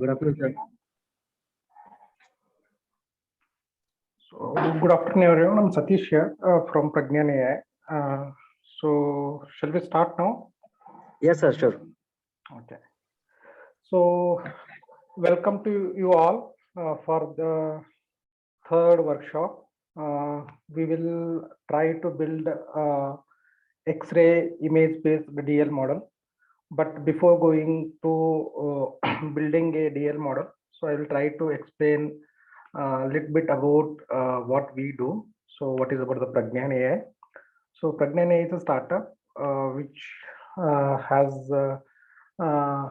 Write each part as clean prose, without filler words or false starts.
Good afternoon, sir. So, good afternoon, everyone. I'm Satish here from Pragyan AI. So, shall we start now? Yes, sir, sure. Okay. So, welcome to you all for the third workshop. We will try to build X-ray image-based DL model. But before going to building a DL model, so I will try to explain a little bit about what we do. So what is about the Pragyan AI? So Pragyan AI is a startup which has uh,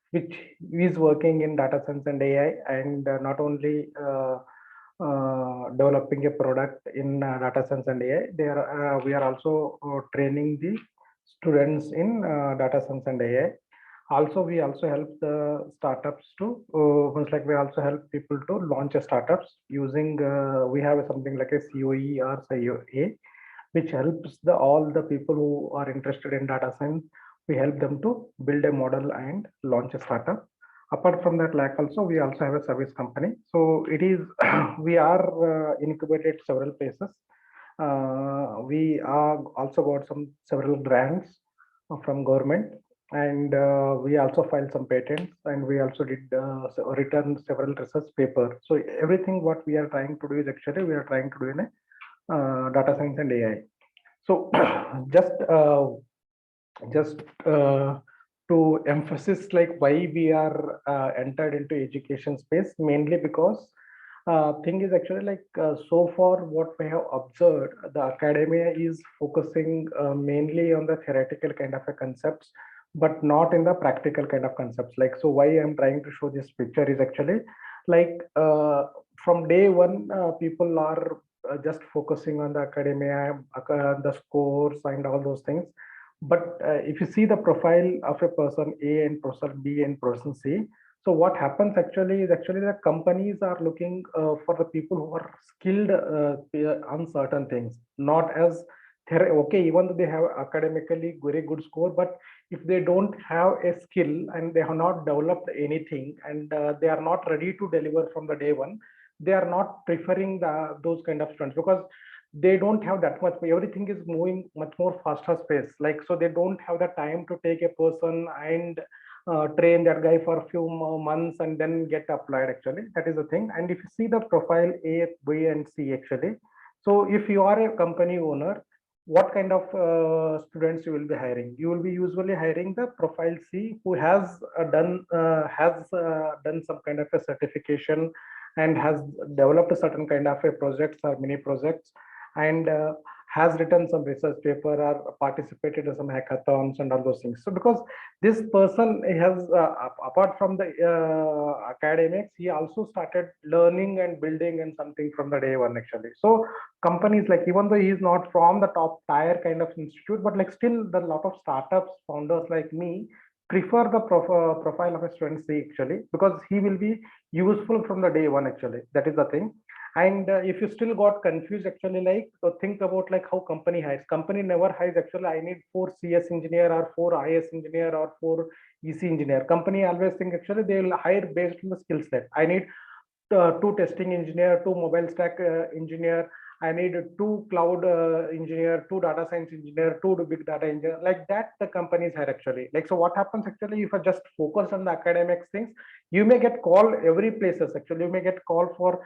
which is working in data science and AI, and not only developing a product in data science and AI. We are also training the students in data science and AI. Also, we also help the startups to, we also help people to launch a startups using, we have something like a COE or COA, which helps all the people who are interested in data science. We help them to build a model and launch a startup. Apart from that, like also, we also have a service company. So it is, we are incubated several places. We are also got several grants from government, and we also filed some patents, and we also did written several research paper. So everything what we are trying to do is actually we are trying to do in a data science and AI. So just to emphasize like why we are entered into education space, mainly because thing is actually like so far what we have observed, the academia is focusing mainly on the theoretical kind of a concepts, but not in the practical kind of concepts. Like, so why I'm trying to show this picture is actually like from day one people are just focusing on the academia, the scores and all those things. But if you see the profile of a person A and person B and person C, so what happens actually is actually the companies are looking for the people who are skilled on certain things, not as okay, even though they have academically very good score, but if they don't have a skill and they have not developed anything, and they are not ready to deliver from the day one, they are not preferring those kind of students, because they don't have that much. Everything is moving much more faster space, like, so they don't have the time to take a person and train that guy for a few months and then get applied. Actually, that is the thing. And if you see the profile A, B and C actually, so if you are a company owner, what kind of students you will be hiring? You will be usually hiring the profile C, who has done some kind of a certification and has developed a certain kind of a projects or mini projects, and has written some research paper or participated in some hackathons and all those things. So because this person has apart from the academics, he also started learning and building and something from the day one actually. So companies, like, even though he is not from the top tier kind of institute, but like still the lot of startups founders like me prefer the profile of a student C actually, because he will be useful from the day one actually. That is the thing. And if you still got confused actually, like, so think about like how company hires. Company never hires actually I need 4 CS engineer or 4 IS engineer or 4 EC engineer. Company always think actually they will hire based on the skill set. I need 2 testing engineer, 2 mobile stack engineer, I need 2 cloud engineer, 2 data science engineer, 2 big data engineer. Like that, the companies hire actually. Like, so what happens actually, if I just focus on the academics things, you may get call every places actually. You may get call for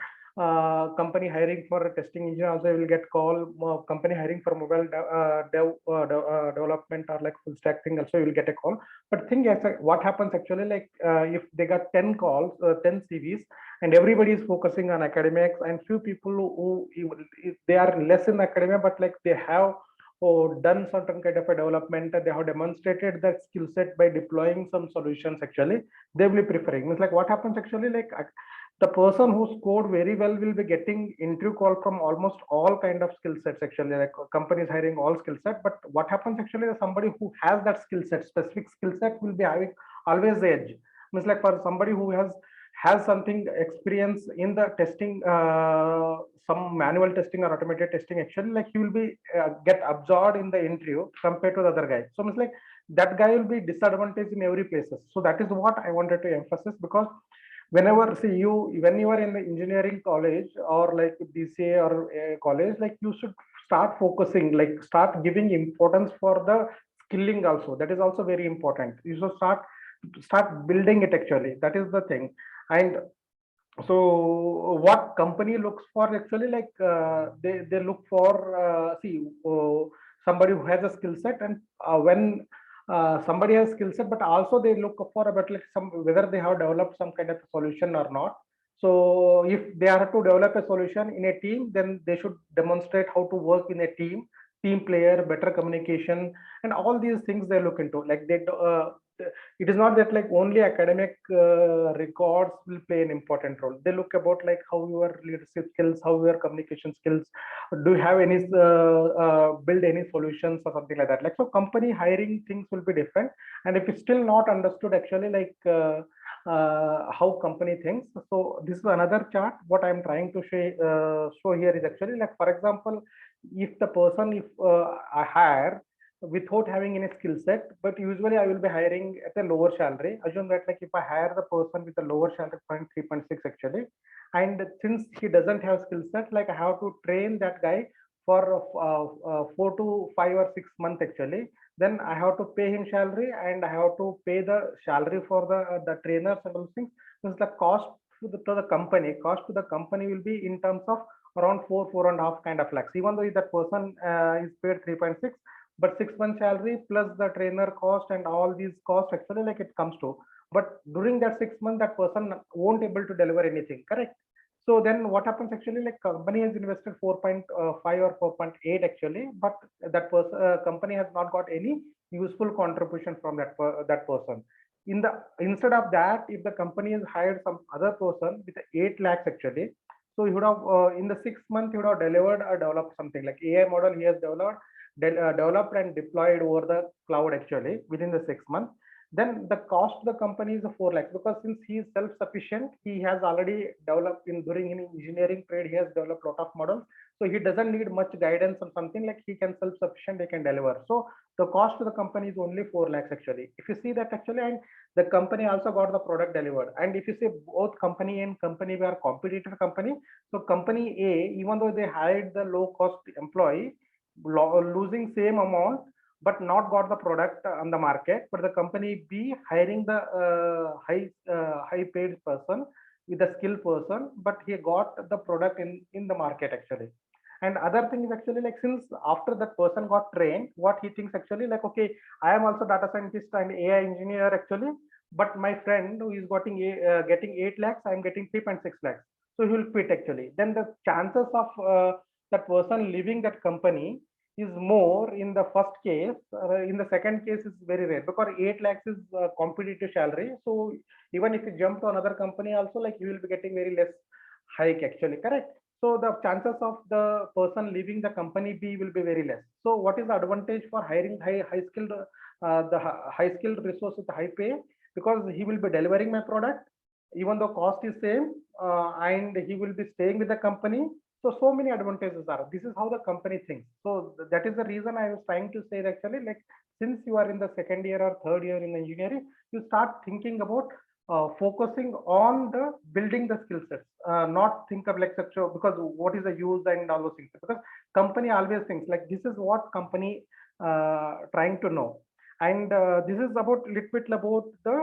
company hiring for a testing engineer. Also, you will get call company hiring for mobile development or like full stack thing. Also, you will get a call. But think what happens actually, like if they got 10 calls, 10 CVs, and everybody is focusing on academics, and few people who they are less in academia, but like they have done certain kind of a development, they have demonstrated that skill set by deploying some solutions actually, they will be preferring. It's like what happens actually, like the person who scored very well will be getting interview call from almost all kind of skill sets actually, like companies hiring all skill set. But what happens actually is somebody who has that skill set, specific skill set, will be having always the edge. Means like for somebody who has something experience in the testing, some manual testing or automated testing actually, like he will be get absorbed in the interview compared to the other guy. So it's like that guy will be disadvantaged in every places. So that is what I wanted to emphasize, because whenever, see, you when you are in the engineering college or like BCA or college, like you should start focusing, like start giving importance for the skilling also. That is also very important. You should start building it actually. That is the thing. And so what company looks for actually, like they look for, see, somebody who has a skill set. And when somebody has skill set, but also they look for about like some, whether they have developed some kind of solution or not. So if they are to develop a solution in a team, then they should demonstrate how to work in a team player, better communication, and all these things they look into. Like it is not that like only academic records will play an important role. They look about like how your leadership skills, how your communication skills, do you have any build any solutions or something like that. Like, so company hiring things will be different. And if it's still not understood actually, like how company thinks, so this is another chart. What I'm trying to show here is actually, like, for example, if the person, if I hire without having any skill set, but usually I will be hiring at a lower salary. Assume that like if I hire the person with a lower salary, 3.6 actually, and since he doesn't have skill set, like I have to train that guy for 4 to 5 or 6 months actually. Then I have to pay him salary, and I have to pay the salary for the trainers and those things. Since the cost to the company will be in terms of around 4.5 kind of lakhs, even though that person is paid 3.6, but 6 months salary plus the trainer cost and all these costs actually, like it comes to. But during that 6 months, that person won't able to deliver anything, correct? So then what happens actually, like company has invested 4.5 or 4.8 actually, but that person company has not got any useful contribution from that person. Instead of that, if the company has hired some other person with 8 lakhs actually, so he would have in the 6 months he would have delivered or developed something like AI model he has developed and deployed over the cloud actually within the 6 months. Then the cost to the company is 4 lakhs, because since he is self-sufficient, he has already developed during in engineering trade, he has developed a lot of models. So he doesn't need much guidance or something, like he can self-sufficient, he can deliver. So the cost to the company is only 4 lakhs actually. If you see that actually, and the company also got the product delivered. And if you say both company and company were competitor company, so company A, even though they hired the low cost employee, losing same amount but not got the product on the market, but the company B hiring the high paid person with a skilled person, but he got the product in the market actually. And other thing is actually, like, since after that person got trained, what he thinks actually, like, okay, I am also data scientist and AI engineer actually, but my friend who is getting 8 lakhs, I am getting 3.6 lakhs, so he will quit actually. Then the chances of that person leaving that company is more in the first case. In the second case is very rare, because 8 lakhs is competitive salary. So even if you jump to another company also, like, you will be getting very less hike actually, correct? So the chances of the person leaving the company B will be very less. So what is the advantage for hiring high skilled high skilled resource with high pay? Because he will be delivering my product even though cost is same, and he will be staying with the company. So many advantages are. This is how the company thinks. So that is the reason I was trying to say that actually, like, since you are in the second year or third year in engineering, you start thinking about focusing on the building the skill sets, not think of like such a, because what is the use and all those things. Because company always thinks like this is what company trying to know. And this is about little bit about the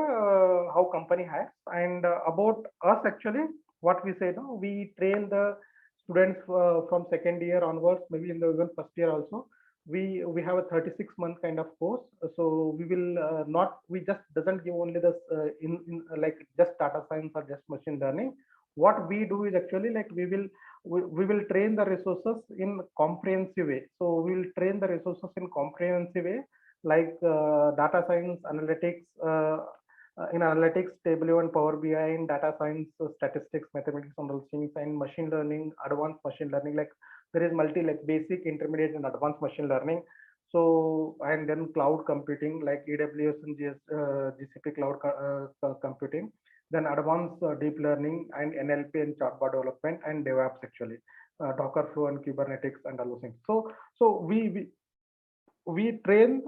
how company hires. And about us actually, what we say now, we train the students from second year onwards, maybe in the even first year also. We have a 36-month kind of course. So we will not, we just doesn't give only this in like just data science or just machine learning. What we do is actually, like, we will train the resources in comprehensive way. So we will train the resources in comprehensive way, like data science, analytics, in analytics, Tableau and Power BI, in data science, statistics, mathematics, and those things, and machine learning, advanced machine learning. Like, there is multi, like, basic, intermediate, and advanced machine learning. So, and then cloud computing, like AWS and GCP cloud computing. Then advanced deep learning and NLP and chatbot development and DevOps actually, Docker Flow and Kubernetes and all those things. So we train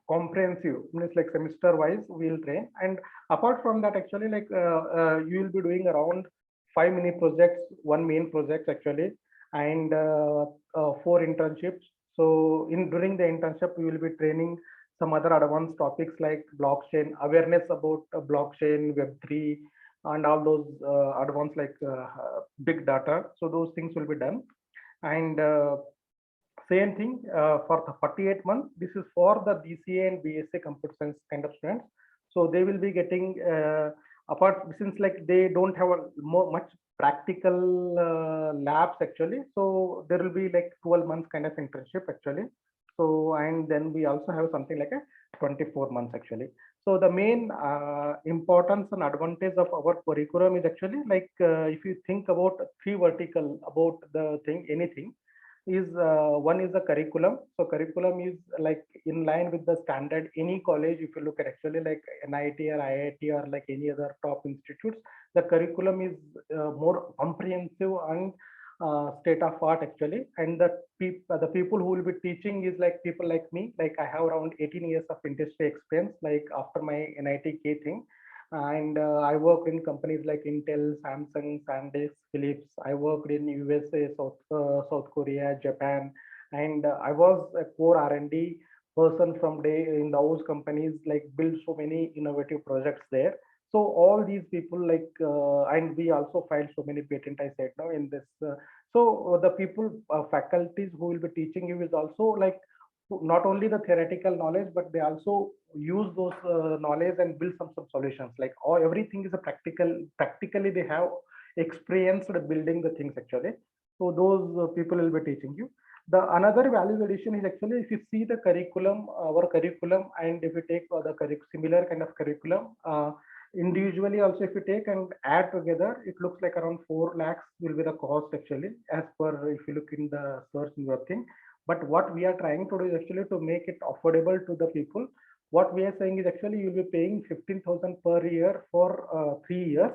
comprehensive, means like semester wise we'll train. And apart from that, actually, like you will be doing around 5 mini projects, one main project actually, and 4 internships. So in during the internship, we will be training some other advanced topics like blockchain, awareness about blockchain, Web3, and all those advanced like big data. So those things will be done. And same thing for the 48 months. This is for the BCA and BSA computer science kind of students. So they will be getting apart, since like they don't have a much practical labs actually. So there will be like 12 months kind of internship actually. So and then we also have something like a 24 months actually. So the main importance and advantage of our curriculum is actually like if you think about three vertical about the thing, anything is one is the curriculum. So curriculum is like in line with the standard any college. If you look at actually like NIT or IIT or like any other top institutes, the curriculum is more comprehensive and state of art actually. And the people who will be teaching is like people like me. Like I have around 18 years of industry experience like after my NIT K thing. And I worked in companies like Intel, Samsung, SanDisk, Philips. I worked in USA, South Korea, Japan, and I was a core R&D person from day in those companies. Like build so many innovative projects there. So all these people like, and we also filed so many patent. I said now in this. So the people, faculties who will be teaching you is also like not only the theoretical knowledge, but they also use those knowledge and build some solutions. Like all everything is a practically they have experienced building the things actually. So those people will be teaching you. The another value addition is actually if you see the curriculum, our curriculum, and if you take the similar kind of curriculum individually also, if you take and add together, it looks like around 4 lakhs will be the cost actually, as per if you look in the search and working. But what we are trying to do is actually to make it affordable to the people. What we are saying is actually you'll be paying 15,000 per year for 3 years,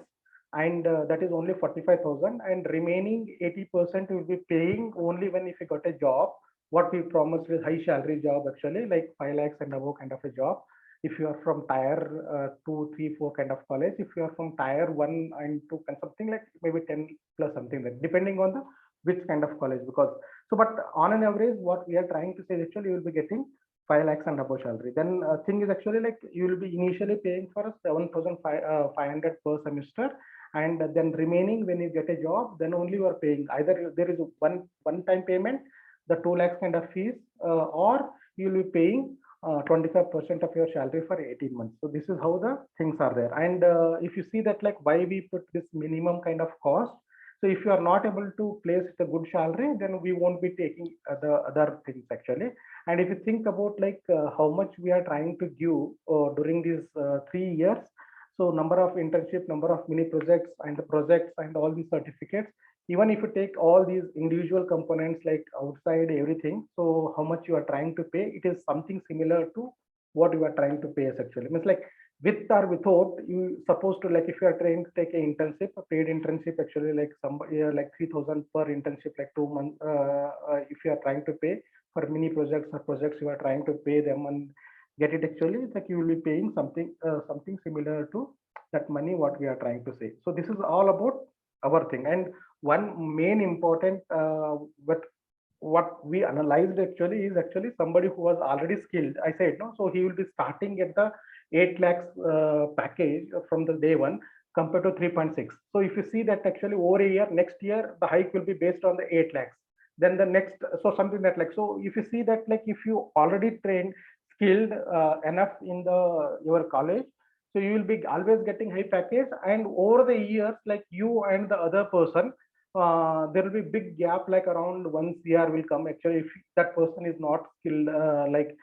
and that is only 45,000, and remaining 80% will be paying only when if you got a job. What we promised is high salary job actually, like 5 lakhs and above kind of a job. If you are from tier 2, 3, 4 kind of college, if you are from tier 1 and 2, and something like maybe 10 plus something, like depending on the which kind of college. Because so, but on an average, what we are trying to say is actually you will be getting 5 lakhs and above salary. Then thing is actually like you will be initially paying for 7,500 per semester, and then remaining when you get a job, then only you are paying either there is a one time payment, the 2 lakhs kind of fees, or you will be paying 25% of your salary for 18 months. So this is how the things are there. And if you see that like why we put this minimum kind of cost, so if you are not able to place a good salary, then we won't be taking the other things actually. And if you think about like how much we are trying to give during these 3 years, so number of internship, number of mini projects and the projects and all these certificates, even if you take all these individual components like outside everything, so how much you are trying to pay, it is something similar to what you are trying to pay actually. Means like with or without, you supposed to like if you are trying to take an internship, a paid internship actually like somebody like 3,000 per internship, like 2 months. If you are trying to pay for mini projects or projects, you are trying to pay them and get it actually like you will be paying something similar to that money what we are trying to say. So this is all about our thing. And one main important what we analyzed actually is actually somebody who was already skilled. I said no, so he will be starting at the 8 lakhs package from the day one compared to 3.6. So if you see that actually over a year, next year the hike will be based on the 8 lakhs. Then the next, so something that like, so if you see that like if you already trained skilled enough in the your college, so you will be always getting high package. And over the years, like you and the other person, there will be big gap, like around 1 CR will come actually if that person is not skilled like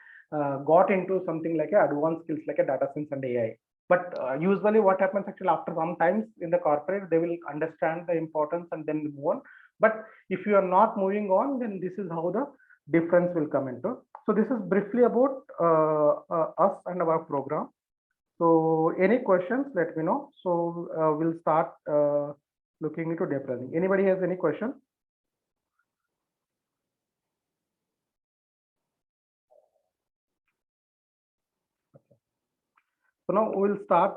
got into something like a advanced skills like a data science and AI. But usually what happens actually after some times in the corporate, they will understand the importance and then move on. But if you are not moving on, then this is how the difference will come into. So this is briefly about us and our program. So any questions, let me know. So we'll start looking into deep learning. Anybody has any question? So now we'll start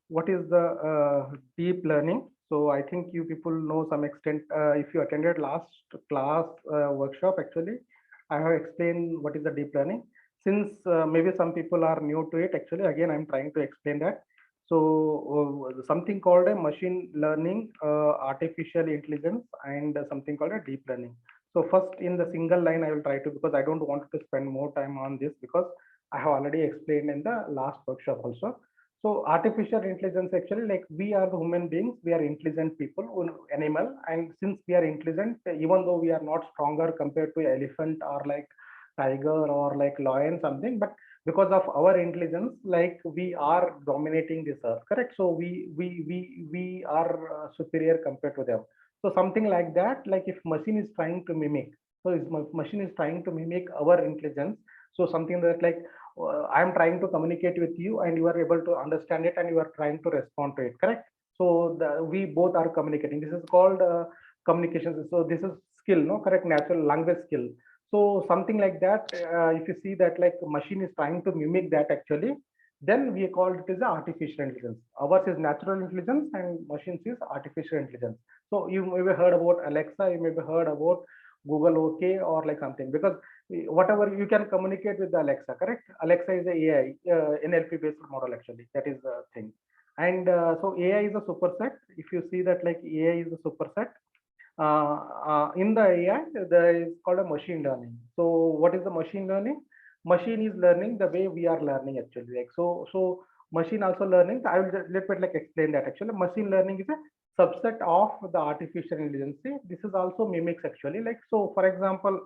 what is the deep learning. So I think you people know some extent, if you attended last class workshop, actually, I have explained what is the deep learning. Since maybe some people are new to it, actually, again, I'm trying to explain that. So something called a machine learning, artificial intelligence, and something called a deep learning. So first in the single line, I will try to, because I don't want to spend more time on this, because I have already explained in the last workshop also. So artificial intelligence, actually, like we are the human beings, we are intelligent people, animal, and since we are intelligent, even though we are not stronger compared to elephant or like tiger or like lion something, but because of our intelligence, like we are dominating this earth, correct? So we are superior compared to them. So something like that, like if machine is trying to mimic, so if machine is trying to mimic our intelligence, so something that like I am trying to communicate with you and you are able to understand it and you are trying to respond to it, correct? So we both are communicating. This is called communication. So this is skill, no, correct? Natural language skill. So something like that, if you see that like machine is trying to mimic that actually, then we call it as artificial intelligence. Ours is natural intelligence and machines is artificial intelligence. So you may have heard about Alexa, you may have heard about Google OK or like something, because whatever you can communicate with the Alexa, correct? Alexa is a AI, NLP based model actually. That is the thing. And so AI is a superset. If you see that like AI is a superset, in the AI, there is called a machine learning. So what is the machine learning? Machine is learning the way we are learning actually. Like so machine also learning. I will just let me like explain that actually. Machine learning is a subset of the artificial intelligence. This is also mimics actually. Like so, for example,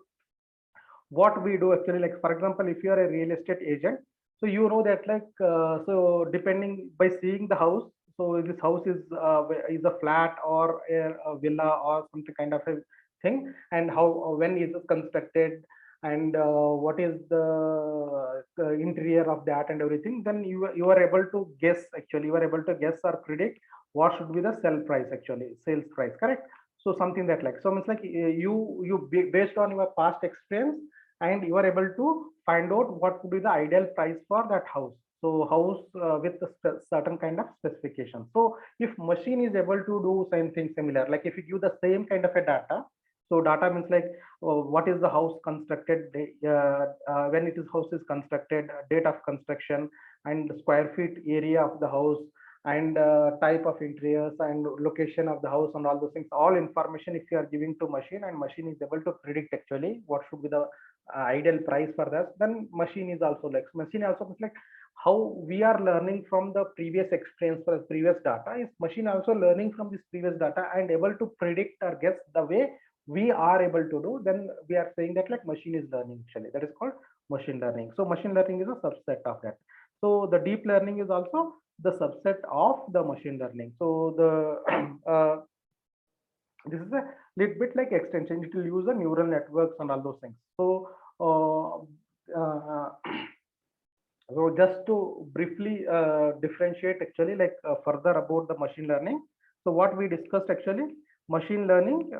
what we do actually, like for example, if you are a real estate agent, so you know that like so depending by seeing the house, so this house is a flat or a villa or something kind of a thing, and how when is it constructed, and what is the interior of that and everything, then you are able to guess actually, you are able to guess or predict what should be the sell price actually, sales price, correct? So something that like, so it's like based on your past experience, and you are able to find out what would be the ideal price for that house. So house with a certain kind of specification. So if machine is able to do same thing similar, like if you give the same kind of a data, so data means like what is the house constructed, when it is house is constructed, date of construction, and square feet area of the house, and type of interiors and location of the house and all those things, all information if you are giving to machine, and machine is able to predict actually what should be the ideal price for that, then machine is also like, machine also is like how we are learning from the previous experience for previous data, is machine also learning from this previous data and able to predict or guess the way we are able to do, then we are saying that like machine is learning actually. That is called machine learning. So machine learning is a subset of that. So the deep learning is also the subset of the machine learning. So the this is a little bit like extension. It will use the neural networks and all those things. So so just to briefly differentiate actually like further about the machine learning. So what we discussed actually, machine learning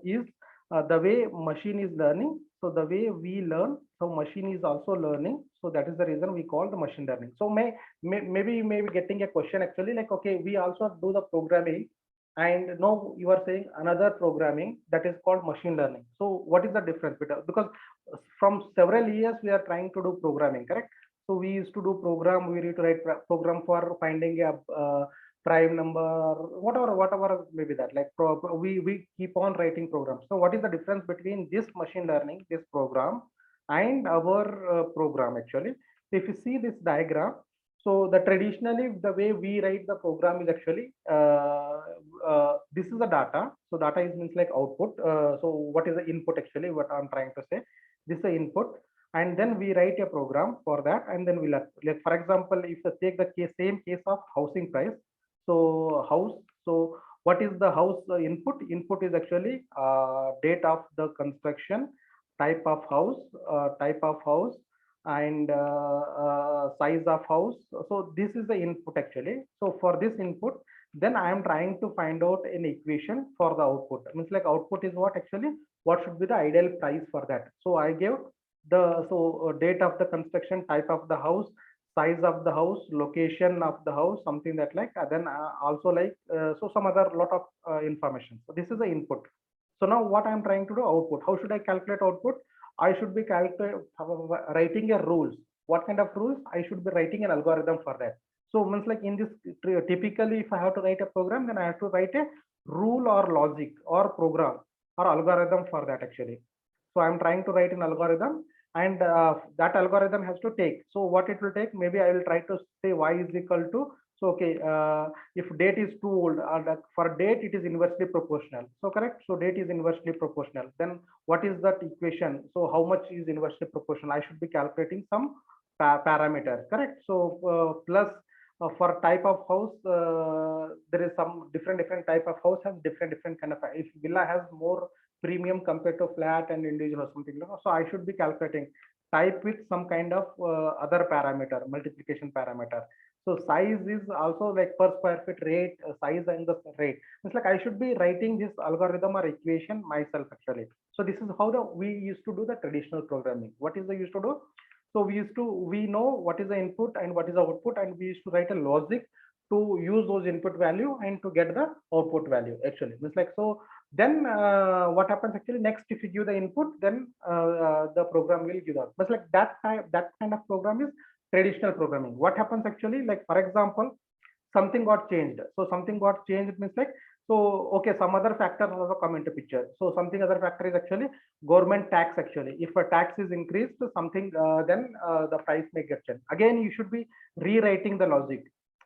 is the way machine is learning. So the way we learn, so machine is also learning. So that is the reason we call the machine learning. So maybe you may be getting a question actually like, okay, we also do the programming, and now you are saying another programming that is called machine learning. So what is the difference between, because from several years we are trying to do programming, correct? So we used to do program, we need to write program for finding a prime number, whatever maybe that, like we keep on writing programs. So what is the difference between this machine learning, this program, and our program actually? So if you see this diagram, so the traditionally the way we write the program is actually this is the data. So data is means like output. So what is the input actually? What I'm trying to say, this is the input, and then we write a program for that, and then we let for example, if you take the same case of housing price, so house, so what is the house input is actually date of the construction, type of house, and size of house. So this is the input actually. So for this input, then I am trying to find out an equation for the output. It means like output is what actually, what should be the ideal price for that. So I gave the date of the construction, type of the house, size of the house, location of the house, something that like, then also like, so some other lot of information. So this is the input. So now what I'm trying to do, output. How should I calculate output? I should be writing a rules. What kind of rules? I should be writing an algorithm for that. So means like in this, typically if I have to write a program, then I have to write a rule or logic or program or algorithm for that actually. So I'm trying to write an algorithm, and that algorithm has to take. So what it will take, maybe I will try to say y is equal to, so okay, if date is too old, for date it is inversely proportional. So correct. So date is inversely proportional. Then what is that equation? So how much is inversely proportional? I should be calculating some parameter. Correct. So plus for type of house, there is some different type of house has different kind of. If villa has more premium compared to flat and individual or something like that, so I should be calculating type with some kind of other parameter, multiplication parameter. So size is also like per square feet rate, size and the rate. It's like I should be writing this algorithm or equation myself actually. So this is how we used to do the traditional programming. What is the used to do? So we know what is the input and what is the output, and we used to write a logic to use those input value and to get the output value actually. It's like, so then what happens actually next, if you give the input, then the program will give out. But like that kind of program is traditional programming. What happens actually, like for example, something got changed. So something got changed means like, so okay, some other factors also come into picture. So something other factor is actually government tax actually. If a tax is increased to something, then the price may get changed. Again, you should be rewriting the logic.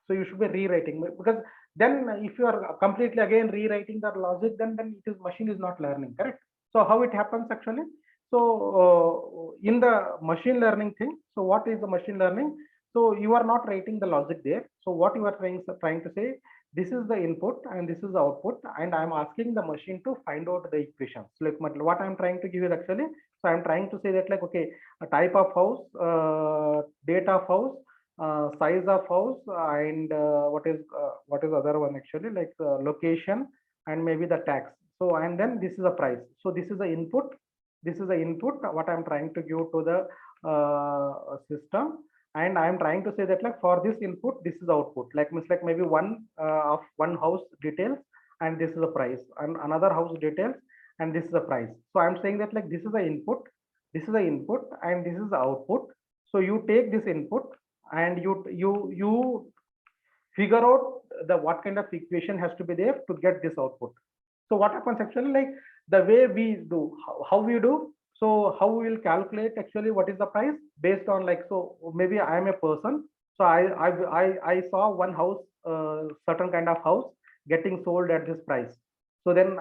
So you should be rewriting, because then if you are completely again rewriting the logic, then it is machine is not learning, correct? So how it happens actually? So in the machine learning thing, so what is the machine learning? So you are not writing the logic there. So what you are trying to say, this is the input and this is the output, and I'm asking the machine to find out the equations. Like what I'm trying to give you actually, so I'm trying to say that like, okay, a type of house, date of house, size of house, and what is other one actually, like location and maybe the tax. So and then this is the price. So this is the input. This is the input what I'm trying to give to the system, and I am trying to say that like for this input, this is output. Like means like maybe one of one house details, and this is the price, and another house details, and this is the price. So I'm saying that like this is the input, this is the input, and this is the output. So you take this input and you figure out the what kind of equation has to be there to get this output. So what happens actually, like the way we do, how we do, so how we will calculate actually what is the price based on like, so maybe I am a person, so I saw one house, certain kind of house getting sold at this price. So then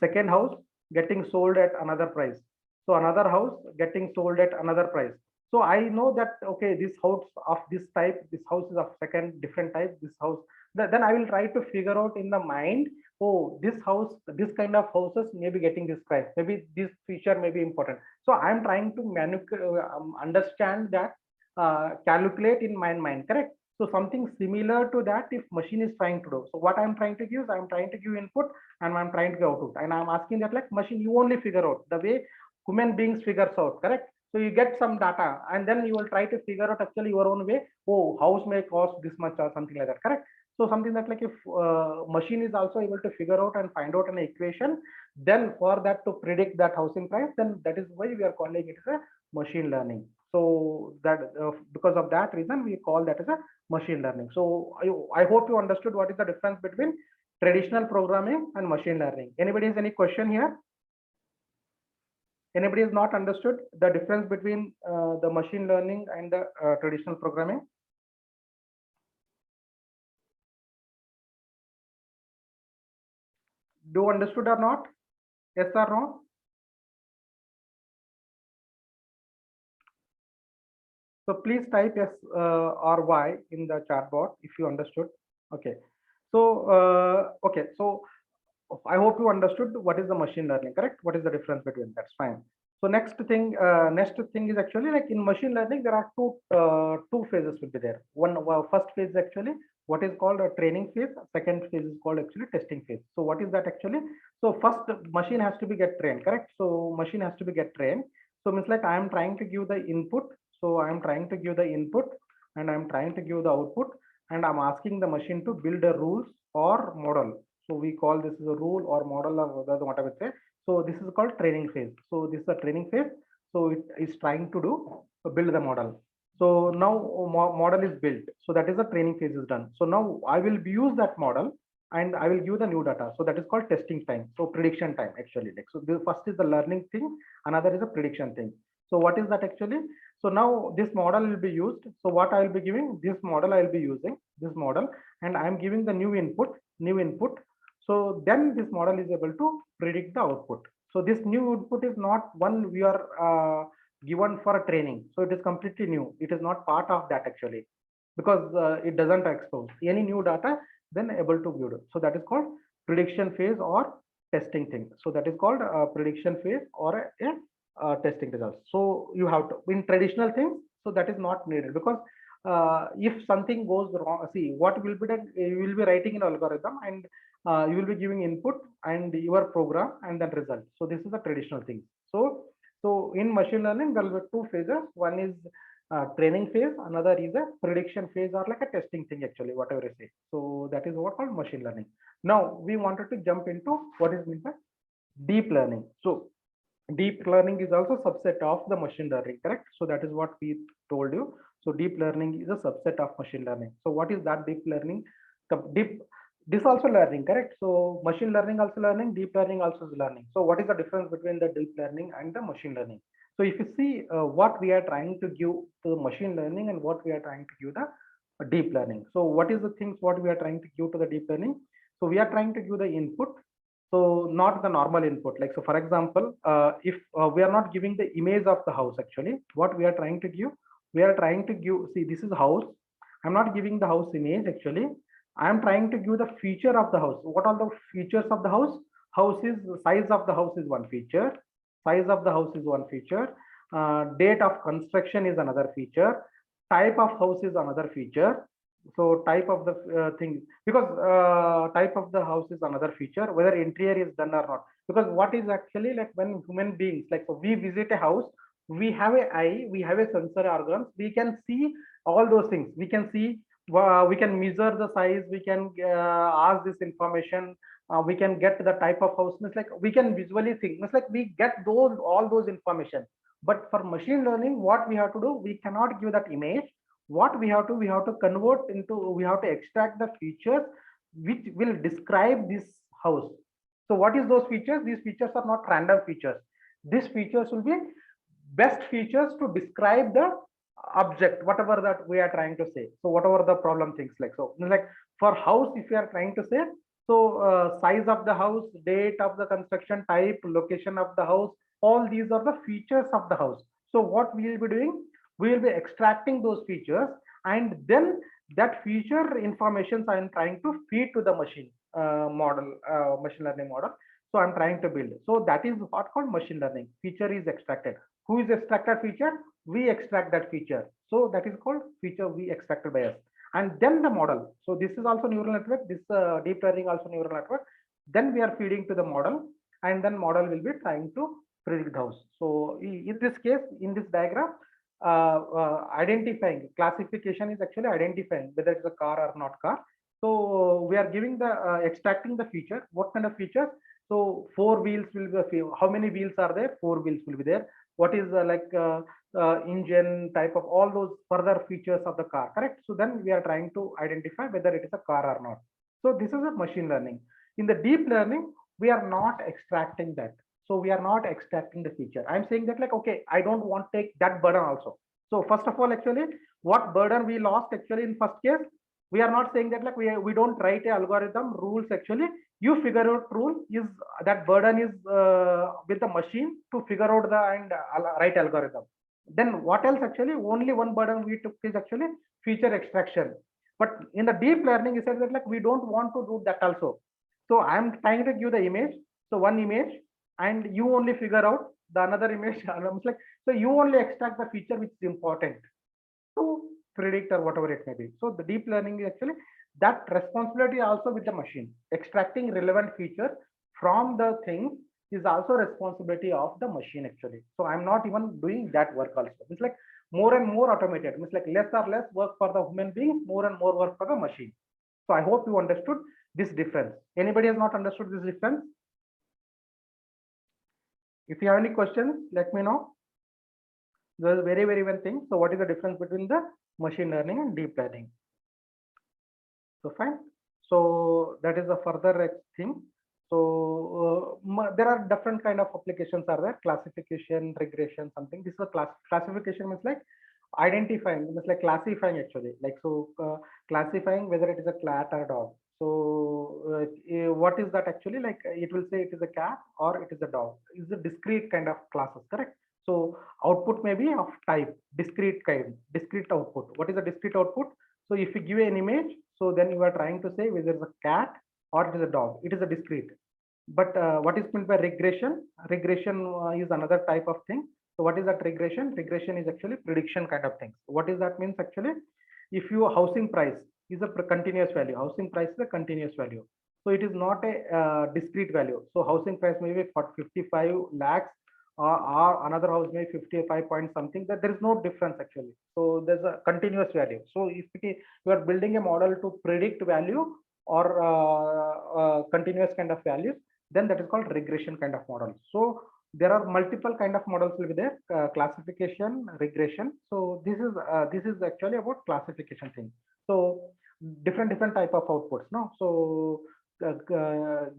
second house getting sold at another price, so another house getting sold at another price. So I know that okay, this house of this type, this house is of second different type, this house, then I will try to figure out in the mind, oh, this house, this kind of houses may be getting this price, maybe this feature may be important. So I'm trying to understand that, calculate in my mind, correct? So something similar to that if machine is trying to do. So what I'm trying to give is I'm trying to give input and I'm trying to give output, and I'm asking that like machine, you only figure out the way human beings figures out, correct? So you get some data and then you will try to figure out actually your own way, oh, house may cost this much or something like that, correct? So something that like if machine is also able to figure out and find out an equation, then for that to predict that housing price, then that is why we are calling it as a machine learning. So that because of that reason we call that as a machine learning. So I hope you understood what is the difference between traditional programming and machine learning. Anybody has any question here? Anybody has not understood the difference between the machine learning and the traditional programming? Do understood or not? Yes or no? So please type yes or Y in the chat box if you understood. Okay. So okay. So I hope you understood what is the machine learning, correct? What is the difference between? That's fine. So next thing is actually like in machine learning there are two phases will be there. One first phase is actually what is called a training phase. Second phase is called actually testing phase. So what is that actually? So first machine has to be get trained, correct? So machine has to be get trained. So means like I am trying to give the input. So I am trying to give the input, and I'm trying to give the output, and I'm asking the machine to build a rules or model. So we call this is a rule or model or whatever say. So this is called training phase. So this is the training phase. So it is trying to do build the model. So now model is built. So that is the training phase is done. So now I will use that model and I will give the new data. So that is called testing time. So prediction time actually. Like, so the first is the learning thing, another is a prediction thing. So what is that actually? So now this model will be used. So what I will be giving this model, I will be using this model, and I am giving the new input. So then this model is able to predict the output. So this new input is not one we are given for a training. So it is completely new. It is not part of that actually, because it doesn't expose any new data, then able to view it. So that is called prediction phase or testing thing. So that is called prediction phase or a testing results. So you have to in traditional things. So that is not needed, because if something goes wrong, see what will be done. You will be writing an algorithm, and you will be giving input and your program and then result. So this is the traditional thing. So in machine learning there will be two phases. One is training phase, another is a prediction phase or like a testing thing actually, whatever I say. So that is what called machine learning. Now we wanted to jump into what is meant by deep learning. So deep learning is also subset of the machine learning, correct? So that is what we told you. So deep learning is a subset of machine learning. So what is that deep learning? The deep, this also learning, correct? So machine learning also learning, deep learning also is learning. So what is the difference between the deep learning and the machine learning? So if you see what we are trying to give to the machine learning and what we are trying to give the deep learning. So what is the things what we are trying to give to the deep learning? So we are trying to give the input, so not the normal input. Like, so for example, if we are not giving the image of the house, actually what we are trying to give, we are trying to give, see this is house, I'm not giving the house image actually, I am trying to give the feature of the house. What are the features of the house? House is size of the house is one feature, size of the house is one feature, date of construction is another feature, type of house is another feature. So type of the thing, because type of the house is another feature, whether interior is done or not. Because what is actually like when human beings, like so we visit a house, we have a eye, we have a sensory organs, we can see all those things. We can see, we can measure the size, we can ask this information, we can get the type of house. It's like we can visually think. It's like we get those all those information. But for machine learning, what we have to do, we cannot give that image. What we have to convert into, we have to extract the features which will describe this house. So what is those features? These features are not random features. These features will be best features to describe the object, whatever that we are trying to say. So whatever the problem things, like, so like for house, if you are trying to say, so size of the house, date of the construction, type, location of the house, all these are the features of the house. So what we will be doing, we will be extracting those features, and then that feature information I am trying to feed to the machine model, machine learning model. So I'm trying to build. So that is what called machine learning. Feature is extracted. Who is extracted feature? We extract that feature. So that is called feature we extracted by us. And then the model. So this is also neural network. This deep learning also neural network. Then we are feeding to the model, and then model will be trying to predict the house. So in this case, in this diagram, identifying, classification is actually identifying whether it's a car or not car. So we are giving the extracting the feature. What kind of features? So four wheels will be, how many wheels are there? Four wheels will be there. What is engine type of, all those further features of the car, correct? So then we are trying to identify whether it is a car or not. So this is a machine learning. In the deep learning, we are not extracting that. So we are not extracting the feature. I'm saying that like, okay, I don't want to take that burden also. So first of all, actually, what burden we lost actually in first case, we are not saying that like we don't write a algorithm rules. Actually, you figure out rule is, that burden is with the machine to figure out the and write algorithm. Then what else? Actually, only one burden we took is actually feature extraction. But in the deep learning, you said that like we don't want to do that also. So I'm trying to give the image. So one image, and you only figure out the another image. Like, so you only extract the feature which is important to predict or whatever it may be. So the deep learning is actually that responsibility also with the machine, extracting relevant features from the things is also responsibility of the machine actually. So I'm not even doing that work also. It's like more and more automated. It's like less or less work for the human being, more and more work for the machine. So I hope you understood this difference. Anybody has not understood this difference? If you have any questions, let me know. This is very one thing. So what is the difference between the machine learning and deep learning? So fine. So that is a further thing. So there are different kind of applications are there: classification, regression, something. This is a classification means like identifying, means like classifying actually. Like so, classifying whether it is a cat or dog. So what is that actually? Like it will say it is a cat or it is a dog. It's a discrete kind of classes, correct? So output may be of type discrete kind, discrete output. What is a discrete output? So if you give an image, so then you are trying to say whether it's a cat or it is a dog. It is a discrete. But what is meant by regression? Regression is another type of thing. So what is that regression? Regression is actually prediction kind of things. What is that means actually? If your housing price is a continuous value, housing price is a continuous value. So it is not a discrete value. So housing price may be for 55 lakhs or another house may 55 point something, that there is no difference actually. So there's a continuous value. So if you are building a model to predict value or continuous kind of values, then that is called regression kind of model. So there are multiple kind of models will be there, classification, regression. So this is actually about classification thing. So different type of outputs, no? So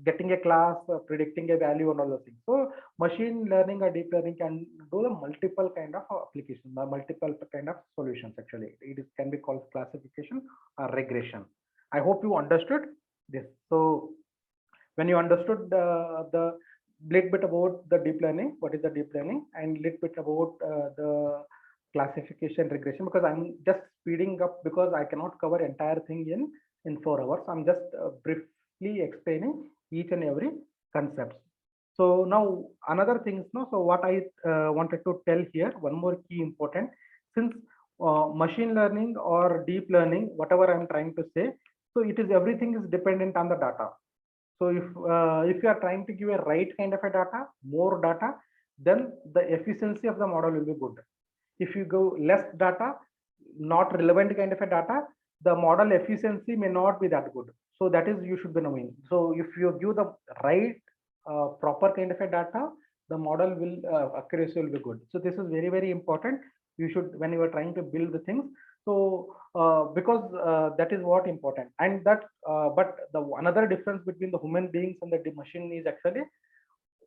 getting a class, predicting a value and all those things. So machine learning or deep learning can do the multiple kind of applications, multiple kind of solutions actually. It can be called classification or regression. I hope you understood this. So when you understood the little bit about the deep learning, what is the deep learning, and little bit about the classification regression, because I'm just speeding up because I cannot cover entire thing in 4 hours. I'm just briefly explaining each and every concept. So now another thing is, no, so what I wanted to tell here, one more key important, since machine learning or deep learning, whatever I'm trying to say, so it is everything is dependent on the data. So if you are trying to give a right kind of a data, more data, then the efficiency of the model will be good. If you go less data, not relevant kind of a data, the model efficiency may not be that good. So that is you should be knowing. So if you give the right proper kind of a data, the model will accuracy will be good. So this is very important. You should, when you are trying to build the things. So because that is what important, and that but the another difference between the human beings and the machine is actually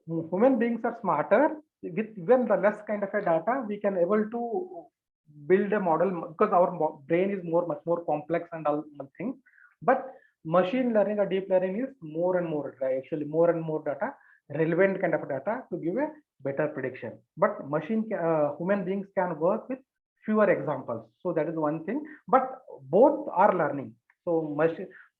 human beings are smarter with even the less kind of a data. We can able to build a model because our brain is much more complex and all things. But machine learning or deep learning is more and more, actually more and more data, relevant kind of data to give a better prediction. But human beings can work with fewer examples. So that is one thing, but both are learning. So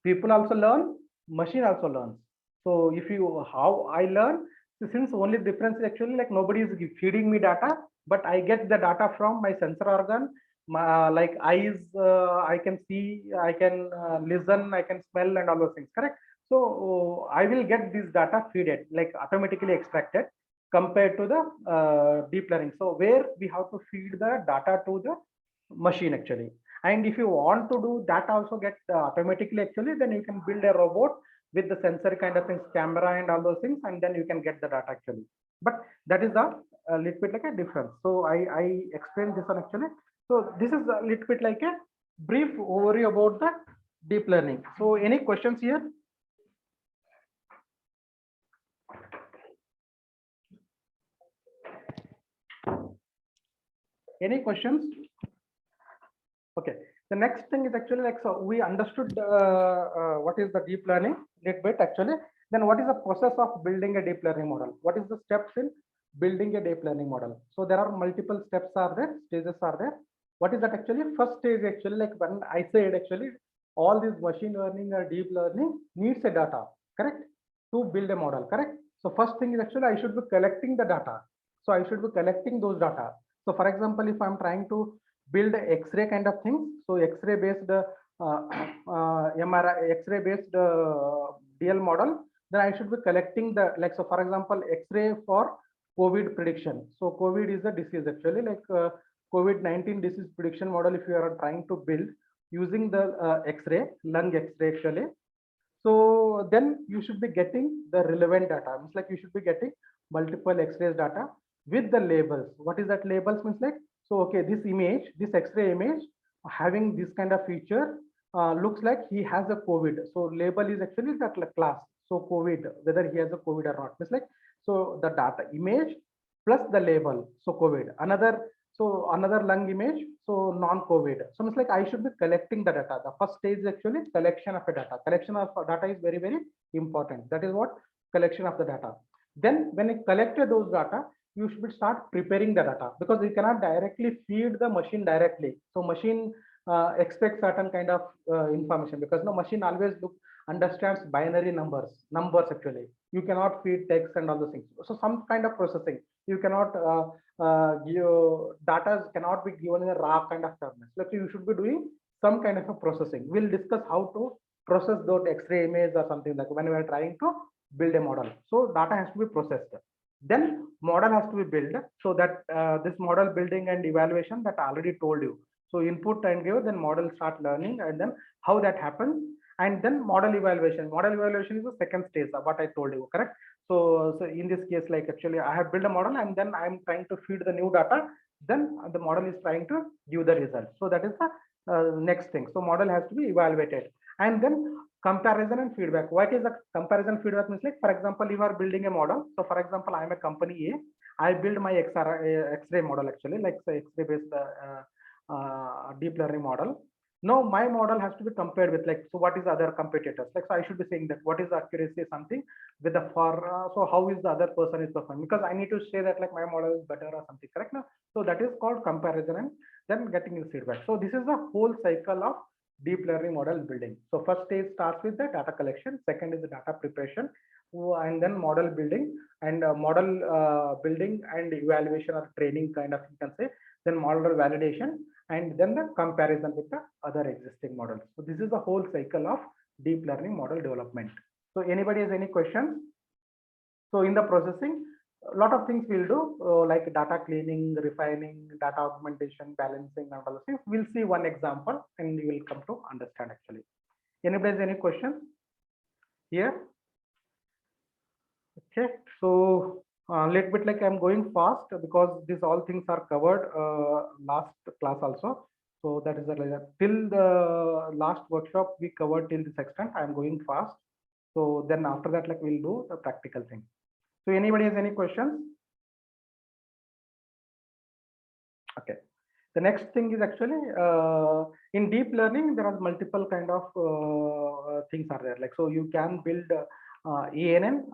people also learn, machine also learns. So if you, how I learn, since only difference is actually like nobody is feeding me data, but I get the data from my sensor organ, like eyes, I can see, I can listen, I can smell and all those things, correct? So I will get this data feeded, like automatically extracted, compared to the deep learning. So where we have to feed the data to the machine actually. And if you want to do that also get automatically actually, then you can build a robot with the sensor kind of things, camera and all those things, and then you can get the data actually. But that is a little bit like a difference. So I explained this one actually. So this is a little bit like a brief overview about the deep learning. So any questions here? Any questions? Okay. The next thing is actually like, so we understood what is the deep learning little bit actually. Then what is the process of building a deep learning model? What is the steps in building a deep learning model? So there are multiple steps are there, stages are there. What is that actually? First stage actually, like when I said actually, all this machine learning or deep learning needs a data, correct? To build a model, correct? So first thing is actually I should be collecting the data. So I should be collecting those data. So for example, if I'm trying to build X-ray kind of things, so X-ray based MRI, X-ray based DL model. then I should be collecting the, like, so for example, X-ray for COVID prediction. So COVID is a disease actually, like COVID-19 disease prediction model. If you are trying to build using the X-ray, lung X-ray actually, so then you should be getting the relevant data. It's like you should be getting multiple X-rays data with the labels. What is that labels means like, so okay, this image, this X-ray image having this kind of feature looks like he has a COVID. So label is actually that class. So COVID, whether he has a COVID or not. It's like, so the data image plus the label. So COVID. Another lung image, so non-COVID. So it's like I should be collecting the data. The first stage is actually collection of the data. Collection of data is very, very important. That is what collection of the data. Then when you collected those data, you should start preparing the data, because you cannot directly feed the machine directly. So machine expects certain kind of information, because no machine always understands binary numbers actually. You cannot feed text and all those things. So some kind of processing. You cannot data cannot be given in a raw kind of terms. Like you should be doing some kind of a processing. We'll discuss how to process those X-ray image or something, like when we are trying to build a model. So data has to be processed. Then model has to be built, so that this model building and evaluation that I already told you. So input and give, then model start learning, and then how that happens, and then model evaluation. Model evaluation is the second stage of what I told you, correct? So in this case, like actually I have built a model and then I'm trying to feed the new data, then the model is trying to give the result. So that is the next thing. So model has to be evaluated, and then comparison and feedback. What is the comparison feedback means? Like, for example, you are building a model. So for example, I am a company A. I build my X-ray model actually, like say X-ray based deep learning model. Now my model has to be compared with, like, so what is the other competitors? Like, so I should be saying that what is the accuracy something with the for so how is the other person is performing, because I need to say that like my model is better or something, correct? Now, so that is called comparison, and then getting the feedback. So this is the whole cycle of deep learning model building. So first stage starts with the data collection, second is the data preparation, and then model building, and model building and evaluation or training kind of, you can say, then model validation, and then the comparison with the other existing models. So this is the whole cycle of deep learning model development. So anybody has any questions? So in the processing, a lot of things we'll do, like data cleaning, refining, data augmentation, balancing, and all those things. We'll see one example and you will come to understand actually. Anybody has any questions here? Okay, so little bit like I'm going fast because these all things are covered last class also. So that is till the last workshop we covered till this extent. I'm going fast. So then after that, like we'll do the practical thing. So anybody has any questions? Okay. The next thing is actually in deep learning there are multiple kind of things are there. Like, so you can build ANN,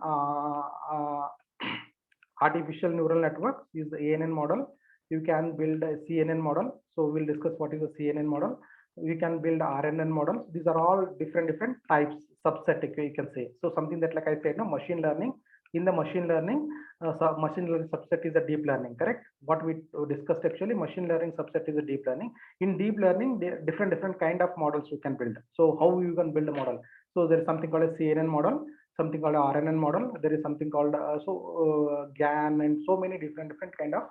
artificial neural network is the ANN model. You can build a CNN model. So we'll discuss what is a CNN model. We can build RNN models. These are all different types, subset you can say. So something that, like I said, no, machine learning. In the machine learning, machine learning subset is a deep learning, correct? What we discussed actually, machine learning subset is a deep learning. In deep learning, different kind of models you can build. So how you can build a model? So there is something called a CNN model, something called a RNN model. There is something called GAN, and so many different kind of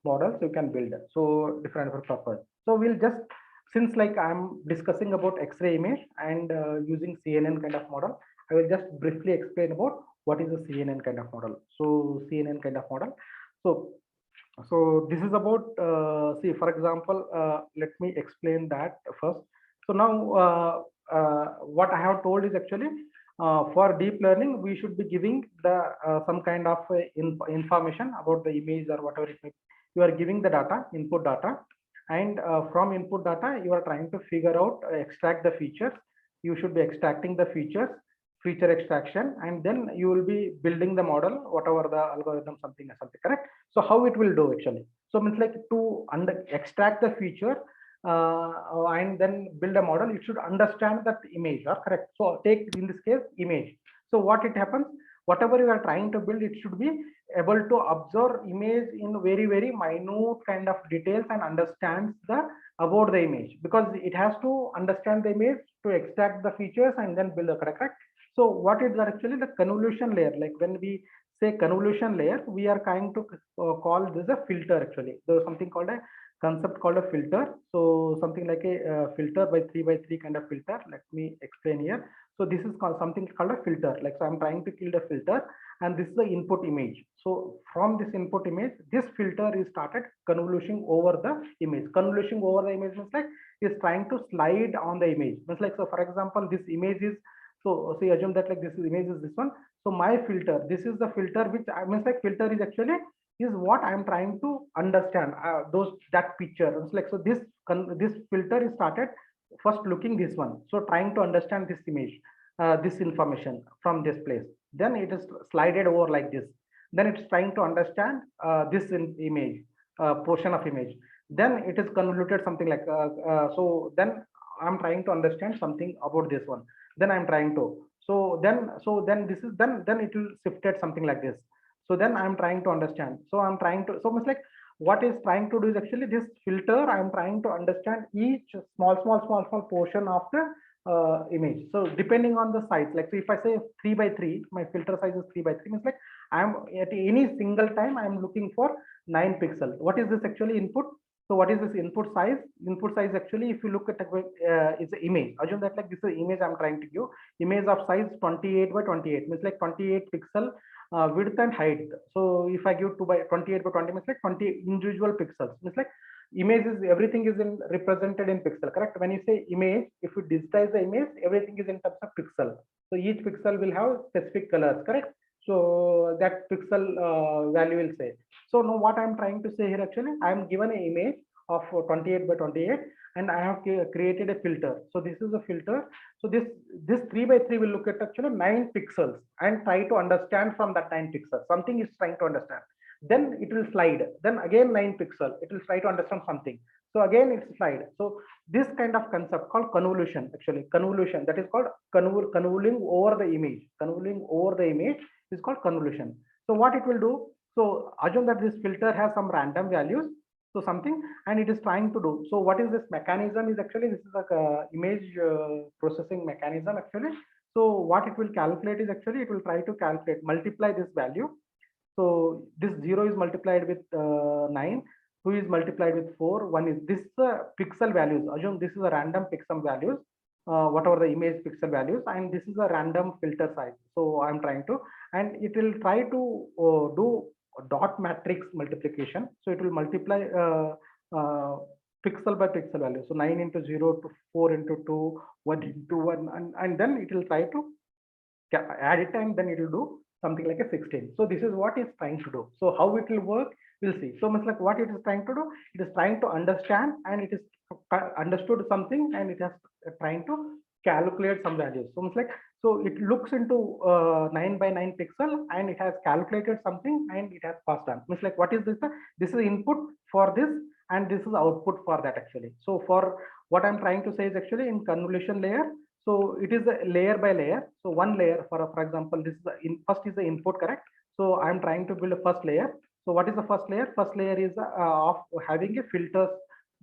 models you can build. So different purpose. So we'll just, since like I'm discussing about X-ray image and using CNN kind of model, I will just briefly explain about what is a CNN kind of model. So CNN kind of model. So this is about, see, for example, let me explain that first. So now what I have told is actually for deep learning, we should be giving the some kind of information about the image or whatever it may be. You are giving the data, input data, and from input data, you are trying to figure out, extract the features. You should be extracting the features, feature extraction, and then you will be building the model, whatever the algorithm, something, correct? So how it will do actually? So means like to extract the feature and then build a model, it should understand that image, or correct? So take in this case image. So what it happens, whatever you are trying to build, it should be able to observe image in very minute kind of details and understands the about the image, because it has to understand the image to extract the features and then build the correct. So what is that actually? The convolution layer. Like when we say convolution layer, we are trying to call this a filter actually. There's something called a concept called a filter. So something like a filter by 3 by 3 kind of filter. Let me explain here. So this is called something called a filter. Like, so I'm trying to kill the filter, and this is the input image. So from this input image, this filter is started convoluting over the image. Convoluting over the image means like is trying to slide on the image. Means like, so for example, this image is, so say assume that like this image is this one. So my filter, this is the filter which I means like filter is actually is what I'm trying to understand those that picture. It's like, so this filter is started first looking this one, so trying to understand this image, this information from this place. Then it is slided over like this. Then it's trying to understand this image, portion of image. Then it is convoluted something like so then I'm trying to understand something about this one. Then I'm trying to, so then this is then it will shifted something like this. So then I'm trying to understand, so I'm trying to, so it's like what is trying to do is actually this filter. I'm trying to understand each small portion of the image. So depending on the size, like, so if I say 3 by 3, my filter size is 3 by 3, means like I'm at any single time I'm looking for 9 pixels. What is this actually input? So what is this input size? Input size actually, if you look at is the image. Assume that like this is the image I'm trying to give. Image of size 28 by 28, means like 28 pixel width and height. So if I give 2 by 28 by 20, means like 20 individual pixels. Means like image is, everything is in represented in pixel, correct? When you say image, if you digitize the image, everything is in terms of pixel. So each pixel will have specific colors, correct? So that pixel value will say. So now what I'm trying to say here actually, I'm given an image of 28 by 28, and I have created a filter. So this is a filter. So this 3 by 3 will look at actually 9 pixels and try to understand from that 9 pixels. Something is trying to understand. Then it will slide. Then again 9 pixel. It will try to understand something. So again it's slide. So this kind of concept called convolution, actually convolution, that is called convoluting over the image. Convoluting over the image is called convolution. So what it will do? So assume that this filter has some random values, so something, and it is trying to do. So what is this mechanism? Is actually this is like a image processing mechanism actually. So what it will calculate is actually it will try to calculate, multiply this value. So this 0 is multiplied with 9, 2 is multiplied with 4, 1 is this pixel values. Assume this is a random pixel values, whatever the image pixel values, and this is a random filter size. So I'm trying to, and it will try to do dot matrix multiplication. So it will multiply pixel by pixel value. So 9 into 0 to 4 into 2, 1 into 1, and then it will try to add it, and then it will do something like a 16. So this is what it's trying to do. So how it will work, we'll see. So much like what it is trying to do, it is trying to understand, and it is understood something, and it has trying to calculate some values. So much like, so it looks into 9 by 9 pixel, and it has calculated something, and it has passed on. Means like what is this? This is input for this, and this is output for that actually. So for what I'm trying to say is actually in convolution layer, so it is a layer by layer. So one layer, for example, this is the first is the input, correct? So I'm trying to build a first layer. So what is the first layer? First layer is of having a filters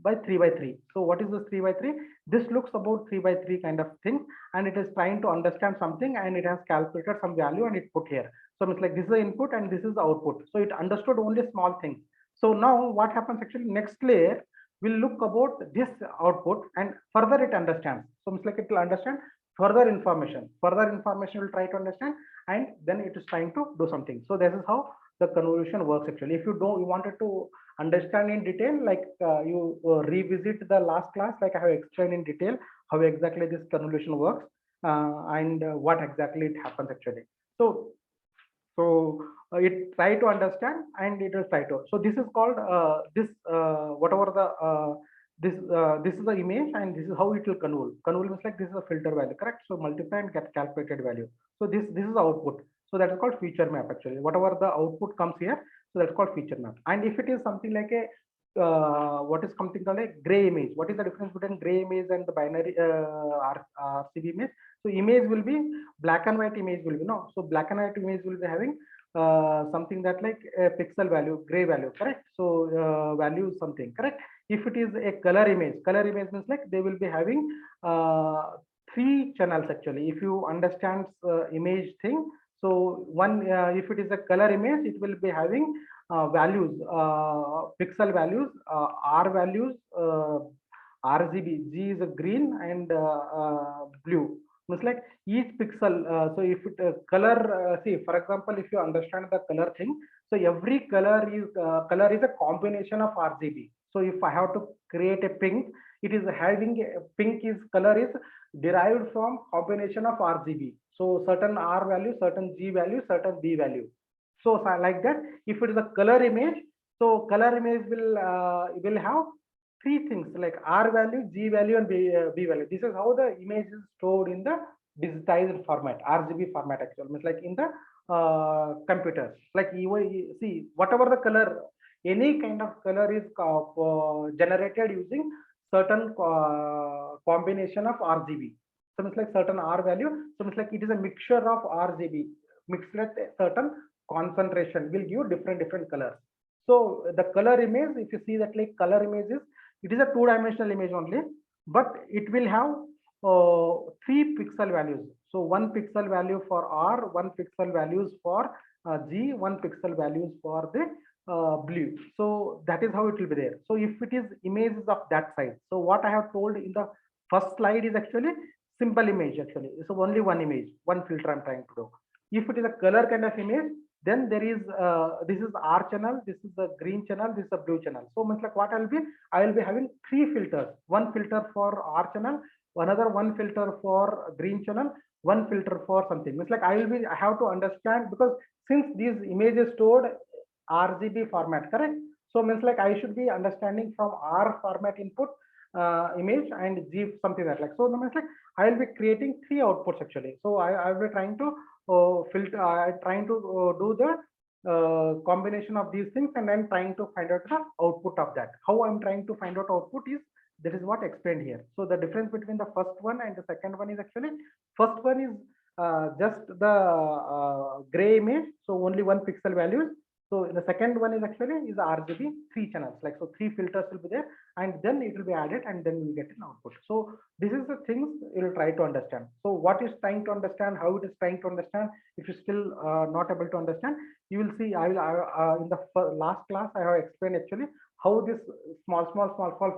by 3 by 3. So what is this 3 by 3? This looks about 3 by 3 kind of thing, and it is trying to understand something, and it has calculated some value and it put here. So it's like this is the input and this is the output. So it understood only small things. So now what happens actually, next layer will look about this output, and further it understands. So it's like it will understand further information. Further information will try to understand, and then it is trying to do something. So this is how the convolution works actually. If you wanted to understand in detail, like you revisit the last class, like I have explained in detail how exactly this convolution works, and what exactly it happens actually. So it try to understand, and it will try to, so this is called this whatever the this is the image, and this is how it will convolve means like this is a filter value, correct? So multiply and get calculated value. So this is the output. So that is called feature map actually. Whatever the output comes here, so that's called feature map. And if it is something like a what is something called a gray image, what is the difference between gray image and the binary RCB image? So image will be black and white image will be, no. So black and white image will be having something that like a pixel value, gray value, correct? So value something, correct? If it is a color image means like they will be having three channels actually. If you understand image thing, so one, if it is a color image, it will be having values, pixel values, R values, RGB. G is a green and blue. It's like each pixel. So if it color, see for example, if you understand the color thing, so every color is a combination of RGB. So if I have to create a pink, it is having pink is color is derived from combination of RGB. So certain R value, certain G value, certain B value. So like that, if it is a color image, so color image will have three things like R value, G value, and B value. This is how the image is stored in the digitized format, RGB format. Actually, means like in the computers. Like you see, whatever the color, any kind of color is generated using certain combination of RGB. So it's like certain R value. So it's like it is a mixture of RGB mixed with a certain concentration will give different colors. So the color image, if you see that like color images, it is a two-dimensional image only, but it will have three pixel values. So one pixel value for R, one pixel values for G, one pixel values for the blue. So that is how it will be there. So if it is images of that size, so what I have told in the first slide is actually simple image actually. So only one image, one filter I'm trying to do. If it is a color kind of image, then there is this is R channel, this is the green channel, this is the blue channel. So much like what I will be having three filters, one filter for R channel, another one filter for green channel, one filter for something. It's like I have to understand, because since these images stored RGB format, correct? So means like I should be understanding from R format input image and G something like so means like I will be creating three outputs actually. So I will be trying to filter, trying to do the combination of these things, and then trying to find out the output of that. How I'm trying to find out output is, that is what explained here. So the difference between the first one and the second one is actually, first one is just the gray image, so only one pixel values. So the second one is actually is RGB, three channels, like so three filters will be there, and then it will be added, and then we get an output. So this is the things you will try to understand. So what is trying to understand, how it is trying to understand. If you still not able to understand, you will see I will in the last class I have explained actually how this small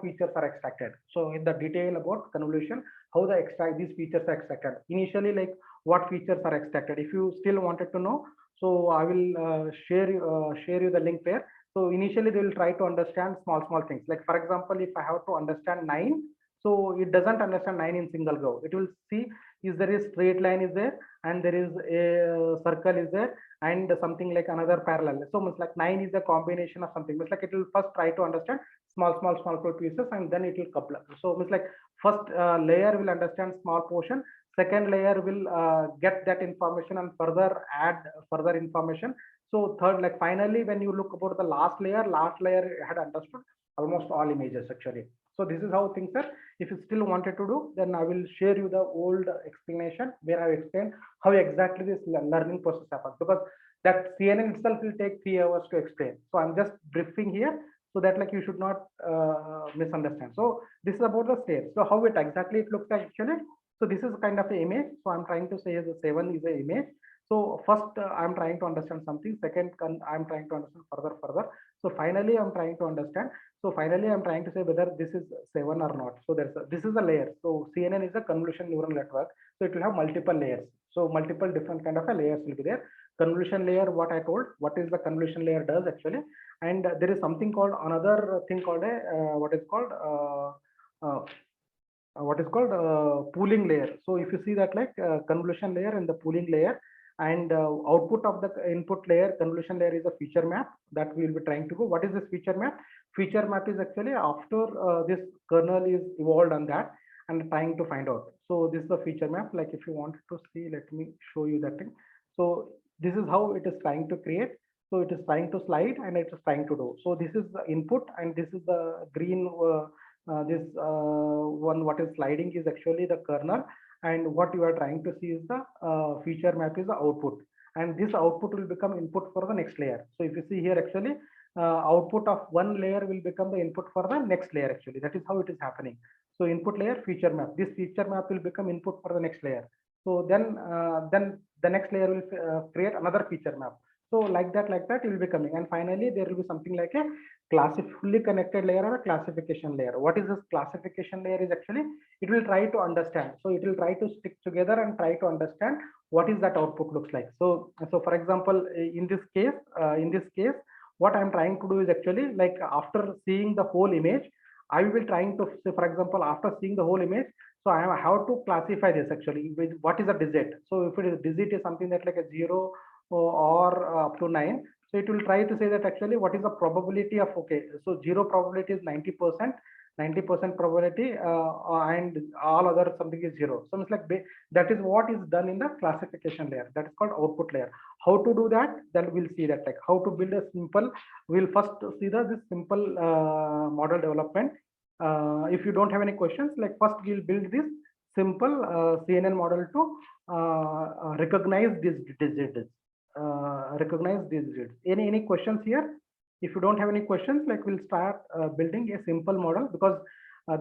features are extracted. So in the detail about convolution, how the extract these features are extracted initially, like what features are extracted. If you still wanted to know, so I will share you the link there. So initially they will try to understand small things. Like for example, if I have to understand 9, so it doesn't understand 9 in single go. It will see is there is straight line is there, and there is a circle is there, and something like another parallel. So it's like 9 is a combination of something. It's like it will first try to understand small pieces, and then it will couple up. So it's like first layer will understand small portion, second layer will get that information and further add further information. So third, like finally when you look about the last layer had understood almost all images actually. So this is how things are. If you still wanted to do, then I will share you the old explanation where I explained how exactly this learning process happens, because that CNN itself will take 3 hours to explain. So I'm just briefing here so that like you should not misunderstand. So this is about the stairs. So how it exactly it looks like actually. So this is kind of an image. So I'm trying to say the 7 is an image. So first I'm trying to understand something. Second, I'm trying to understand further. So finally I'm trying to understand. So finally I'm trying to say whether this is 7 or not. So this is a layer. So CNN is a convolution neural network. So it will have multiple layers. So multiple different kind of a layers will be there. Convolution layer, what I told, what is the convolution layer does actually. And there is something called another thing called a what is called pooling layer. So if you see that like convolution layer and the pooling layer, and output of the input layer, convolution layer is a feature map that we will be trying to go. What is this feature map? Feature map is actually after this kernel is evolved on that and trying to find out. So this is the feature map. Like if you wanted to see, let me show you that thing. So this is how it is trying to create. So it is trying to slide and it is trying to do. So this is the input, and this is the green this one what is sliding is actually the kernel, and what you are trying to see is the feature map is the output, and this output will become input for the next layer. So if you see here actually output of one layer will become the input for the next layer actually. That is how it is happening. So input layer, feature map. This feature map will become input for the next layer. So then the next layer will create another feature map. So like that it will be coming, and finally there will be something like a fully connected layer or a classification layer. What is this classification layer? Is actually it will try to understand. So it will try to stick together and try to understand what is that output looks like. So for example, in this case, what I'm trying to do is actually like after seeing the whole image, I will be trying to say, for example, after seeing the whole image, so I have how to classify this actually with what is a digit. So if it is digit is something that like a 0 or up to 9, so it will try to say that actually what is the probability of, okay, so 0 probability is 90%, 90% probability, and all other something is 0. So it's like that is what is done in the classification layer. That is called output layer. How to do that? Then we'll see that, like how to build a simple. We'll first see this simple model development. If you don't have any questions, like first we'll build this simple CNN model to recognize these digits. Any questions here? If you don't have any questions, like we'll start building a simple model, because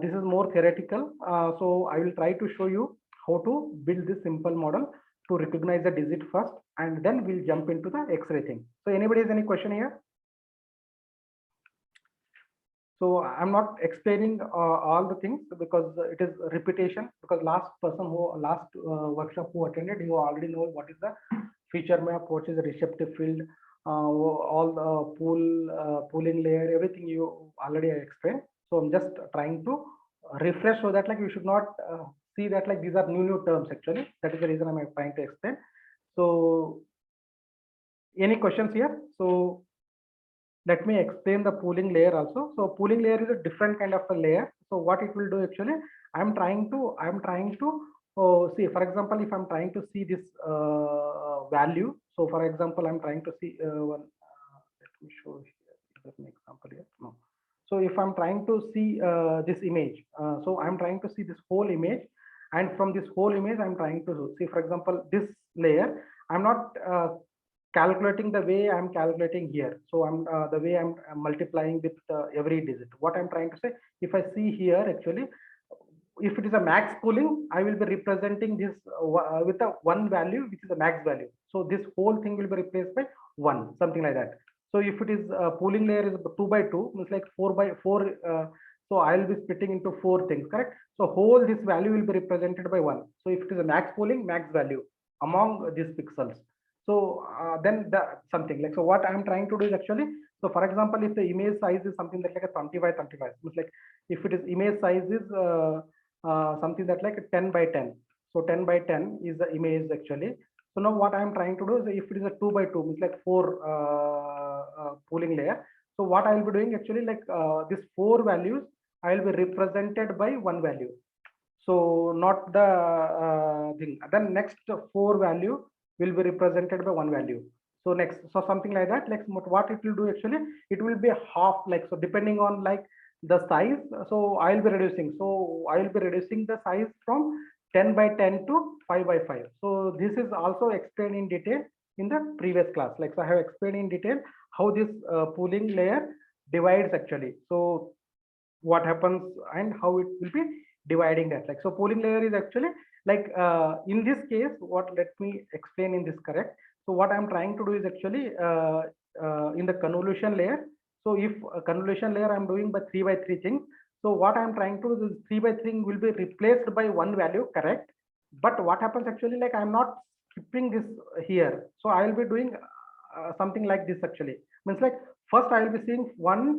this is more theoretical. So I will try to show you how to build this simple model to recognize the digit first, and then we'll jump into the X-ray thing. So anybody has any question here? So I'm not explaining all the things because it is repetition, because last workshop who attended, you already know what is the feature map, what is the receptive field, all the pooling layer, everything you already explained. So I'm just trying to refresh so that like you should not see that like these are new terms actually. That is the reason I'm trying to explain. So any questions here? So let me explain the pooling layer also. So pooling layer is a different kind of a layer. So what it will do actually, I'm trying to see, for example, if I'm trying to see this value. So for example, I'm trying to see let me show here an example here. No. So if I'm trying to see this image, so I'm trying to see this whole image, and from this whole image, I'm trying to see, for example, this layer. I'm not calculating the way I'm calculating here. So I'm the way I'm multiplying with every digit. What I'm trying to say, if I see here actually, if it is a max pooling, I will be representing this with a one value, which is a max value. So this whole thing will be replaced by one, something like that. So if it is pooling layer is 2 by 2, it's like 4 by 4. So I'll be splitting into 4 things, correct? So whole this value will be represented by 1. So if it is a max pooling, max value among these pixels. So then something like, so what I'm trying to do is actually, so for example, if the image size is something like a 20 by 25, it's like if it is image size is something that like 10 by 10. So 10 by 10 is the image actually. So now what I'm trying to do is, if it is a 2 by 2, it's like 4 pooling layer. So what I'll be doing actually, like these 4 values, I'll be represented by one value. So not the thing. Then next 4 value will be represented by one value. So next, so something like that. Like what it will do actually, it will be half, like, so depending on like the size. So I'll be reducing. So I will be reducing the size from 10 by 10 to 5 by 5. So this is also explained in detail in the previous class. Like, so I have explained in detail how this pooling layer divides actually. So what happens and how it will be dividing that. Like, so pooling layer is actually like in this case, what, let me explain in this correct. So what I'm trying to do is actually in the convolution layer. So if a convolution layer I'm doing by 3 by 3 things. So what I'm trying to do is 3 by 3 will be replaced by one value, correct? But what happens actually, like I'm not skipping this here. So I will be doing something like this actually. Means like first I will be seeing 1,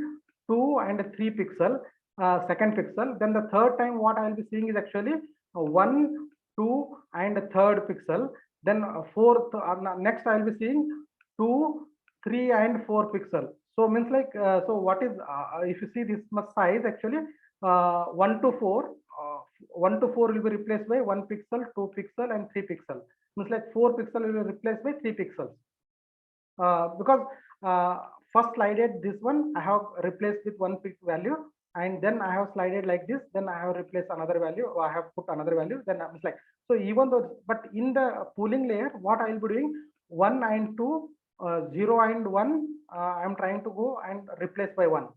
2 and 3 pixel, second pixel. Then the third time what I will be seeing is actually 1, 2 and third pixel. Then fourth, next I will be seeing 2, 3 and 4 pixel. So means like, so what is, if you see this much size actually, 1 to 4, 1 to 4 will be replaced by 1 pixel, 2 pixel and 3 pixel. Means like 4 pixel will be replaced by 3 pixels. Because first slided this one, I have replaced with one pixel value, and then I have slided like this, then I have replaced another value, or I have put another value, then I'm like, so even though, but in the pooling layer, what I will be doing, 1 and 2, 0 and 1, I'm trying to go and replace by 1.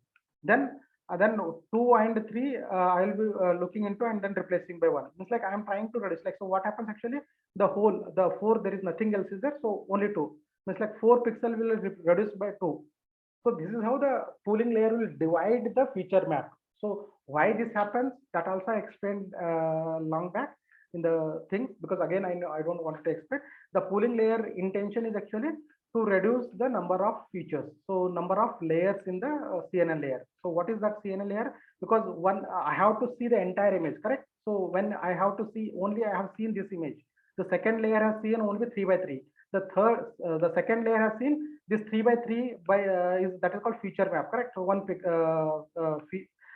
Then then 2 and 3 I'll be looking into and then replacing by 1. It's like I'm trying to reduce. Like, so what happens actually? The 4, there is nothing else is there, so only 2. It's like 4 pixel will reduce by 2. So this is how the pooling layer will divide the feature map. So why this happens, that also I explained long back in the thing, because again I know I don't want to explain. The pooling layer intention is actually to reduce the number of features, so number of layers in the CNN layer. So what is that CNN layer? Because one, I have to see the entire image, correct? So when I have to see only, I have seen this image, the second layer has seen only 3 by 3, the second layer has seen this 3 by 3 by is that is called feature map, correct? So one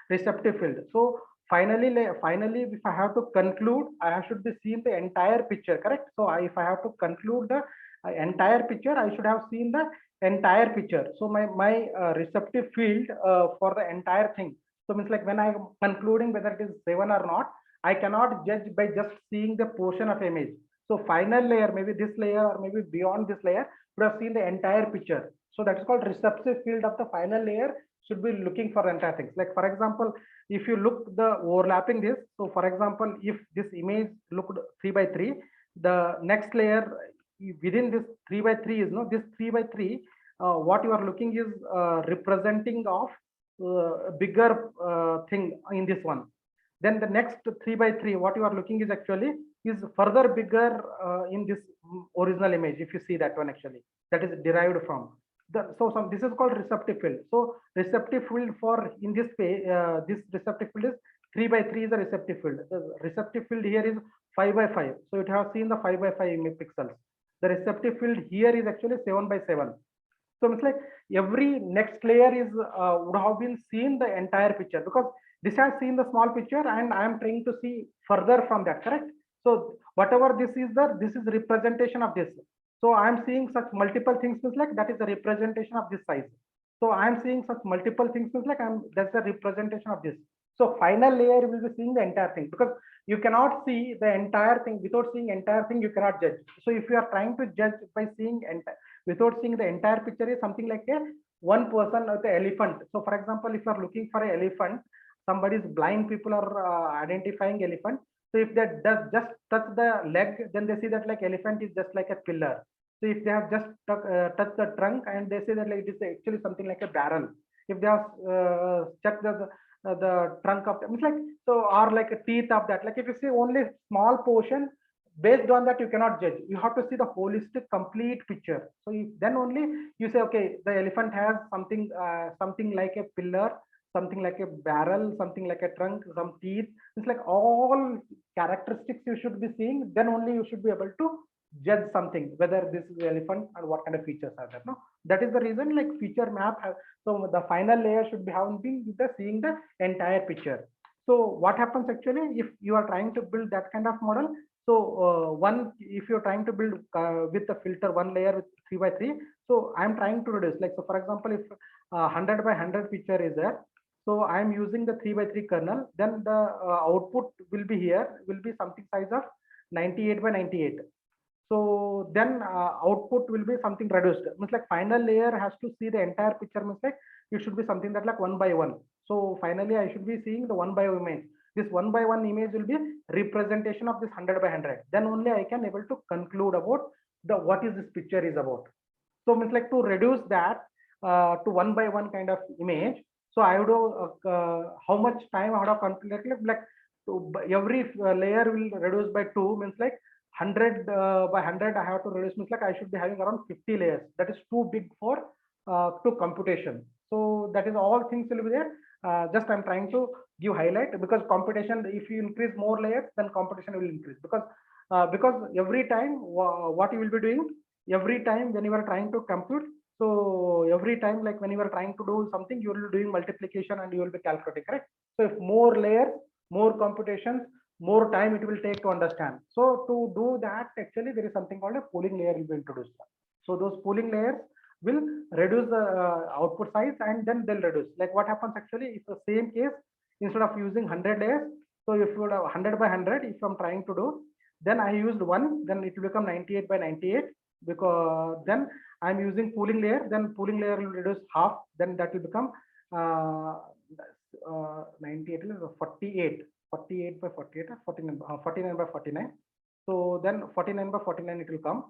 receptive field. So finally if I have to conclude, I should be seen the entire picture, correct? So if I have to conclude the entire picture, I should have seen the entire picture. So my receptive field for the entire thing, so means like when I'm concluding whether it is 7 or not, I cannot judge by just seeing the portion of image. So final layer, maybe this layer or maybe beyond this layer, would have seen the entire picture. So that is called receptive field of the final layer, should be looking for the entire things. Like for example, if you look the overlapping this, so for example, if this image looked 3 by 3, the next layer within this 3 by 3 is no, this 3 by 3, what you are looking is representing of a bigger thing in this one. Then the next 3 by 3, what you are looking is actually is further bigger in this original image. If you see that one, actually that is derived from the, so some, this is called receptive field. So receptive field for in this this receptive field is 3 by 3 is the receptive field. The receptive field here is 5 by 5, so it has seen the 5 by 5 pixels. The receptive field here is actually 7 by 7. So it's like every next layer is would have been seen the entire picture, because this has seen the small picture and I am trying to see further from that, correct? So whatever this is there, this is representation of this. So I am seeing such multiple things, means like that is the representation of this size. So I am seeing such multiple things, means like that's the representation of this. So final layer will be seeing the entire thing, because you cannot see the entire thing. Without seeing entire thing, you cannot judge. So if you are trying to judge by seeing entire, without seeing the entire picture, is something like a one person with the elephant. So for example, if you are looking for an elephant, somebody is blind, people are identifying elephant. So if they does just touch the leg, then they see that like elephant is just like a pillar. So if they have just touched the trunk, and they say that like it is actually something like a barrel. If they have checked the trunk of it's like, so or like a teeth of that, like if you see only small portion, based on that you cannot judge. You have to see the holistic complete picture. So then only you say, okay, the elephant has something like a pillar, something like a barrel, something like a trunk, some teeth. It's like all characteristics you should be seeing, then only you should be able to judge something, whether this is elephant and what kind of features are there. No, that is the reason like feature map so the final layer should be having the seeing the entire picture. So what happens actually if you are trying to build that kind of model? So one, if you're trying to build with the filter one layer with 3 by 3, so I'm trying to reduce, like, so for example, if 100 by 100 picture is there, so I'm using the 3 by 3 kernel, then the output will be here, will be something size of 98 by 98. So then output will be something reduced. Means like final layer has to see the entire picture, means like it should be something that like 1 by 1. So finally I should be seeing the 1 by 1 image. This 1 by 1 image will be representation of this 100 by 100. Then only I can able to conclude about the what is this picture is about. So means like to reduce that to 1 by 1 kind of image. So I would how much time I would have calculated, like to, every layer will reduce by 2, means like 100 by 100 I have to reduce, means like I should be having around 50 layers. That is too big for to computation. So that is all things will be there. Just I'm trying to give highlight, because computation, if you increase more layers, then computation will increase, because every time what you will be doing, every time when you are trying to compute, so every time like when you are trying to do something, you will be doing multiplication and you will be calculating, correct? So if more layers, more computations, more time it will take to understand. So to do that, actually there is something called a pooling layer will be introduced. So those pooling layers will reduce the output size, and then they'll reduce. Like what happens actually, if the same case, instead of using 100 layers, so if you would have 100 by 100, if I'm trying to do, then I used one, then it will become 98 by 98, because then I'm using pooling layer, then pooling layer will reduce half, then that will become 98 is 48, 48 by 48, 49, 49 by 49. So then 49 by 49 it will come.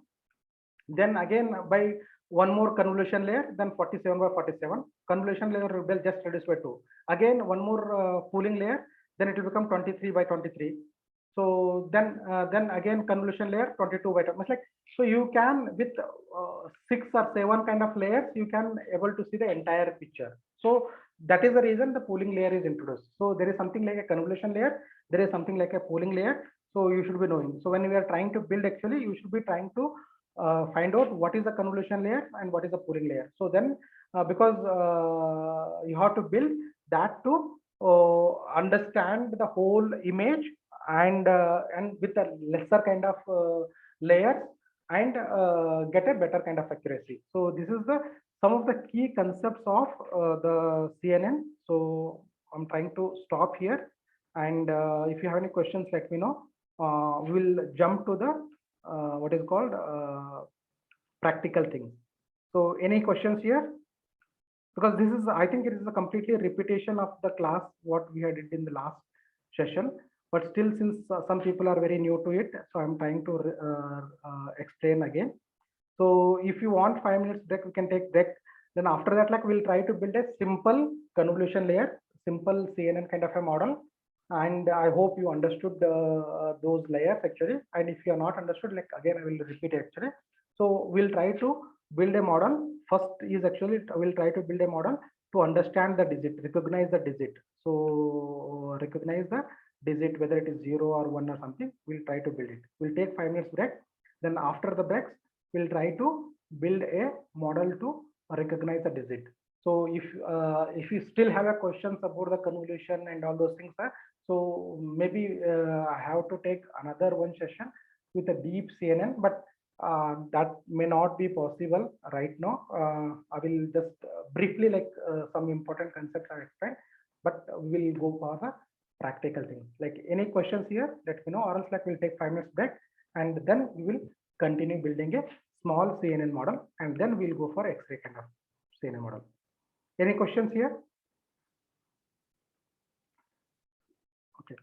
Then again by one more convolution layer, then 47 by 47. Convolution layer will be just reduced by 2. Again one more pooling layer, then it will become 23 by 23. So then again convolution layer 22 by 2. Like, so you can with 6 or 7 kind of layers you can able to see the entire picture. So that is the reason the pooling layer is introduced. So there is something like a convolution layer, there is something like a pooling layer. So you should be knowing. So when we are trying to build, actually you should be trying to find out what is the convolution layer and what is the pooling layer. So then because you have to build that to understand the whole image and with a lesser kind of layers and get a better kind of accuracy. So this is the some of the key concepts of the CNN. So I'm trying to stop here, and if you have any questions, let me know. We'll jump to the what is called practical things. So any questions here? Because this is, I think it is a completely repetition of the class what we had did in the last session, but still since some people are very new to it, so I'm trying to explain again. So if you want 5 minutes break, we can take break. Then after that, like we'll try to build a simple convolution layer, simple CNN kind of a model. And I hope you understood those layers actually. And if you are not understood, like again, I will repeat actually. So we'll try to build a model. First is actually, we'll try to build a model to understand the digit, recognize the digit. So recognize the digit, whether it is 0 or 1 or something, we'll try to build it. We'll take 5 minutes break. Then after the breaks, we'll try to build a model to recognize the digit. So if you still have a questions about the convolution and all those things, so maybe I have to take another one session with a deep CNN, but that may not be possible right now. I will just briefly like some important concepts I explained, but we will go for the practical things. Like any questions here, let me know, or else like we'll take 5 minutes break and then we will continue building a small CNN model, and then we'll go for X-ray kind of CNN model. Any questions here? Okay.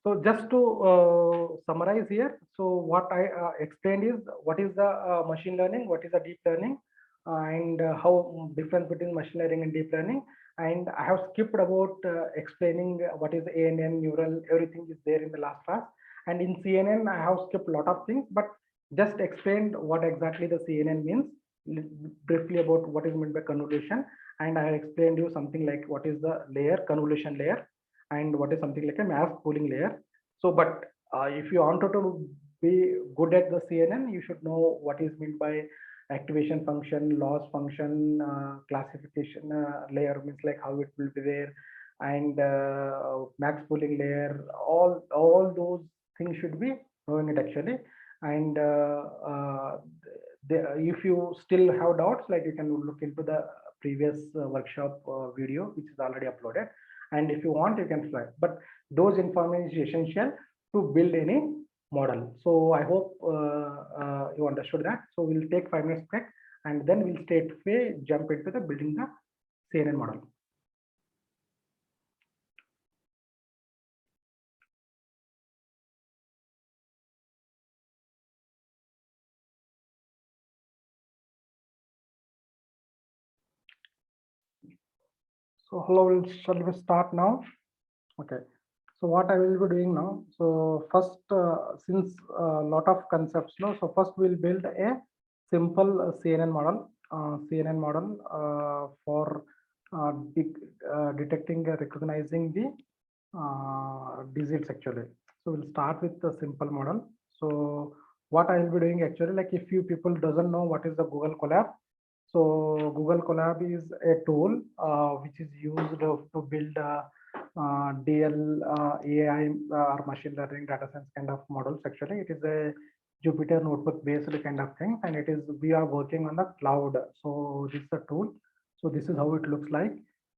So just to summarize here, so what I explained is what is the machine learning, what is the deep learning, and how difference between machine learning and deep learning. And I have skipped about explaining what is ANN, neural, everything is there in the last class. And in CNN, I have skipped a lot of things, but just explained what exactly the CNN means, briefly about what is meant by convolution. And I explained you something like what is the layer, convolution layer, and what is something like a mask pooling layer. So, but if you wanted to be good at the CNN, you should know what is meant by activation function, loss function, classification layer means like how it will be there, and max pooling layer. All those things should be knowing it actually. And if you still have doubts, like you can look into the previous workshop video which is already uploaded, and if you want you can try, but those information is essential to build any model. So I hope you understood that. So we'll take 5 minutes break and then we'll straight away jump into the building the CNN model. So hello, shall we start now? Okay. So what I will be doing now. So first, since a lot of concepts, no. So first we'll build a simple CNN model. CNN model for detecting, recognizing the digits actually. So we'll start with the simple model. So what I will be doing actually, like if you people doesn't know what is the Google Colab. So Google Colab is a tool which is used to build DL, AI or machine learning data science kind of models. Actually, it is a Jupyter notebook based kind of thing, and it is we are working on the cloud. So this is the tool. So this is how it looks like.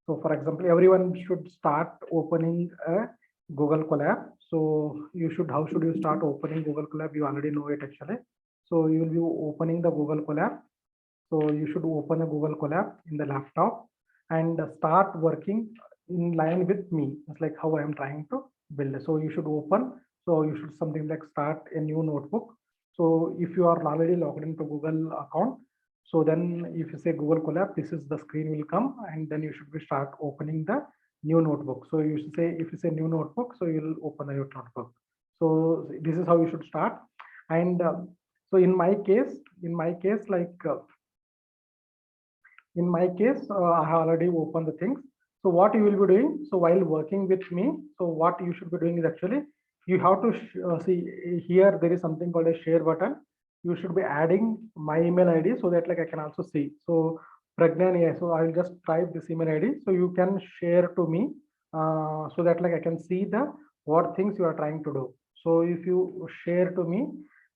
So for example, everyone should start opening a Google Colab. So you should, how should you start opening Google Colab? You already know it actually. So you will be opening the Google Colab. So you should open a Google Colab in the laptop and start working in line with me. It's like how I am trying to build it. So you should open. So you should something like start a new notebook. So if you are already logged into Google account, so then if you say Google Colab, this is the screen will come, and then you should be start opening the new notebook. So you should say, if you say new notebook, so you'll open the new notebook. So this is how you should start. And so in my case, in my case, I have already opened the things. So what you will be doing, so while working with me, so what you should be doing is actually, you have to see here, there is something called a share button. You should be adding my email ID so that like I can also see. So Pragnan, yeah, so I will just type this email ID. So you can share to me so that like I can see the what things you are trying to do. So if you share to me,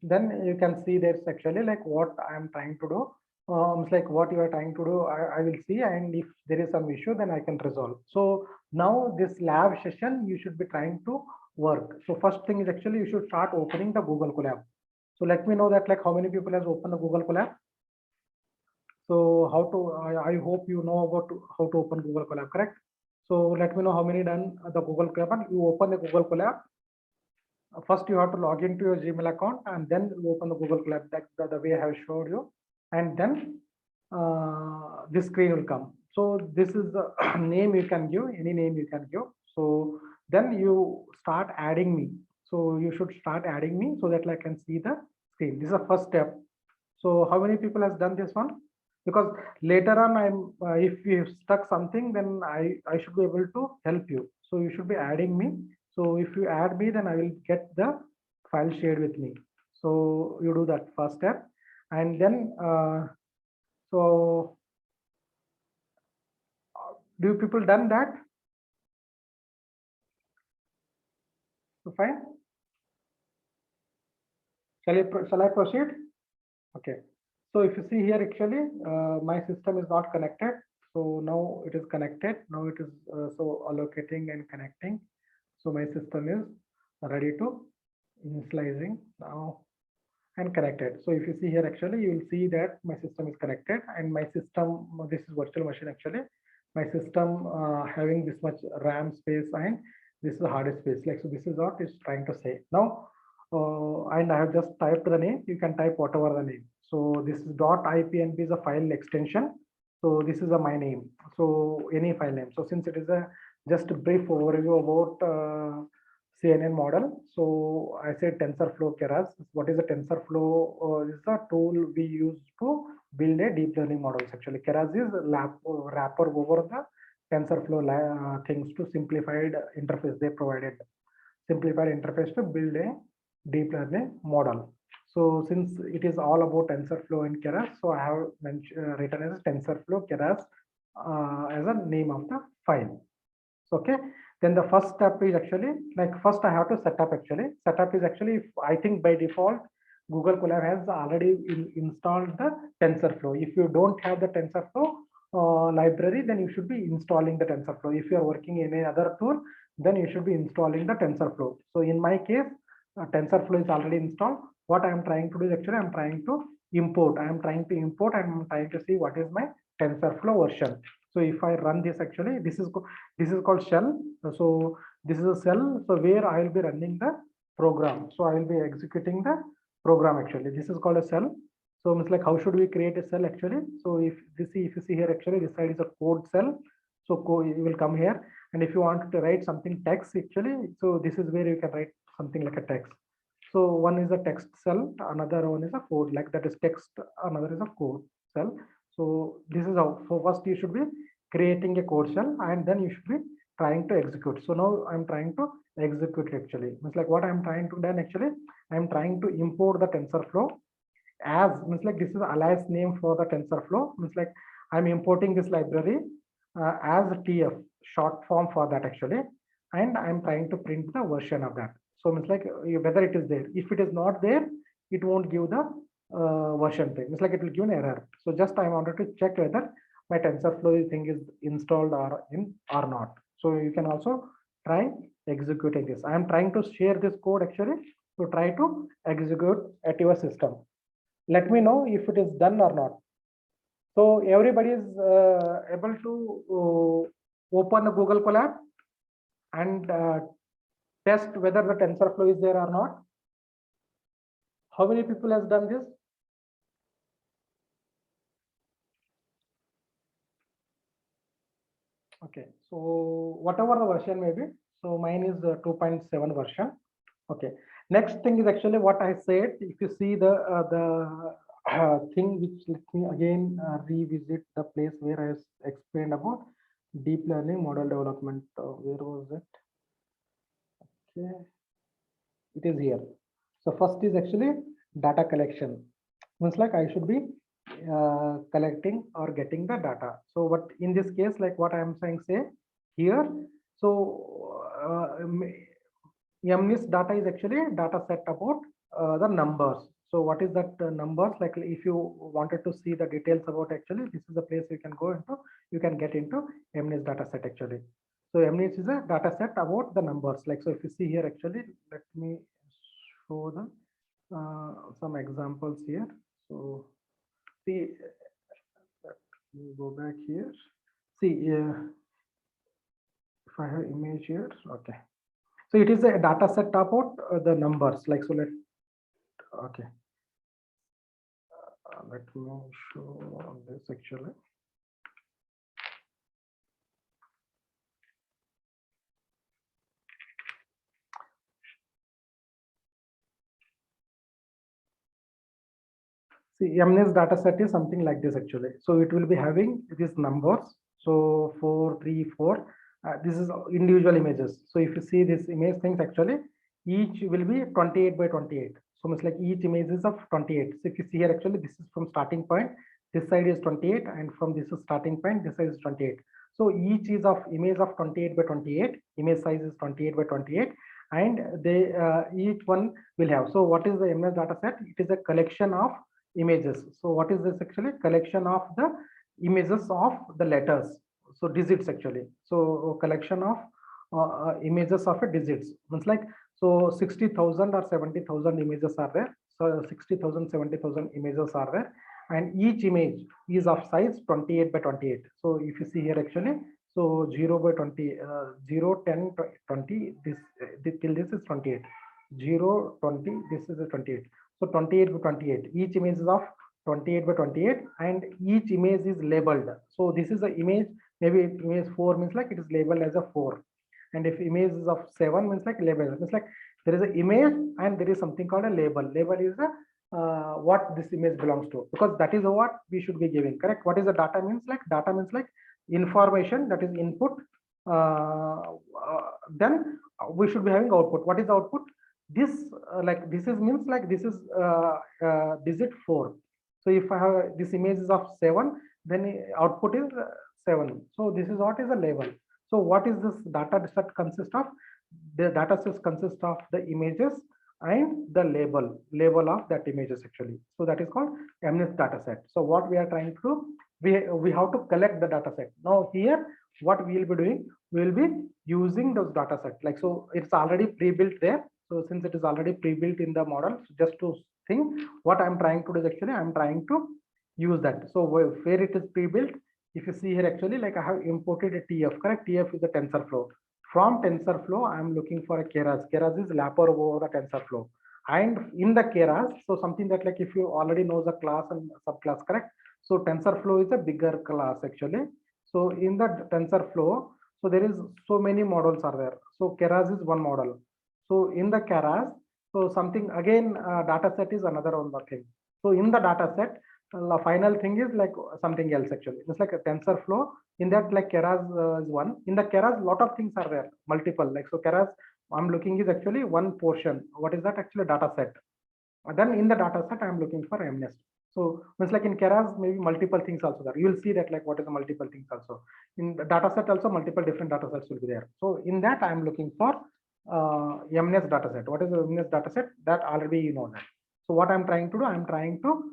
then you can see there's actually like what I am trying to do. It's like what you are trying to do, I will see, and if there is some issue, then I can resolve. So now this lab session, you should be trying to work. So first thing is actually you should start opening the Google Colab. So let me know that like how many people has opened the Google Colab. So how to, I hope you know about how to open Google Colab, correct? So let me know how many done the Google Colab. You open the Google Colab. First you have to log into your Gmail account, and then you open the Google Colab, that the way I have showed you, and then this screen will come. So this is the name you can give, any name you can give. So then you start adding me. So you should start adding me so that I can see the screen. This is the first step. So how many people has done this one? Because later on, I'm if you stuck something, then I should be able to help you. So you should be adding me. So if you add me, then I will get the file shared with me. So you do that first step, and then so do people done that? So fine. Shall I proceed? Okay. So if you see here, actually, my system is not connected. So now it is connected. Now it is so allocating and connecting. So my system is ready to initializing now and connected. So if you see here, actually, you will see that my system is connected, and my system, this is virtual machine actually. My system having this much RAM space, and this is the hard space. Like, so this is what it's trying to say. Now, and I have just typed the name. You can type whatever the name. So this is .ipnp is a file extension. So this is a my name. So any file name. So since it is a just a brief overview about CNN model. So I said TensorFlow Keras. What is a TensorFlow? Is a tool we use to build a deep learning models. Actually, Keras is wrapper over the TensorFlow things to simplified interface they provided. Simplified interface to build a deep learning model. So since it is all about TensorFlow and Keras, so I have written as TensorFlow Keras as a name of the file. Okay, then the first step is actually like first I have to set up. Actually setup is actually, I think by default Google Colab has already installed the TensorFlow. If you don't have the TensorFlow library, then you should be installing the TensorFlow. If you are working in any other tool, then you should be installing the TensorFlow. So in my case, TensorFlow is already installed. What I am trying to do is actually I'm trying to import. I am trying to import and I'm trying to see what is my TensorFlow version. So if I run this, actually this is called shell. So this is a shell, so where I will be running the program. So I will be executing the program. Actually this is called a shell. So it's like, how should we create a cell actually? So if you see here, actually this side is a code cell. So you will come here, and if you want to write something text actually, so this is where you can write something like a text. So one is a text cell, another one is a code, like that is text, another is a code cell. So this is how. So first you should be creating a code shell, and then you should be trying to execute. So now I'm trying to execute actually. It's like what I'm trying to do actually, I'm trying to import the TensorFlow as, means like this is alias name for the TensorFlow. Means like I'm importing this library as TF, short form for that actually, and I'm trying to print the version of that. So means like whether it is there. If it is not there, it won't give the version thing. It's like it will give an error. So just I wanted to check whether my TensorFlow thing is installed or not. So you can also try executing this. I am trying to share this code actually to try to execute at your system. Let me know if it is done or not. So everybody is able to open a Google Colab and test whether the TensorFlow is there or not? How many people has done this? Okay, so whatever the version may be, so mine is 2.7 version. Okay, next thing is actually what I said. If you see the thing which, let me again revisit the place where I explained about deep learning model development. Where was it? Okay, it is here. So first is actually data collection. Means like I should be collecting or getting the data. So what in this case, like what I am saying, say here. So MNIST data is actually data set about the numbers. So what is that numbers? Like if you wanted to see the details about, actually this is the place you can go into, you can get into MNIST data set actually. So MNIST is a data set about the numbers. Like, so if you see here, actually, let me show the some examples here. So see, let me go back here. See, if I have image here, okay. So it is a data set about the numbers. Like, so let, okay. Let me show this actually. See, MNIST data set is something like this actually. So it will be having these numbers. So 4, 3, 4. This is individual images. So if you see this image things, actually, each will be 28 by 28. So it's like each image is of 28. So if you see here, actually, this is from starting point. This side is 28, and from this is starting point, this side is 28. So each is of image of 28 by 28. Image size is 28 by 28, and they each one will have. So what is the MNIST data set? It is a collection of images. So what is this actually? Collection of the images of the letters, so digits actually. So collection of images of a digits. It's like, so 60,000 or 70,000 images are there. So 60,000, 70,000 images are there, and each image is of size 28 by 28. So if you see here, actually, so 0 by 20, 0, 10, 20, this till this is 28, 0, 20, this is a 28. So 28 by 28, each image is of 28 by 28, and each image is labeled. So this is the image, maybe image 4 means like it is labeled as a 4. And if image is of 7 means like label, means like there is an image and there is something called a label. Label is a what this image belongs to, because that is what we should be giving, correct? What is the data means? Like data means like information, that is input. Then we should be having output. What is output? This like this is means like this is digit 4. So if I have this image is of 7, then output is 7. So this is what is a label. So what is this data set consist of? The data sets consist of the images and the label of that images actually. So that is called MNIST data set. So what we are trying to do, we have to collect the data set. Now here, what we will be doing, we will be using those data set. Like, so it's already pre-built there. So since it is already pre-built in the model, so just to think, what I'm trying to do is actually I'm trying to use that. So where it is pre-built, if you see here, actually, like I have imported a TF, correct? TF is a TensorFlow. From TensorFlow, I'm looking for a Keras. Keras is wrapper over the TensorFlow. And in the Keras, so something that, like, if you already know the class and subclass, correct? So TensorFlow is a bigger class actually. So in the TensorFlow, so there is so many models are there. So Keras is one model. So in the Keras, so something again, data set is another one thing. So in the data set, the final thing is like something else actually. It's like a TensorFlow. In that, like Keras is one. In the Keras, lot of things are there, multiple. Like, so Keras, I'm looking is actually one portion. What is that actually? Data set. And then in the data set, I'm looking for MNIST. So it's like in Keras, maybe multiple things also there. You will see that like what is the multiple things also. In the data set also, multiple different data sets will be there. So in that, I'm looking for MNIST data set. What is the MNIST data set? That already you know that. So what I'm trying to do, I'm trying to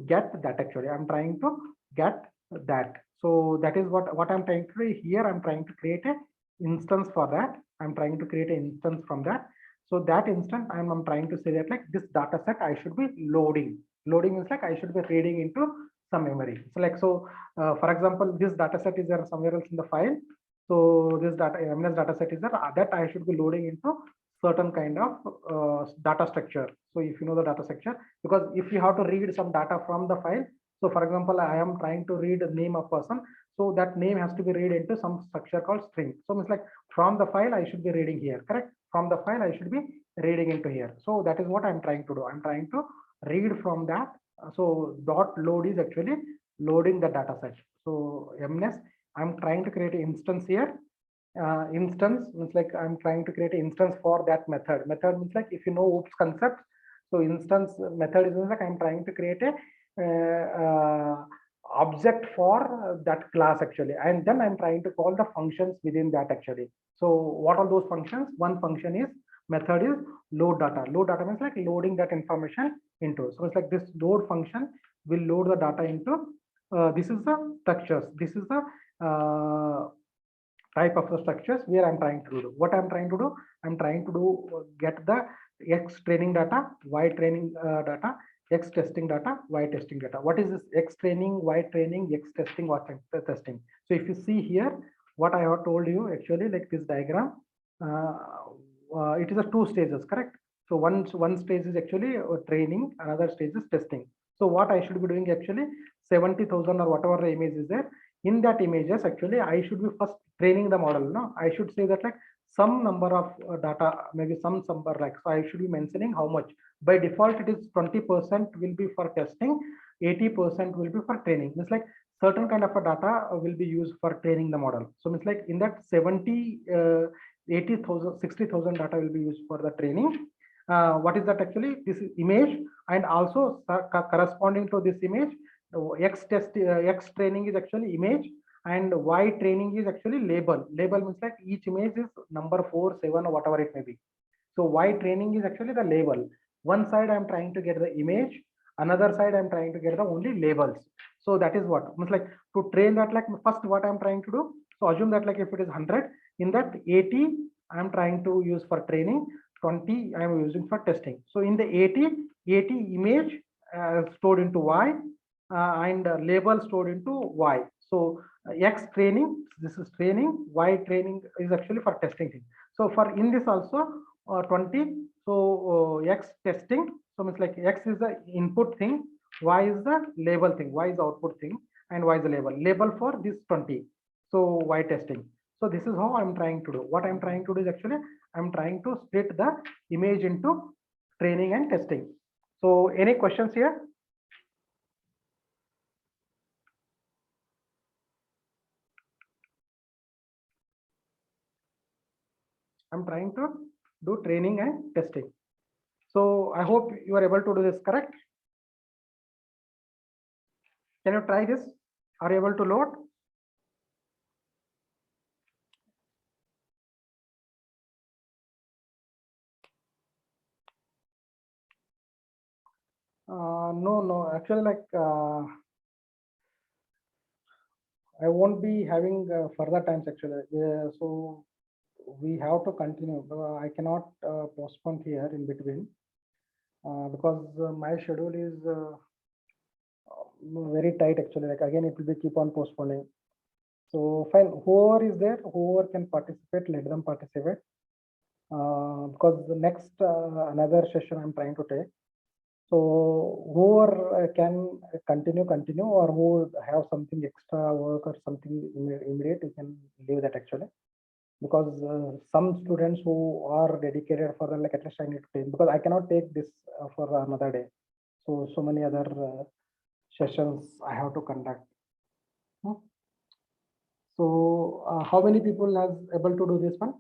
get that actually. I'm trying to get that. So that is what I'm trying to do here. I'm trying to create a instance for that. I'm trying to create an instance from that. So that instant, I'm trying to say that like this data set I should be loading. Loading is like I should be reading into some memory. So like, so for example, this data set is there somewhere else in the file. So this data MNS data set is there, that I should be loading into certain kind of data structure. So if you know the data structure, because if you have to read some data from the file, so for example, I am trying to read the name of person, so that name has to be read into some structure called string. So it's like from the file I should be reading here, correct? From the file I should be reading into here. So that is what I'm trying to do. I'm trying to read from that. So dot load is actually loading the data set. So MNS, I'm trying to create an instance here. Instance means like I'm trying to create an instance for that method. Method means like if you know OOPS concept. So instance method is like I'm trying to create a object for that class actually, and then I'm trying to call the functions within that actually. So what are those functions? One function is method is load data. Load data means like loading that information into. So it's like this load function will load the data into. This is the structures. This is the type of the structures where I'm trying to do. What I'm trying to do, I'm trying to do get the X training data, Y training data, X testing data, Y testing data. What is this X training, Y training, X testing, Y testing? So if you see here, what I have told you actually, like this diagram, it is a two stages, correct? So one stage is actually training, another stage is testing. So what I should be doing actually, 70,000 or whatever the image is there, in that images actually I should be first training the model. No, I should say that like some number of data, maybe some number, like, so I should be mentioning how much. By default it is 20% will be for testing, 80% will be for training. It's like certain kind of a data will be used for training the model. So it's like in that 70 80,000 60,000 data will be used for the training. What is that actually? This is image, and also corresponding to this image, X test, X training is actually image, and Y training is actually label. Label means like each image is number 4, 7, or whatever it may be. So Y training is actually the label. One side I'm trying to get the image, another side I'm trying to get the only labels. So that is what means like to train that, like first what I'm trying to do. So assume that like if it is 100, in that 80 I'm trying to use for training, 20 I'm using for testing. So in the 80 image stored into Y, and label stored into Y. So X training, this is training, Y training is actually for testing thing. So for in this also 20, so X testing, so it's like X is the input thing, Y is the label thing, Y is the output thing, and Y is the label for this 20. So Y testing. So this is how I'm trying to do. What I'm trying to do is actually I'm trying to split the image into training and testing. So any questions here? I'm trying to do training and testing. So I hope you are able to do this, correct? Can you try this? Are you able to load? No, actually, like I won't be having further times actually. So we have to continue. I cannot postpone here in between because my schedule is very tight actually. Like again, it will be keep on postponing. So fine, whoever is there, whoever can participate, let them participate. Because the next another session I'm trying to take. So whoever can continue, or who have something extra work or something immediate, you can leave that actually. Because some students who are dedicated for the, like at least I need to take, because I cannot take this for another day. So many other sessions I have to conduct. So how many people has able to do this one?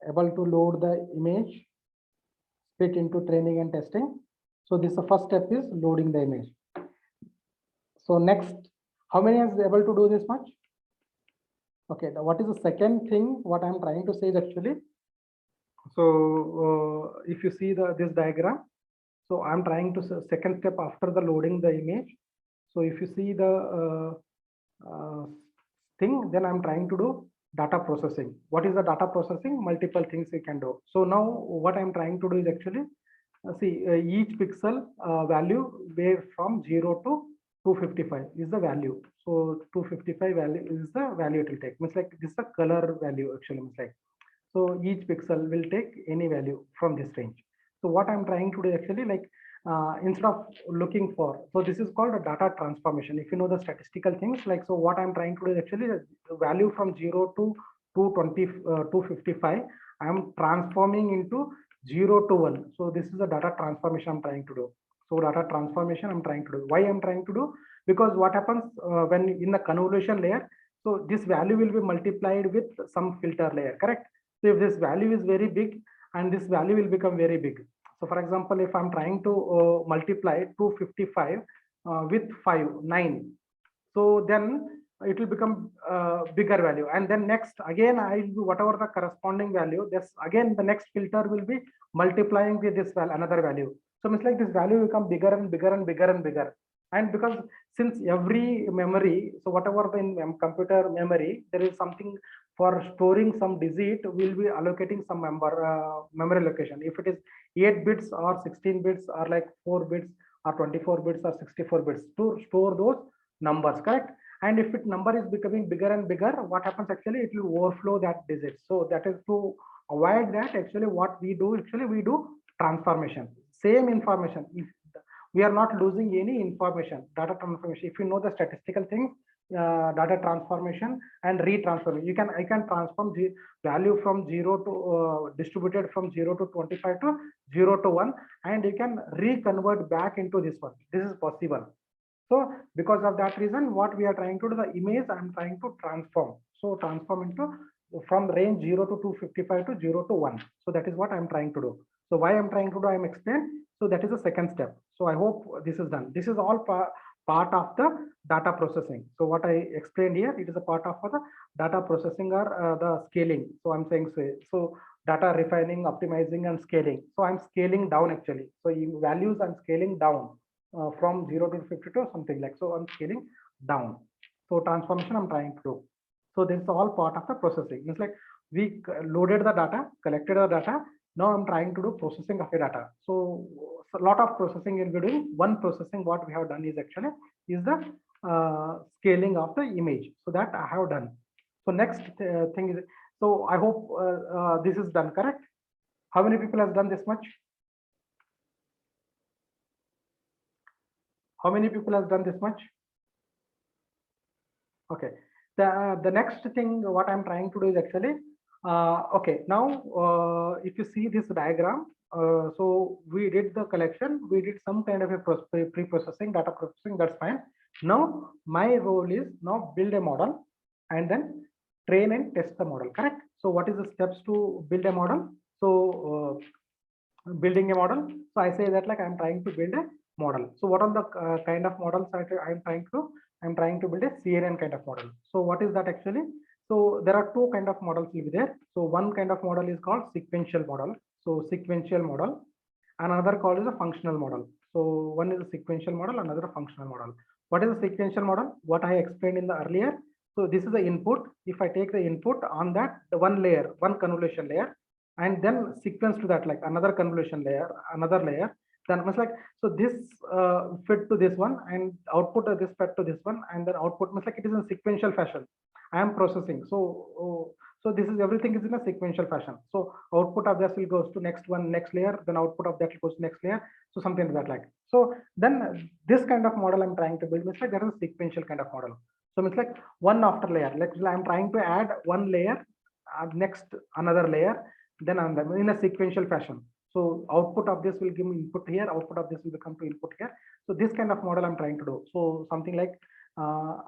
Able to load the image, split into training and testing. So this the first step is loading the image. So next, how many is able to do this much? Okay, what is the second thing? What I'm trying to say is actually, so if you see this diagram, so I'm trying to second step after the loading the image. So if you see the thing, then I'm trying to do data processing. What is the data processing? Multiple things we can do. So now what I'm trying to do is actually see each pixel value where from 0 to 255 is the value. So 255 value is the value it will take. Means like this is the color value actually. Means like, so each pixel will take any value from this range. So what I'm trying to do actually, like instead of looking for, so this is called a data transformation. If you know the statistical things, like, so what I'm trying to do is actually the value from 0 to 255, I'm transforming into 0 to 1. So this is the data transformation I'm trying to do. So data transformation I'm trying to do. Why I'm trying to do? Because what happens when in the convolution layer, so this value will be multiplied with some filter layer, correct? So if this value is very big, and this value will become very big. So for example, if I'm trying to multiply 255 with 9, so then it will become bigger value. And then next, again, I will whatever the corresponding value, this again the next filter will be multiplying with this value, another value. So it's like this value will become bigger and bigger and bigger and bigger. And because since every memory, so whatever the in computer memory, there is something for storing some digit, will be allocating some memory location. If it is 8 bits or 16 bits or like 4 bits or 24 bits or 64 bits to store those numbers, correct? And if it number is becoming bigger and bigger, what happens actually, it will overflow that digit. So that is to avoid that. Actually what we do, actually we do transformation, same information. If we are not losing any information, data transformation, if you know the statistical thing, data transformation and retransformation, I can transform the value from 0 to distributed from 0 to 25 to 0 to 1, and you can reconvert back into this one. This is possible. So because of that reason, what we are trying to do, the image I'm trying to transform. So transform into from range 0 to 255 to 0 to 1. So that is what I'm trying to do. So why I'm trying to do, I'm explained. So that is the second step. So I hope this is done. This is all part of the data processing. So what I explained here, it is a part of the data processing or the scaling. So I'm saying, so data refining, optimizing and scaling. So I'm scaling down actually. So in values, I'm scaling down from 0 to 52 or something like. So I'm scaling down. So transformation I'm trying to do. So this is all part of the processing. It's like we loaded the data, collected the data. Now I'm trying to do processing of the data. So a lot of processing will be doing. One processing what we have done is actually is the scaling of the image. So that I have done. So next thing is, so I hope this is done, correct? How many people has done this much? How many people has done this much? Okay. The next thing what I'm trying to do is actually, okay, now if you see this diagram, so we did the collection, we did some kind of a pre-processing, data processing, that's fine. Now my role is now build a model and then train and test the model, correct? So what is the steps to build a model? So building a model. So I say that like I'm trying to build a model. So what are the kind of models I'm trying to do? I'm trying to build a CNN kind of model. So what is that actually? So there are two kind of models will be there. So one kind of model is called sequential model. So sequential model. Another called is a functional model. So one is a sequential model, another a functional model. What is a sequential model? What I explained in the earlier. So this is the input. If I take the input on that, the one layer, one convolution layer, and then sequence to that, like another convolution layer, another layer, then it's like, so this fit to this one and output of this fed to this one, and then output means like it is in sequential fashion. I am processing. So this is everything is in a sequential fashion. So output of this will goes to next one, next layer, then output of that will goes to next layer. So something like that, like. So then this kind of model I'm trying to build means like there is a sequential kind of model. So it's like one after layer. Like I'm trying to add one layer, next another layer, then in a sequential fashion. So output of this will give me input here, output of this will become to input here. So this kind of model I'm trying to do. So something like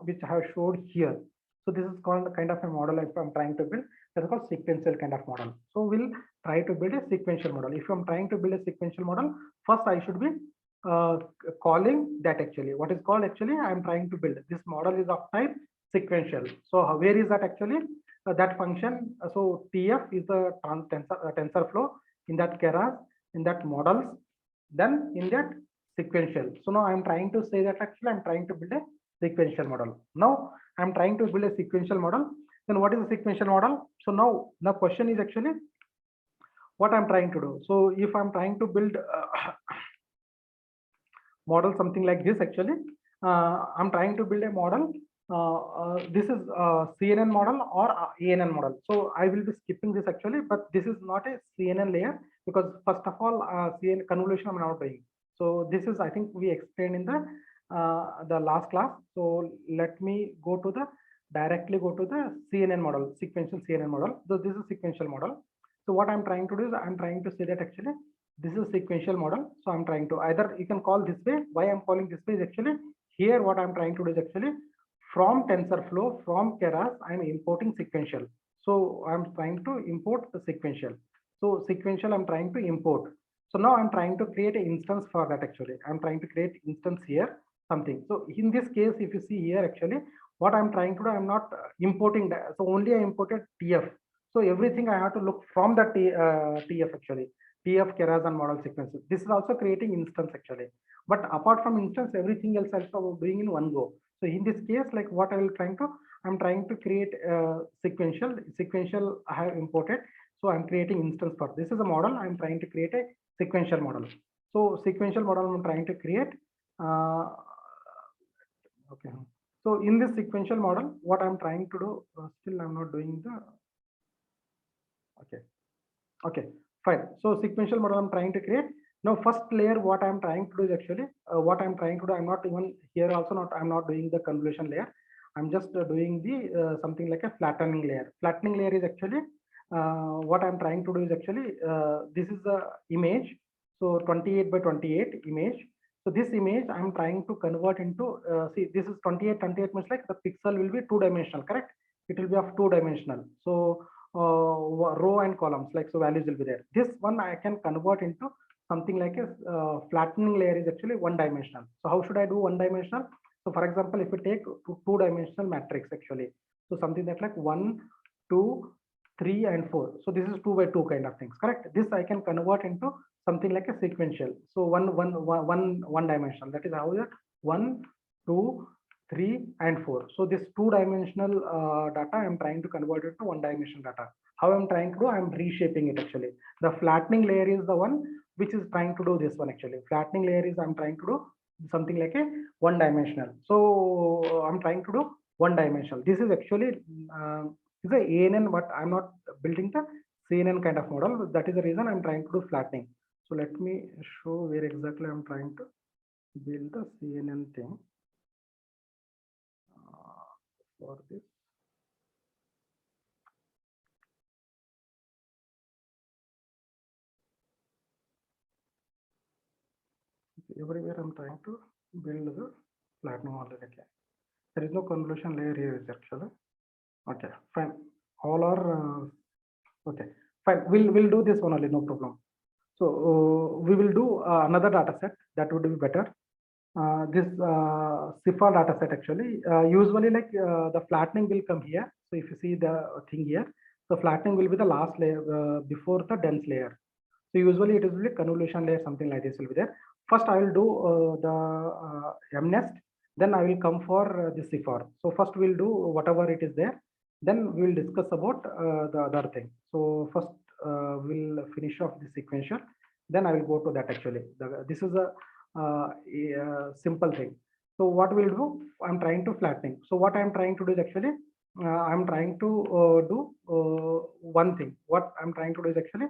which I have showed here. So this is called the kind of a model I'm trying to build. That's called sequential kind of model. So we'll try to build a sequential model. If I'm trying to build a sequential model, first I should be calling that actually. What is called actually, I'm trying to build. This model is of type sequential. So where is that actually? That function. So TF is the TensorFlow, in that Keras, in that models, then in that sequential. So now I'm trying to say that actually I'm trying to build a sequential model. Now I'm trying to build a sequential model. Then what is a sequential model? So now the question is actually what I'm trying to do. So if I'm trying to build model something like this actually, I'm trying to build a model. This is CNN model or ANN model. So I will be skipping this actually, but this is not a CNN layer because first of all, CNN convolution I'm not doing. So this is, I think we explained in the last class. So let me go to the directly go to the CNN model, sequential CNN model. So this is sequential model. So what I'm trying to do is I'm trying to say that actually this is a sequential model. So I'm trying to either you can call this way. Why I'm calling this way is actually here what I'm trying to do is actually from TensorFlow, from Keras, I'm importing sequential. So I'm trying to import the sequential. So sequential I'm trying to import. So now I'm trying to create an instance for that actually. I'm trying to create instance here, something. So in this case, if you see here actually, what I'm trying to do, I'm not importing that. So only I imported TF. So everything I have to look from the TF actually. TF, Keras and model sequences. This is also creating instance actually. But apart from instance, everything else also doing in one go. So in this case, like what I will trying to, I'm trying to create sequential I have imported. So I'm creating instance for this is a model. I'm trying to create a sequential model. So sequential model I'm trying to create. Okay. So in this sequential model, what I'm trying to do, still I'm not doing the, okay. Okay, fine. So sequential model I'm trying to create. Now first layer, what I'm trying to do is actually, what I'm trying to do, I'm not even here also not, I'm not doing the convolution layer. I'm just doing the something like a flattening layer. Flattening layer is actually, what I'm trying to do is actually, this is the image. So 28 by 28 image. So this image I'm trying to convert into, see this is 28 means like the pixel will be two dimensional, correct? It will be of two dimensional. So row and columns, like so values will be there. This one I can convert into something like a flattening layer is actually one dimensional. So how should I do one dimensional? So for example, if we take two dimensional matrix actually, so something that like 1, 2, 3 and 4. So this is 2 by 2 kind of things, correct? This I can convert into something like a sequential. So one dimensional. That is how the 1, 2, 3 and 4. So this two-dimensional data I'm trying to convert it to one-dimensional data. How I'm trying to do, I'm reshaping it actually. The flattening layer is the one which is trying to do this one actually. Flattening layer is I'm trying to do something like a one-dimensional. So I'm trying to do one-dimensional. This is actually is a ANN, but I'm not building the CNN kind of model. That is the reason I'm trying to do flattening. So let me show where exactly I'm trying to build the CNN thing. For this, everywhere I'm trying to build the flattening already. Okay. There is no convolution layer here is actually. Okay, fine. All are okay. Fine. We'll do this one only, no problem. So we will do another data set that would be better. This CIFAR data set actually. Usually like the flattening will come here. So if you see the thing here, so flattening will be the last layer before the dense layer. So usually it is really convolution layer, something like this will be there. First I will do the MNest, then I will come for the CIFAR. So first we'll do whatever it is there, then we will discuss about the other thing. So first we'll finish off the sequential, then I will go to that actually. This is a simple thing. So what we'll do, I'm trying to flattening. So what I'm trying to do is actually, I'm trying to do one thing. What I'm trying to do is actually,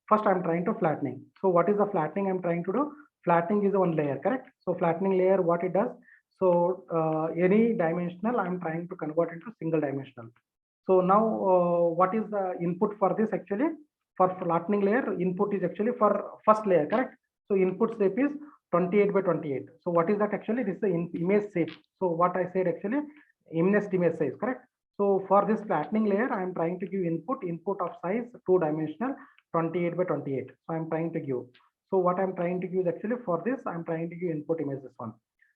first I'm trying to flattening. So what is the flattening I'm trying to do? Flattening is one layer, correct? So flattening layer, what it does? So any dimensional I'm trying to convert into single dimensional. So now what is the input for this actually? For flattening layer, input is actually for first layer, correct? So input shape is 28 by 28. So what is that actually? This is the image shape. So what I said actually, image size, correct? So for this flattening layer, I am trying to give input of size two dimensional 28 by 28. So I'm trying to give. So what I'm trying to give is actually for this, I'm trying to give input image this one.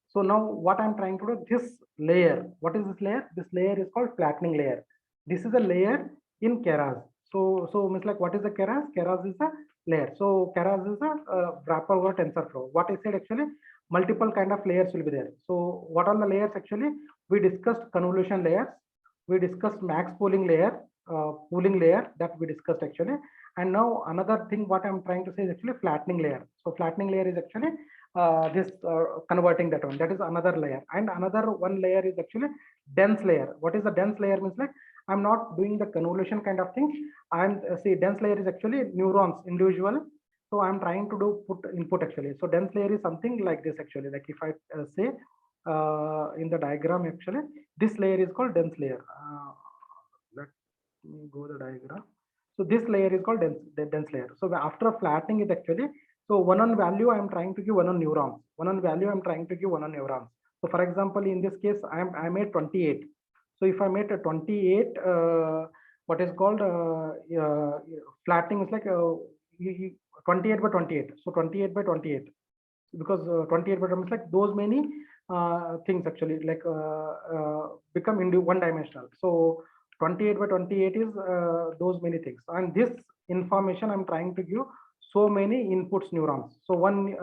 So now what I'm trying to do, this layer, what is this layer? This layer is called flattening layer. This is a layer in Keras. So means like what is the Keras? Keras is a layer. So Keras is a wrapper over TensorFlow. What I said actually, multiple kind of layers will be there. So what are the layers actually? We discussed convolution layers. We discussed max pooling layer, that we discussed actually. And now another thing what I'm trying to say is actually flattening layer. So flattening layer is actually this converting that one. That is another layer. And another one layer is actually dense layer. What is the dense layer means? Like I'm not doing the convolution kind of thing. I'm see dense layer is actually neurons individual. So I'm trying to do put input actually. So dense layer is something like this actually. Like if I say in the diagram actually, this layer is called dense layer. Let me go the diagram. So this layer is called dense layer. So after flattening it actually, so one on value I'm trying to give one on neurons. One on value I'm trying to give one on neurons. So for example, in this case, I made 28. So if I made a 28, what is called flattening is like 28 by 28. So 28 by 28, because 28 by 28 is like those many things actually like become into one dimensional. So 28 by 28 is those many things, and this information I'm trying to give so many inputs neurons. So one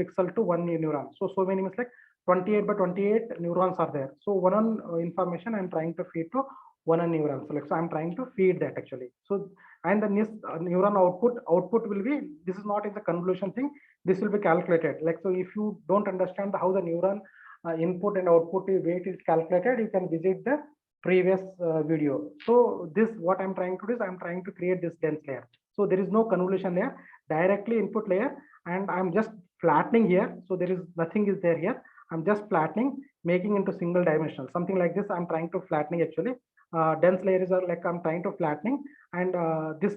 pixel to one neuron. So many means like 28 by 28 neurons are there. So one on information I'm trying to feed to one on neuron. So like so I'm trying to feed that actually. So and the this neuron output will be, this is not in the convolution thing. This will be calculated. Like so, if you don't understand how the neuron input and output weight is calculated, you can visit the previous video. So this what I'm trying to do is I'm trying to create this dense layer. So there is no convolution layer, directly input layer, and I'm just flattening here. So there is nothing is there here. I'm just flattening, making into single dimensional, something like this. I'm trying to flattening actually. Dense layer is like I'm trying to flattening, and this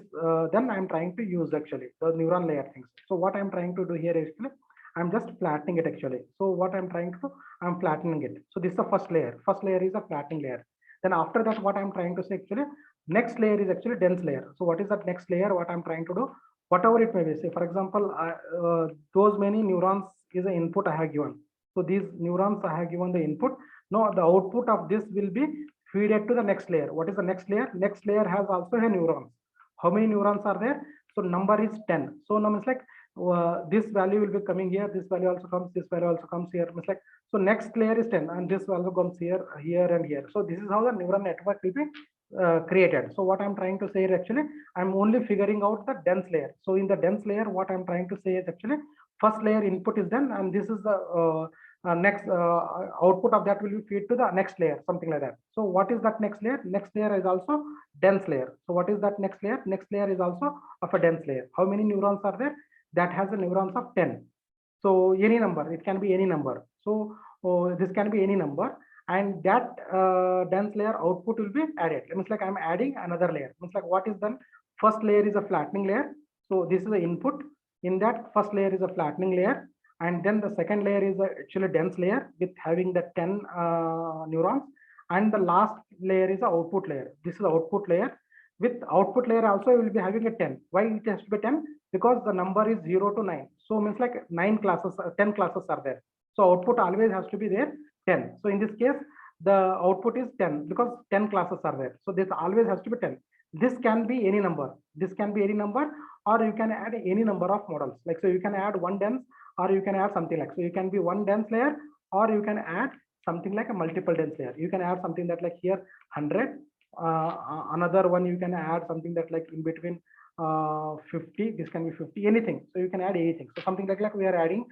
then I'm trying to use actually the neuron layer things. So what I'm trying to do here is actually I'm just flattening it actually. So what I'm trying to do, I'm flattening it. So this is the first layer. First layer is a flattening layer. Then after that, what I'm trying to say actually, next layer is actually dense layer. So what is that next layer? What I'm trying to do, whatever it may be. Say for example, those many neurons is the input I have given. So these neurons I have given the input. Now the output of this will be feed it to the next layer. What is the next layer? Next layer has also a neurons. How many neurons are there? So number is 10. So now it's like this value will be coming here. This value also comes. This value also comes here. It's like so next layer is 10, and this also comes here, here, and here. So this is how the neural network will be created. So what I'm trying to say is actually I'm only figuring out the dense layer. So in the dense layer, what I'm trying to say is actually first layer input is done, and this is the next output of that will be feed to the next layer, something like that. So what is that next layer? Next layer is also dense layer. So what is that next layer? Next layer is also of a dense layer. How many neurons are there? That has the neurons of 10. So any number, it can be any number. So this can be any number, and that dense layer output will be added. It means like I'm adding another layer. It means like what is done? First layer is a flattening layer. So this is the input. In that first layer is a flattening layer, and then the second layer is actually dense layer with having the 10 neurons, and the last layer is the output layer. This is the output layer. With output layer also will be having a 10. Why it has to be 10? Because the number is 0 to 9. So means like 9 classes, 10 classes are there. So output always has to be there 10. So in this case, the output is 10 because 10 classes are there. So this always has to be 10. This can be any number. This can be any number, or you can add any number of models. Like so you can add one dense, or you can add something like, so you can be one dense layer, or you can add something like a multiple dense layer. You can add something that like here 100, another one you can add something that like in between 50, this can be 50, anything. So you can add anything. So something like we are adding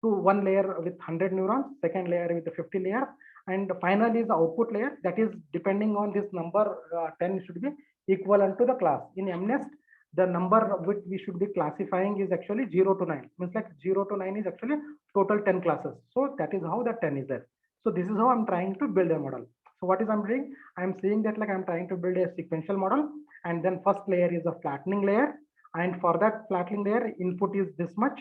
to one layer with 100 neurons, second layer with the 50 layer, and finally is the output layer. That is depending on this number 10 should be equivalent to the class. In MNEST, the number which we should be classifying is actually 0 to 9. Means like 0 to 9 is actually total 10 classes. So that is how the 10 is there. So this is how I'm trying to build a model. So what is I'm doing? I'm saying that like I'm trying to build a sequential model, and then first layer is a flattening layer, and for that flattening layer input is this much.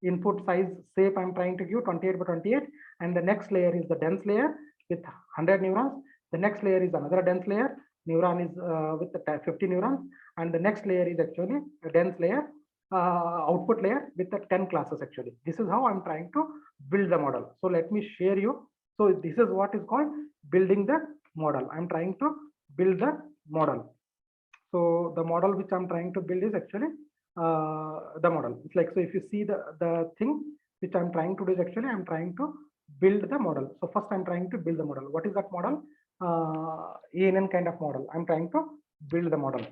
Input size shape I'm trying to give 28 by 28, and the next layer is the dense layer with 100 neurons. The next layer is another dense layer. Neuron is with the 50 neurons, and the next layer is actually a dense layer, output layer with the 10 classes actually. This is how I'm trying to build the model. So let me share you. So this is what is called building the model. I'm trying to build the model. So the model which I'm trying to build is actually the model. It's like, so if you see the thing which I'm trying to do is actually I'm trying to build the model. So first I'm trying to build the model. What is that model? ANN kind of model. I'm trying to build the model.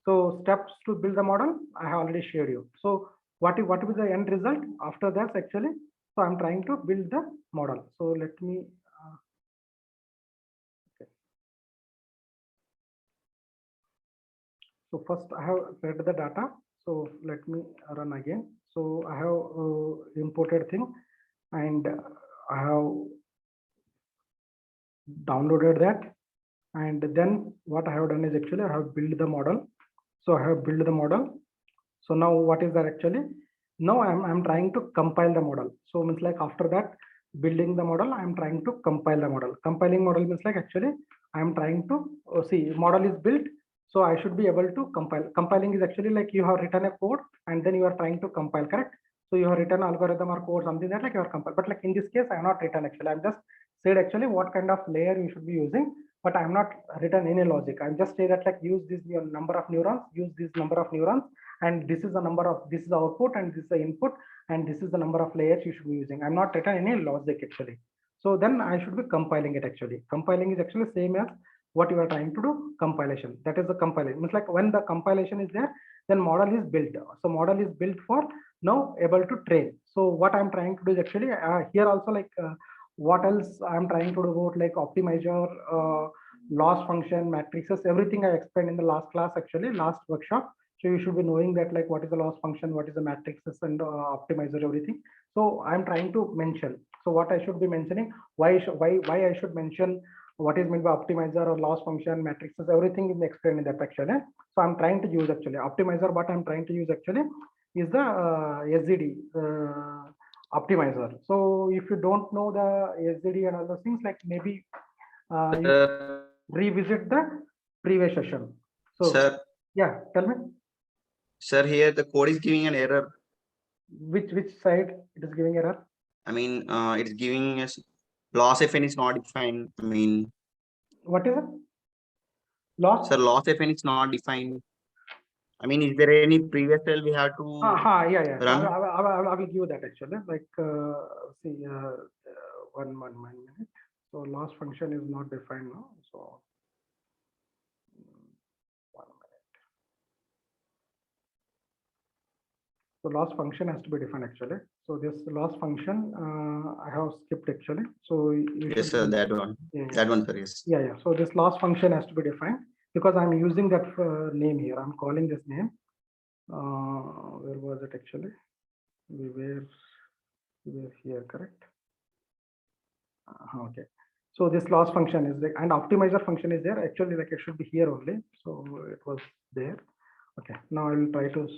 So steps to build the model, I have already shared you. So what is the end result after that actually? So I'm trying to build the model. So let me, okay. So first I have read the data. So let me run again. So I have imported thing, and I have downloaded that. And then what I have done is actually I have built the model. So I have built the model. So now what is that actually? Now I'm trying to compile the model. So means like after that building the model, I'm trying to compile the model. Compiling model means like actually I'm trying to see model is built. So I should be able to compile. Compiling is actually like you have written a code and then you are trying to compile, correct? So you have written algorithm or code, something that like you are compile. But like in this case, I have not written actually. I'm just said actually what kind of layer you should be using, but I'm not written any logic. I'm just say that like use this number of neurons, use this number of neurons, and this is the number of, this is the output and this is the input, and this is the number of layers you should be using. I'm not written any logic actually. So then I should be compiling it actually. Compiling is actually same as what you are trying to do, compilation. That is the compilation. It's like when the compilation is there, then model is built. So model is built for now able to train. So what I'm trying to do is actually here also like what else I'm trying to do about like optimizer, loss function, matrices, everything I explained in the last class actually, last workshop. So you should be knowing that like what is the loss function, what is the matrices and optimizer, everything. So I'm trying to mention. So what I should be mentioning, why I should mention what is meant by optimizer or loss function, matrices, everything is explained in that actually. So I'm trying to use actually optimizer. What I'm trying to use actually is the SZD optimizer. So if you don't know the SZD and other things, like maybe you revisit the previous session. So sir, yeah, tell me. Sir, here the code is giving an error. Which side it is giving error? I mean, it's giving us loss FN is not defined. I mean, what is it? Loss? Sir, loss FN is not defined. I mean, is there any previous cell we have to Yeah. So run? I will give you that actually. Like, see, one minute. So loss function is not defined now. So 1 minute. So loss function has to be defined actually. So this loss function I have skipped actually. So you Yes, sir, that one. Yeah. That one, sir, yes. Yeah. So this loss function has to be defined because I'm using that name here. I'm calling this name. Where was it actually? We were here, correct? Okay. So this loss function is like, and optimizer function is there. Actually, like it should be here only. So it was there. Okay. Now I will try to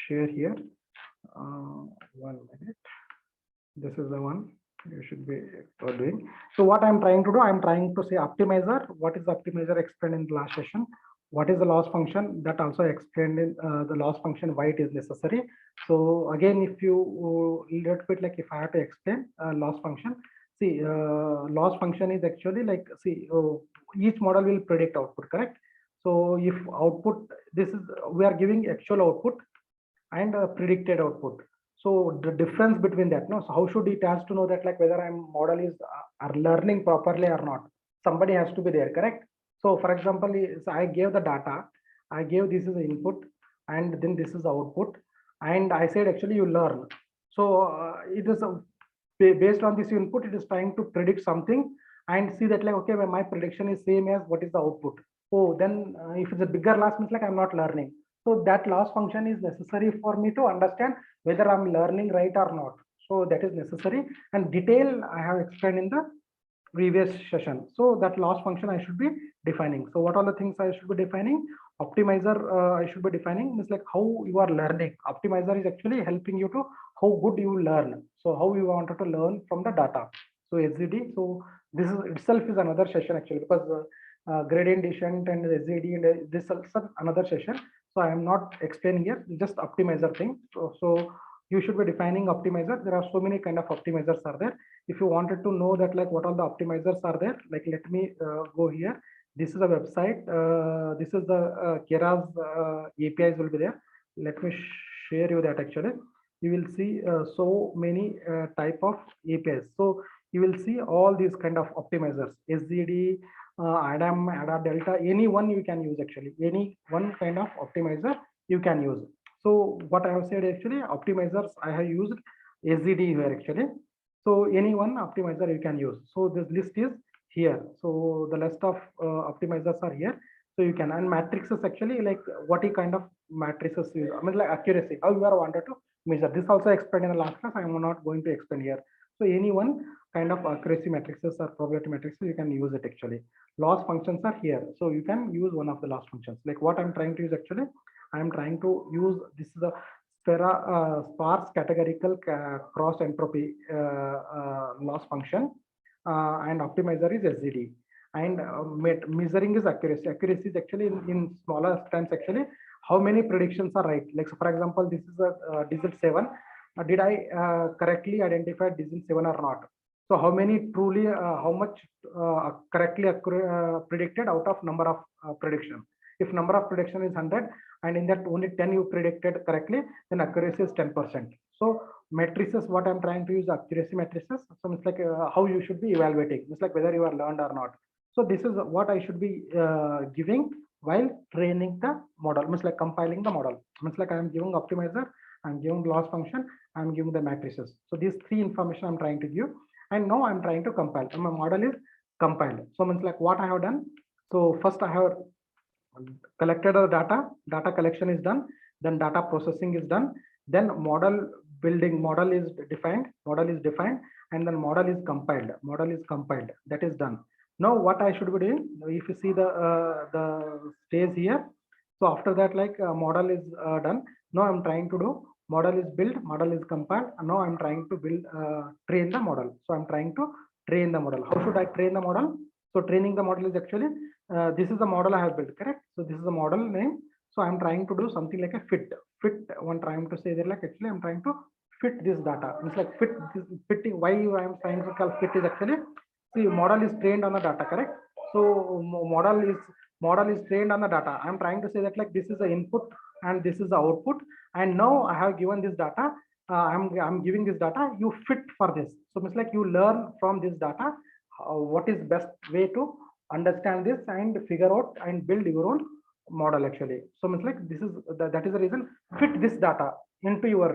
share here. 1 minute. This is the one you should be doing. So what I'm trying to do, I'm trying to say optimizer. What is the optimizer explained in the last session? What is the loss function? That also explained in the loss function, why it is necessary. So again, if you little bit like if I have to explain loss function, see loss function is actually like, see each model will predict output, correct? So if output, this is, we are giving actual output and predicted output. So the difference between that, no, so how should it has to know that like whether I'm model is are learning properly or not? Somebody has to be there, correct? So for example, so I gave the data, I gave this is the input, and then this is the output, and I said actually you learn. So it is based on this input, it is trying to predict something and see that like okay, well, my prediction is same as what is the output. Oh, then if it's a bigger loss means like I'm not learning. So that loss function is necessary for me to understand whether I'm learning right or not. So that is necessary, and detail I have explained in the previous session. So that loss function I should be defining. So what are the things I should be defining? Optimizer I should be defining is like how you are learning. Optimizer is actually helping you to how good you learn. So how you wanted to learn from the data. So SZD. So this is itself is another session actually, because gradient descent and SZD and this is another session. So I am not explaining here, just optimizer thing. So you should be defining optimizer. There are so many kind of optimizers are there. If you wanted to know that like what all the optimizers are there, like let me go here. This is a website. This is the Keras APIs will be there. Let me share you that actually. You will see so many type of APIs. So you will see all these kind of optimizers, SZD, Adam, ADA, Delta, any one you can use actually. Any one kind of optimizer you can use. So what I have said actually, optimizers I have used SZD here actually. So any one optimizer you can use. So this list is here. So the list of optimizers are here. So you can, and matrices actually like what kind of matrices you, I mean like accuracy, how you are wanted to measure. This also explained in the last class. I am not going to explain here. So any one kind of accuracy matrices or probability matrices, you can use it actually. Loss functions are here. So you can use one of the loss functions. Like what I'm trying to use actually, I'm trying to use, this is a sparse categorical cross entropy loss function, and optimizer is SZD, and measuring is accuracy. Accuracy is actually in smaller terms actually how many predictions are right. Like so for example, this is a digit 7. Did I correctly identify digit 7 or not? So how many truly, how much correctly predicted out of number of prediction? If number of prediction is 100, and in that only 10 you predicted correctly, then accuracy is 10%. So matrices, what I'm trying to use accuracy matrices. So it's like how you should be evaluating. It's like whether you are learned or not. So this is what I should be giving while training the model. It's like compiling the model. It's like I'm giving optimizer, I'm giving loss function, I'm giving the matrices. So these three information I'm trying to give, and now I'm trying to compile. And my model is compiled. So it's like what I have done. So first I have collected the data collection is done, then data processing is done, then model building, model is defined, and then model is compiled, that is done. Now what I should be doing, if you see the stage here, so after that like model is done. Now I'm trying to do model is built, model is compiled, and now I'm trying to build train the model. So I'm trying to train the model. How should I train the model? So training the model is actually this is the model I have built, correct? So this is the model name. So I'm trying to do something like a fit. One trying to say that like actually I'm trying to fit this data. It's like fit this fitting. Why I'm trying to call fit is actually, see, model is trained on the data, correct? So model is trained on the data. I'm trying to say that like this is the input and this is the output. And now I have given this data. I'm giving this data. You fit for this. So it's like you learn from this data what is best way to understand this and figure out and build your own model actually. So it's like this is that is the reason, fit this data into your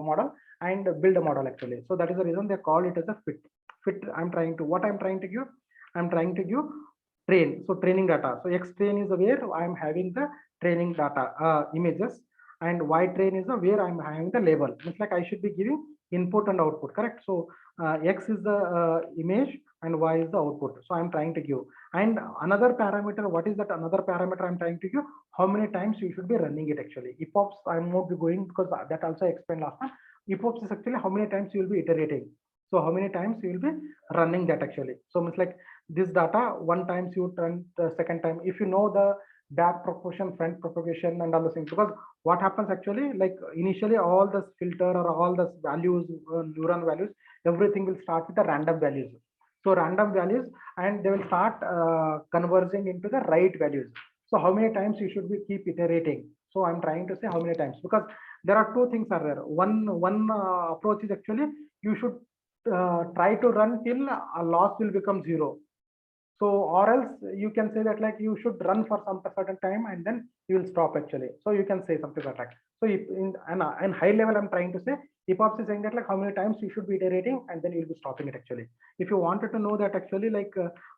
model and build a model actually. So that is the reason they call it as a fit. I'm trying to, what I'm trying to give, I'm trying to give train. So training data. So X train is where I'm having the training data images, and Y train is where I'm having the label. It's like I should be giving input and output, correct? So X is the image and Y is the output. So I'm trying to give. And another parameter, what is that another parameter I'm trying to give? How many times you should be running it actually. EPOPs, I'm not be going because that also explained last time. EPOPs is actually how many times you will be iterating. So how many times you will be running that actually. So it's like this data, one times you run the second time. If you know the back propagation, front propagation, and all the things, because what happens actually, like initially all the filter or all the values, neuron values, everything will start with the random values. So random values, and they will start converging into the right values. So how many times you should be keep iterating? So I'm trying to say how many times, because there are two things are there. One approach is actually you should try to run till a loss will become zero. So or else you can say that like you should run for some certain time and then you will stop actually. So you can say something like that. So if in high level I'm trying to say, EPOPs is saying that like how many times you should be iterating and then you'll be stopping it actually. If you wanted to know that actually like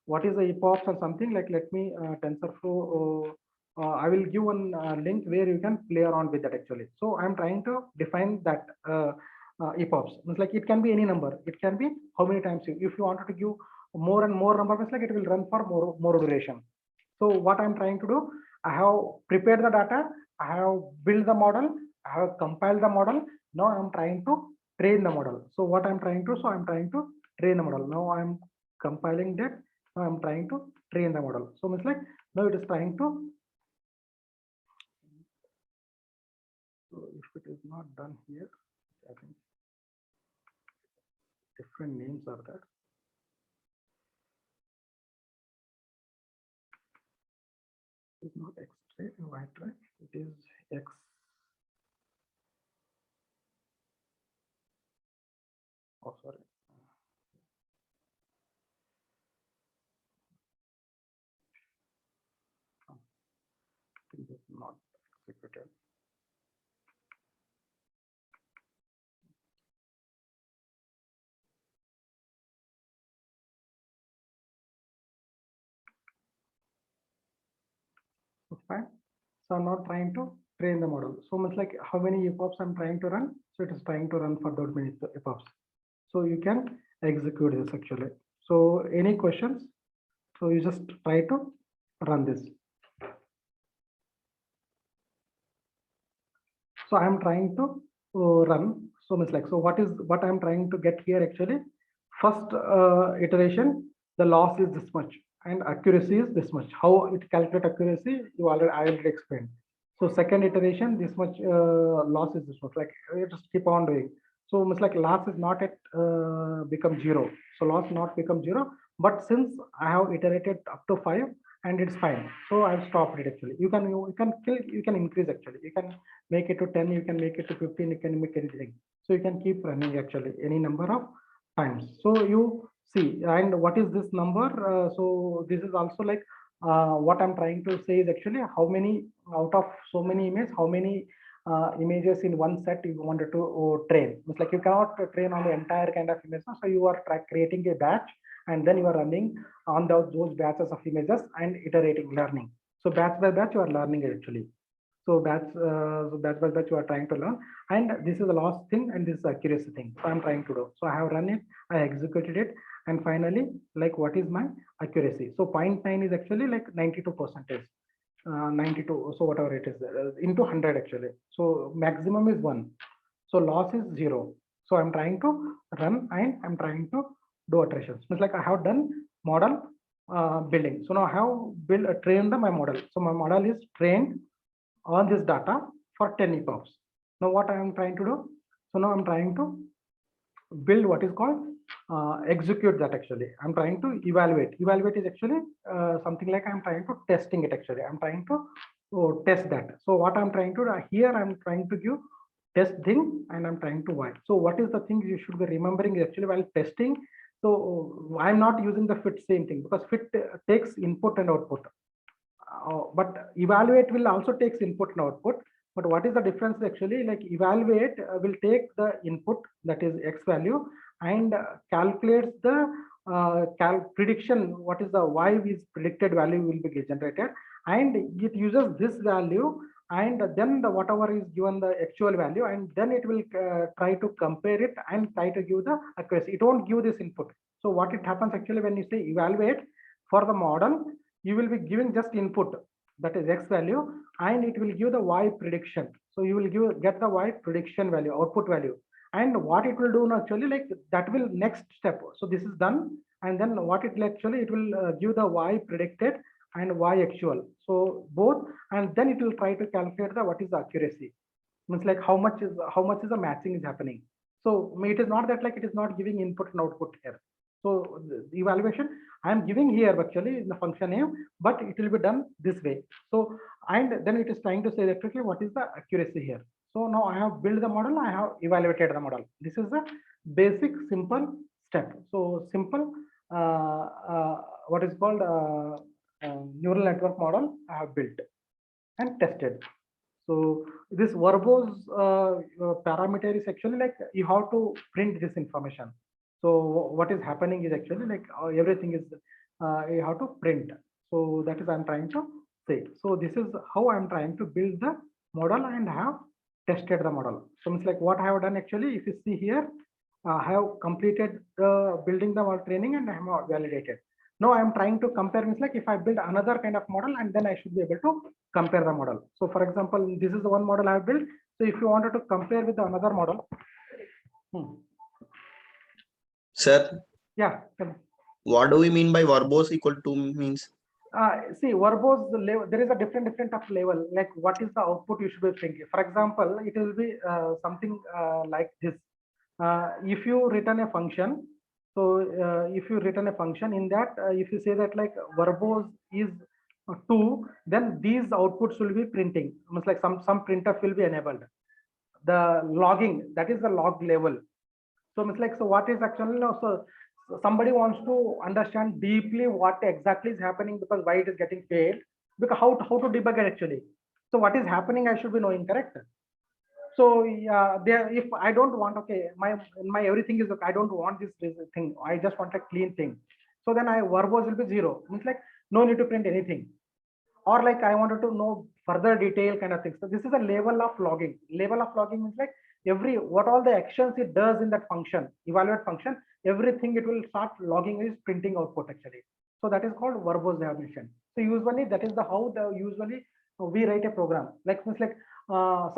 what is the EPOPs or something, like let me TensorFlow, I will give one link where you can play around with that actually. So I'm trying to define that EPOPs. It's like it can be any number. It can be how many times if you wanted to give more and more number, it's like it will run for more duration. So what I'm trying to do, I have prepared the data, I have built the model, I have compiled the model. Now I'm trying to train the model. So what I'm trying to, so I'm trying to train the model. Now I'm compiling that. Now I'm trying to train the model. So it's like now it is trying to. So if it is not done here, I think different names are there. It's not X-ray, Y-ray, it is X. Oh, sorry. It is not executed. fine. So I'm not trying to train the model. So it's like how many epochs I'm trying to run. So it is trying to run for those many epochs. So you can execute this actually. So any questions? So you just try to run this. So I'm trying to run. So it's like, so what I'm trying to get here actually? First iteration, the loss is this much and accuracy is this much. How it calculate accuracy, I already explained. So second iteration, this much loss is this much. Like you just keep on doing. So it's like loss is not at become zero. So loss not become zero. But since I have iterated up to 5 and it's fine, so I've stopped it actually. You can increase actually. You can make it to 10, you can make it to 15, you can make anything. So you can keep running actually any number of times. So you see, and what is this number? So this is also like what I'm trying to say is actually how many out of so many images, how many images in one set you wanted to train. It's like you cannot train on the entire kind of images. So you are creating a batch and then you are running on those batches of images and iterating learning. So batch by batch you are learning actually. So batch by batch you are trying to learn, and this is the last thing, and this is the accuracy thing. So I'm trying to do. So I have run it, I executed it, and finally, like what is my accuracy? So 0.9 is actually like 92%. 92. So whatever it is into 100 actually. So maximum is 1. So loss is 0. So I'm trying to run and I'm trying to do iterations. It's like I have done model building. So now I have trained my model. So my model is trained on this data for 10 epochs. Now what I am trying to do? So now I'm trying to build what is called execute that actually. I'm trying to evaluate. Evaluate is actually something like I'm trying to testing it actually. I'm trying to test that. So what I'm trying to do here, I'm trying to give test thing and I'm trying to while. So what is the thing you should be remembering actually while testing? So I'm not using the fit same thing because fit takes input and output. But evaluate will also takes input and output. But what is the difference actually? Like evaluate will take the input, that is X value, and calculates the prediction. What is the Y is predicted value will be generated, and it uses this value, and then the whatever is given the actual value, and then it will try to compare it and try to give the accuracy. It won't give this input. So what it happens actually when you say evaluate for the model, you will be giving just input, that is X value, and it will give the Y prediction. So you will get the Y prediction value, output value. And what it will do actually, like that will next step. So this is done. And then what it will actually, it will give the Y predicted and Y actual. So both, and then it will try to calculate the what is the accuracy. Means like how much is the matching is happening. So it is not that like it is not giving input and output here. So the evaluation I am giving here actually in the function name, but it will be done this way. So and then it is trying to say electrically what is the accuracy here. So now I have built the model, I have evaluated the model. This is the basic simple step. So simple what is called neural network model I have built and tested. So this verbose parameter is actually like you have to print this information. So what is happening is actually like everything is you have to print. So that is I'm trying to say. So this is how I'm trying to build the model and have tested the model. So it's like what I have done actually, if you see here, I have completed building the model training and I have validated. Now I'm trying to compare, means like if I build another kind of model and then I should be able to compare the model. So for example, this is the one model I have built. So if you wanted to compare with another model. Sir, Yeah. what do we mean by verbose equal to means? See, verbose, the level, there is a different of level, like what is the output you should be thinking. For example, it will be something like this. If you return a function, so if you return a function in that, if you say that like verbose is 2, then these outputs will be printing. Almost like some printf will be enabled. The logging, that is the log level. So it's like, so what is actually now, so somebody wants to understand deeply what exactly is happening, because why it is getting failed, because how to debug it actually. So what is happening, I should be knowing, correct? So yeah, there, if I don't want, okay, my everything is okay, I don't want this thing, I just want a clean thing. So then verbose will be 0. Means like no need to print anything. or like I wanted to know further detail kind of thing. So this is a level of logging. Level of logging means like what all the actions it does in that function, evaluate function, everything it will start logging is printing output actually. So that is called verbose definition. So usually that is the how the usually we write a program. Like means like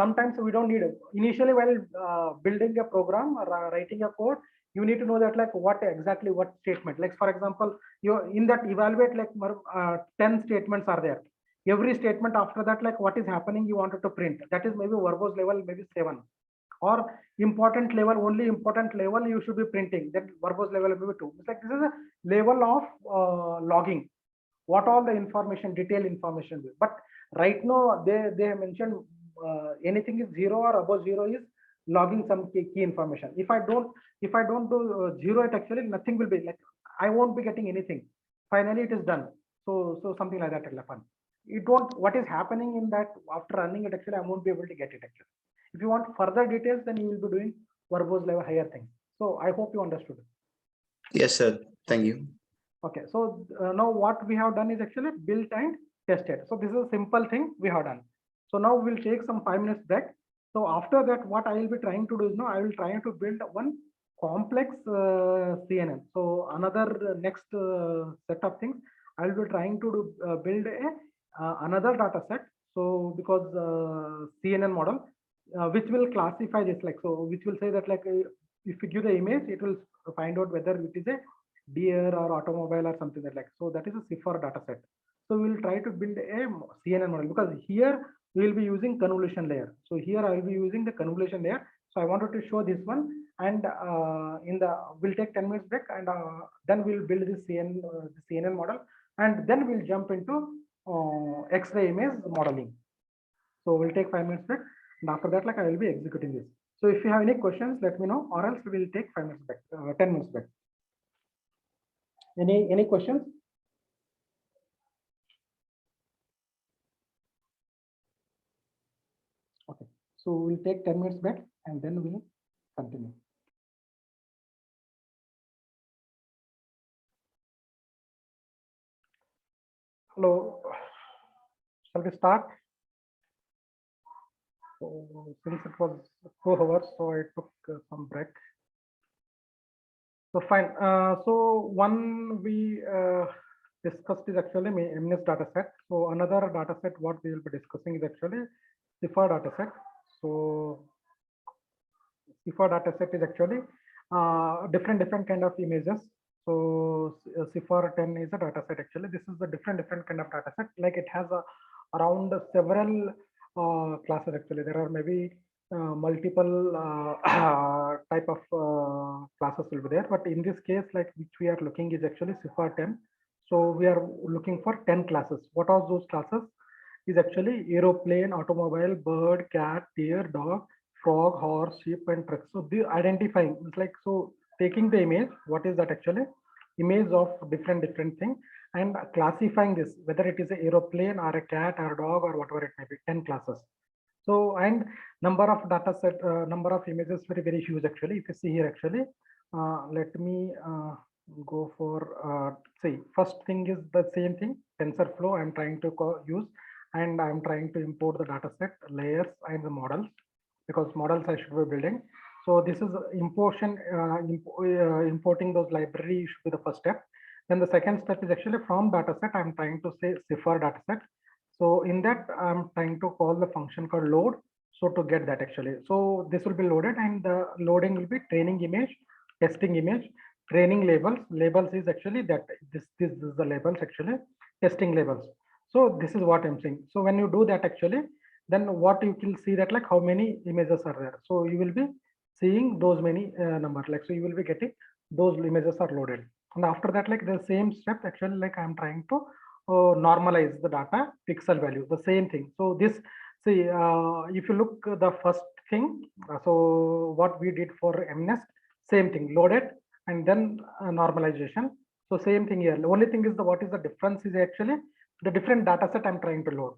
sometimes we don't need it. Initially while building a program or writing a code, you need to know that like what exactly what statement. Like for example, you in that evaluate like 10 statements are there. Every statement after that, like what is happening, you wanted to print. That is maybe verbose level, maybe 7. Or important level, only important level you should be printing. That verbose level maybe 2. It's like this is a level of logging. What all the information, detailed information. But right now they have mentioned anything is 0 or above 0 is logging some key information. If I don't do 0, it actually nothing will be like I won't be getting anything. Finally, it is done. So something like that will happen. You don't what is happening in that after running it actually I won't be able to get it actually. If you want further details, then you will be doing verbose level higher things. So I hope you understood. Yes, sir. Thank you. Okay, so now what we have done is actually built and tested. So this is a simple thing we have done. So now we'll take some 5 minutes break. So after that, what I will be trying to do is now I will try to build one complex CNN. So another next set of things I will be trying to do, build another data set. So because CNN model, which will classify this like so, which will say that like if you give the image, it will find out whether it is a deer or automobile or something like that. So that is a CIFAR data set. So we will try to build a CNN model because here we will be using convolution layer. So here I will be using the convolution layer. So I wanted to show this one, and we'll take 10 minutes break, and then we'll build this CNN model, and then we'll jump into X-ray image modeling. So we'll take 5 minutes break, and after that, like I will be executing this. So if you have any questions, let me know, or else we will take 5 minutes back, 10 minutes back. Any questions? Okay, so we'll take 10 minutes back and then we'll continue. Hello, shall we start? So since it was 4 hours, so I took some break. So fine. So one we discussed is actually MNIST data set. So another data set what we will be discussing is actually CIFAR data set. So CIFAR data set is actually different kind of images. So CIFAR 10 is a data set actually. This is a different kind of data set. Like it has around several classes actually. There are maybe multiple type of classes will be there, but in this case, like which we are looking is actually CIFAR 10. So we are looking for 10 classes. What are those classes? Is actually aeroplane, automobile, bird, cat, deer, dog, frog, horse, sheep, and truck. So the identifying it's like so taking the image. What is that actually? Image of different thing, and classifying this whether it is an aeroplane or a cat or a dog or whatever it may be. 10 classes. So and number of data set, number of images very huge actually. If you see here actually, let me go for see. First thing is the same thing. TensorFlow I'm trying to use, and I'm trying to import the data set layers and the models because models I should be building. So this is importing those libraries should be the first step. Then the second step is actually from data set I'm trying to say CIFAR data set. So in that I'm trying to call the function called load. So to get that actually, so this will be loaded, and the loading will be training image, testing image, training labels. Labels is actually that this is the labels actually, testing labels. So this is what I'm saying. So when you do that actually, then what you will see that like how many images are there. So you will be seeing those many numbers, like so you will be getting those images are loaded, and after that like the same step actually like I'm trying to normalize the data pixel value, the same thing. So this see if you look the first thing, so what we did for MNIST, same thing, loaded and then normalization. So same thing here. The only thing is the what is the difference is actually the different data set I'm trying to load.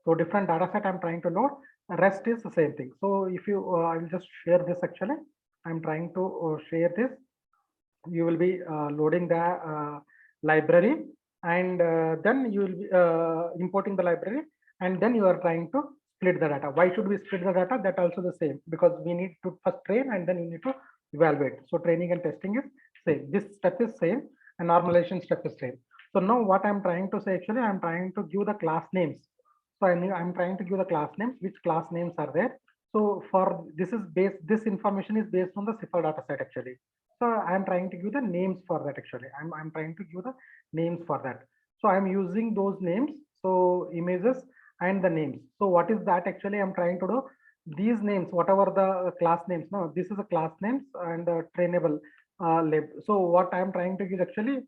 So different data set I'm trying to load, the rest is the same thing. So if you I will just share this actually. I'm trying to share this. You will be loading the library. and then you will be importing the library, and then you are trying to split the data. Why should we split the data? That also the same, because we need to first train and then you need to evaluate. So training and testing is same. This step is same, and normalization step is same. So now what I'm trying to say, actually, I'm trying to give the class names. So I'm trying to give the class names, which class names are there. So for this information is based on the CIFAR data set actually. So I'm trying to give the names for that actually. I'm trying to give the names for that. So I'm using those names. So images and the names. So what is that actually I'm trying to do? These names, whatever the class names, no, this is a class names and trainable label. So what I'm trying to give actually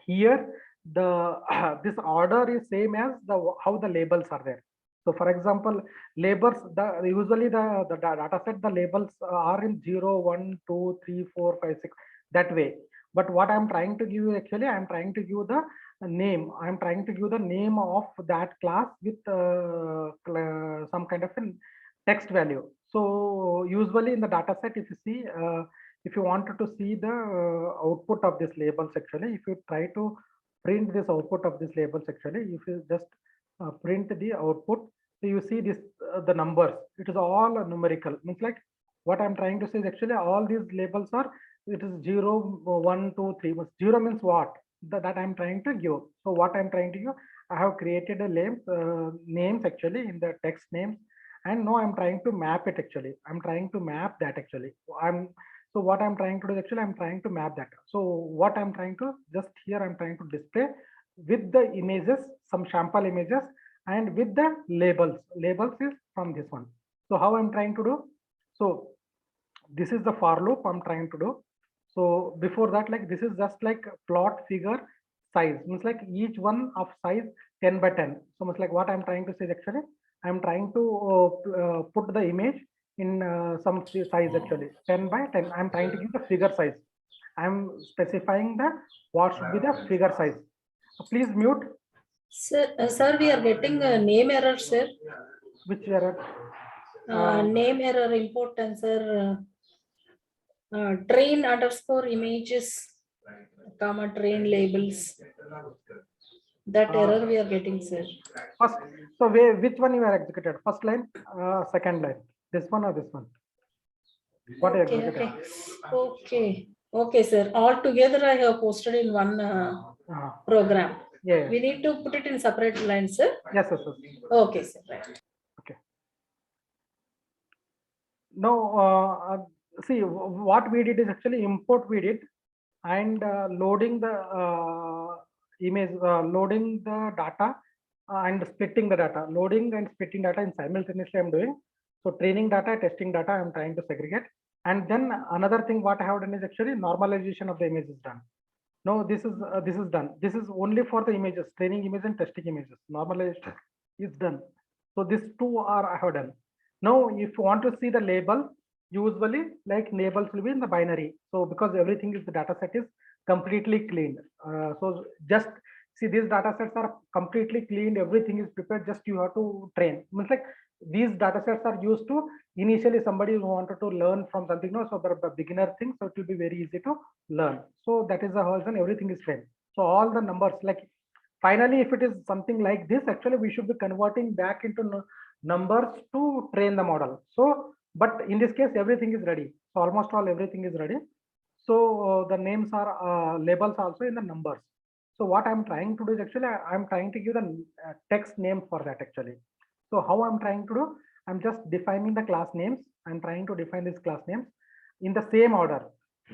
here the this order is same as the how the labels are there. So for example, labels, usually the data set, the labels are in 0, 1, 2, 3, 4, 5, 6, that way. But what I'm trying to give actually, I'm trying to give the name. I'm trying to give the name of that class with some kind of a text value. So usually in the data set, if you see, if you wanted to see the output of this labels actually, if you try to print this output of this labels actually, if you just print the output, so you see this the numbers, it is all numerical. Means like what I'm trying to say is actually all these labels are, it is 0, 1, 2, 3. 0 means what? That I'm trying to give. So what I'm trying to give, I have created a names actually in the text names, and now I'm trying to map it actually. I'm trying to map that actually. So what I'm trying to do actually, I'm trying to map that. So what I'm trying to just here, I'm trying to display with the images, some sample images, and with the labels. Labels is from this one. So how I'm trying to do? So this is the for loop I'm trying to do. So before that, like this is just like plot figure size, means like each one of size 10 by 10. So much like what I'm trying to say actually, I'm trying to put the image in some size actually 10 by 10. I'm trying to give the figure size. I'm specifying the what should be the figure size. Please mute. Sir, we are getting a name error, sir. Which error? Name error important, sir. Train underscore images, comma train labels. That error we are getting, sir. First, so which one you are executed? First line, second line. This one or this one? What Okay, sir. All together I have posted in one program. Yeah. We need to put it in separate lines, sir. Yes. Okay, sir. Right. Okay. Now, see what we did is actually import we did, and loading the image, loading the data and splitting the data. Loading and splitting data in simultaneously I'm doing. So training data, testing data, I'm trying to segregate. And then another thing what I have done is actually normalization of the image is done. No, this is done. This is only for the images, training image and testing images. Normalization is done. So these two are I have done. Now, if you want to see the label, usually like labels will be in the binary. So because everything is the data set is completely cleaned. So just see these data sets are completely cleaned. Everything is prepared. Just you have to train. Means like these data sets are used to initially somebody who wanted to learn from something. No, so the beginner thing. So it will be very easy to learn. So that is the reason everything is trained. So all the numbers, like finally, if it is something like this, actually we should be converting back into numbers to train the model. So, but in this case, everything is ready. So almost all everything is ready. So the names are labels also in the numbers. So what I'm trying to do is actually I'm trying to give the text name for that actually. So how I'm trying to do? I'm just defining the class names. I'm trying to define these class names in the same order.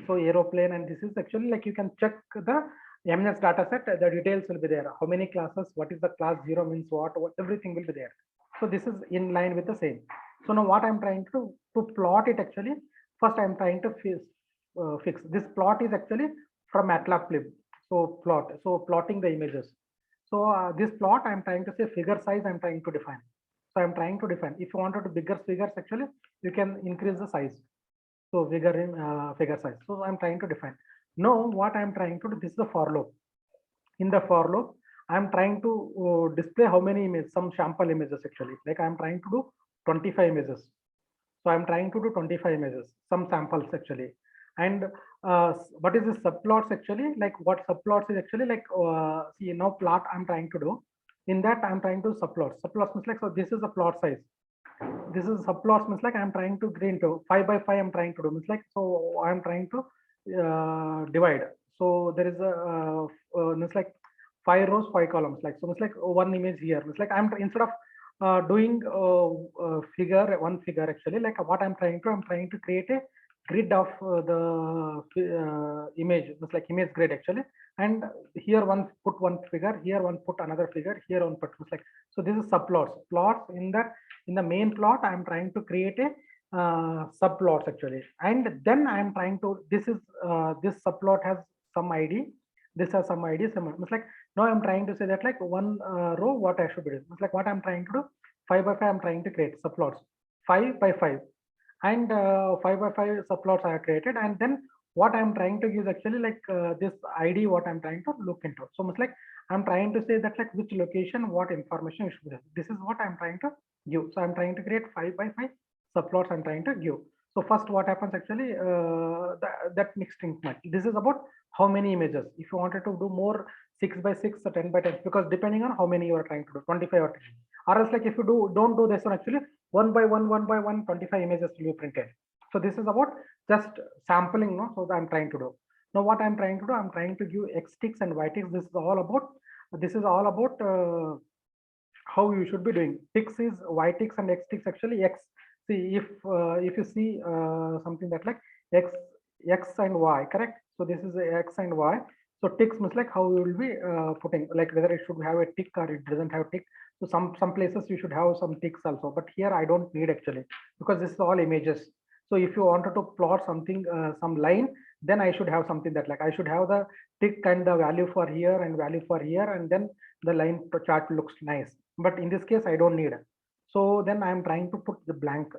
So aeroplane, and this is actually like you can check the MNS data set, the details will be there. How many classes, what is the class 0 means what everything will be there. So this is in line with the same. So now what I'm trying to plot it actually, first I'm trying to fix this plot is actually from Matplotlib. So plotting the images. So this plot I'm trying to say figure size I'm trying to define. So I'm trying to define, if you wanted to bigger figures actually, you can increase the size. So bigger in figure size. So I'm trying to define. Now what I'm trying to do, this is the for loop. In the for loop, I'm trying to display how many images, some sample images actually. Like I'm trying to do 25 images. So I'm trying to do 25 images, some samples actually. And what is the subplots actually? Like what subplots is actually like, see now plot I'm trying to do. In that I'm trying to subplot. Subplots means like, so this is a plot size. This is subplots means like I'm trying to green to 5 by 5 I'm trying to do means like, so I'm trying to divide. So there is a means like 5 rows 5 columns, like so it's like one image here. It's like I'm instead of doing figure one figure actually, like what I'm trying to create a grid of the image. It's like image grid actually, and here one put one figure, here one put another figure, here one put. It's like, so this is subplots. Plots in that, in the main plot I'm trying to create a subplots actually, and then I'm trying to, this is this subplot has some id, this has some id, some, it's like now I'm trying to say that like one row what I should be doing. It's like what I'm trying to do, 5 by 5 I'm trying to create subplots, 5 by 5, and 5 by 5 subplots I have created, and then what I'm trying to use actually like this id what I'm trying to look into. So it's like I'm trying to say that like which location what information you should be there. This is what I'm trying to give. So I'm trying to create 5 by 5 subplots I'm trying to give. So first what happens actually, that mixed ink match, this is about how many images. If you wanted to do more 6 by 6 or 10 by 10, because depending on how many you are trying to do, 25 or 10. Or else like if you don't do this one actually, 1 by 1, 1 by 1, 25 images will be printed. So this is about just sampling, no? So I'm trying to do. Now what I'm trying to do, I'm trying to give x ticks and y ticks. This is all about how you should be doing. Ticks is y ticks and x ticks actually. X, see if you see something that like x and y, correct? So this is x and y. So ticks means like how you will be putting, like whether it should have a tick or it doesn't have tick. So some places you should have some ticks also, but here I don't need actually, because this is all images. So if you wanted to plot something, some line, then I should have something that like I should have the tick and the value for here and value for here, and then the line chart looks nice. But in this case, I don't need it. So then I'm trying to put the blank.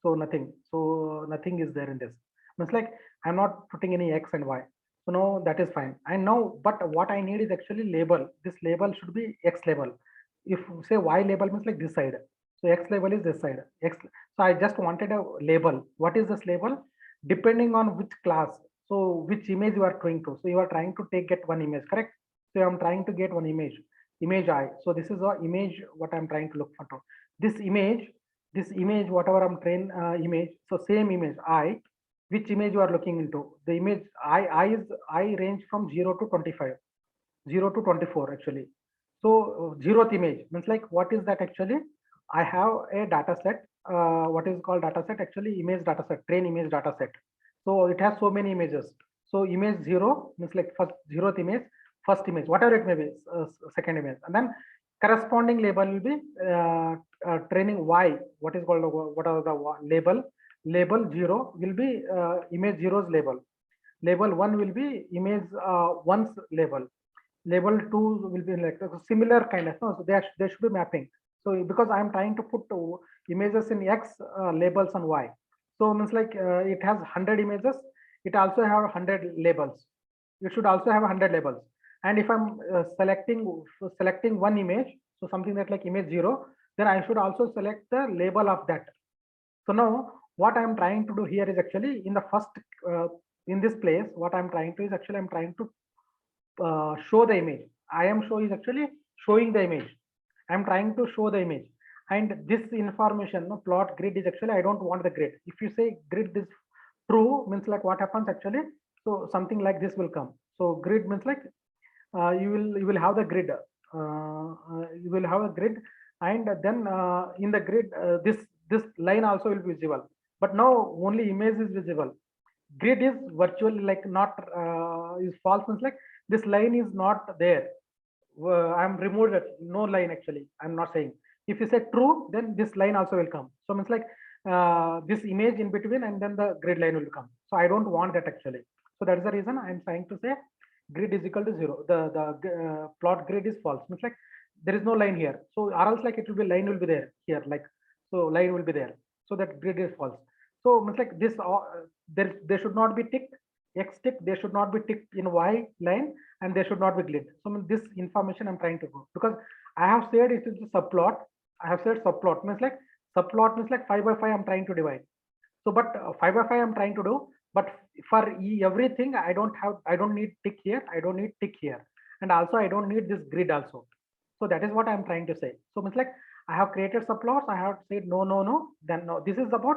So nothing. So nothing is there in this. It's like I'm not putting any X and Y. So no, that is fine. I know, but what I need is actually label. This label should be X label. If say Y label means like this side. So X label is this side. X. So I just wanted a label. What is this label? Depending on which class. So which image you are trying to. So you are trying to get one image, correct? So I'm trying to get one image I. So this is a image what I'm trying to look for. This image whatever I'm trained image. So same image I, which image you are looking into. The image I range from 0 to 25, 0 to 24 actually. So 0th image means like what is that actually? I have a data set, what is called data set actually, image data set, train image data set. So it has so many images. So image 0 means like first 0th image, first image, whatever it may be, second image, and then corresponding label will be training Y. What is called, what are the label? Label 0 will be image 0's label. Label 1 will be image 1's label. Label 2 will be like similar kind of. No? So they should be mapping. So because I'm trying to put images in X labels on Y. So means like it has 100 images. It also have 100 labels. It should also have 100 labels. And if I'm selecting one image, so something that like image 0, then I should also select the label of that. So now what I'm trying to do here is actually in the first in this place, what I'm trying to is actually I'm trying to show the image. I am actually showing the image. I'm trying to show the image, and this information, no, plot grid is actually I don't want the grid. If you say grid is true, means like what happens actually. So something like this will come. So grid means like you will have the grid. You will have a grid, and then in the grid this line also will be visible. But now only image is visible. Grid is virtually like not is false, means like this line is not there. I'm removed it, no line actually. I'm not saying. If you say true, then this line also will come. So means like this image in between, and then the grid line will come. So I don't want that actually. So that is the reason I'm trying to say grid is equal to 0. The plot grid is false. Means like there is no line here. So or else like it will be line will be there here, like so line will be there. So that grid is false. So means like this there should not be ticked X tick, they should not be ticked in Y line, and they should not be grid. So I mean, this information I'm trying to go, because I have said it is a subplot. I have said subplot means like 5 by 5 I'm trying to divide. So but 5 by 5 I'm trying to do, But for everything, I don't need tick here, I don't need tick here, and also I don't need this grid also. So that is what I'm trying to say. So it's like I have created subplots, I have said no, no, no, then no. This is about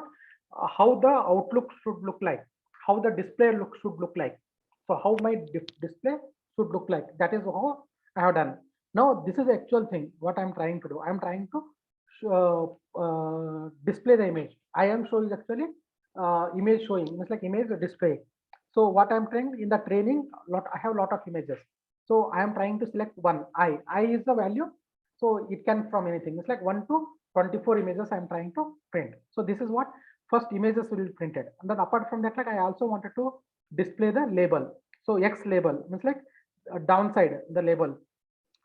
how the outlook should look like, how the display should look like. So how my display should look like, that is how I have done. Now this is the actual thing what I'm trying to do. I'm trying to display the image. I am showing actually image showing, it's like image display. So what I'm trying in the training, I have a lot of images. So I am trying to select one. I is the value. So it can from anything. It's like 1 to 24 images I'm trying to print. So this is what first images will be printed. And then apart from that, like I also wanted to display the label. So X label means like downside the label.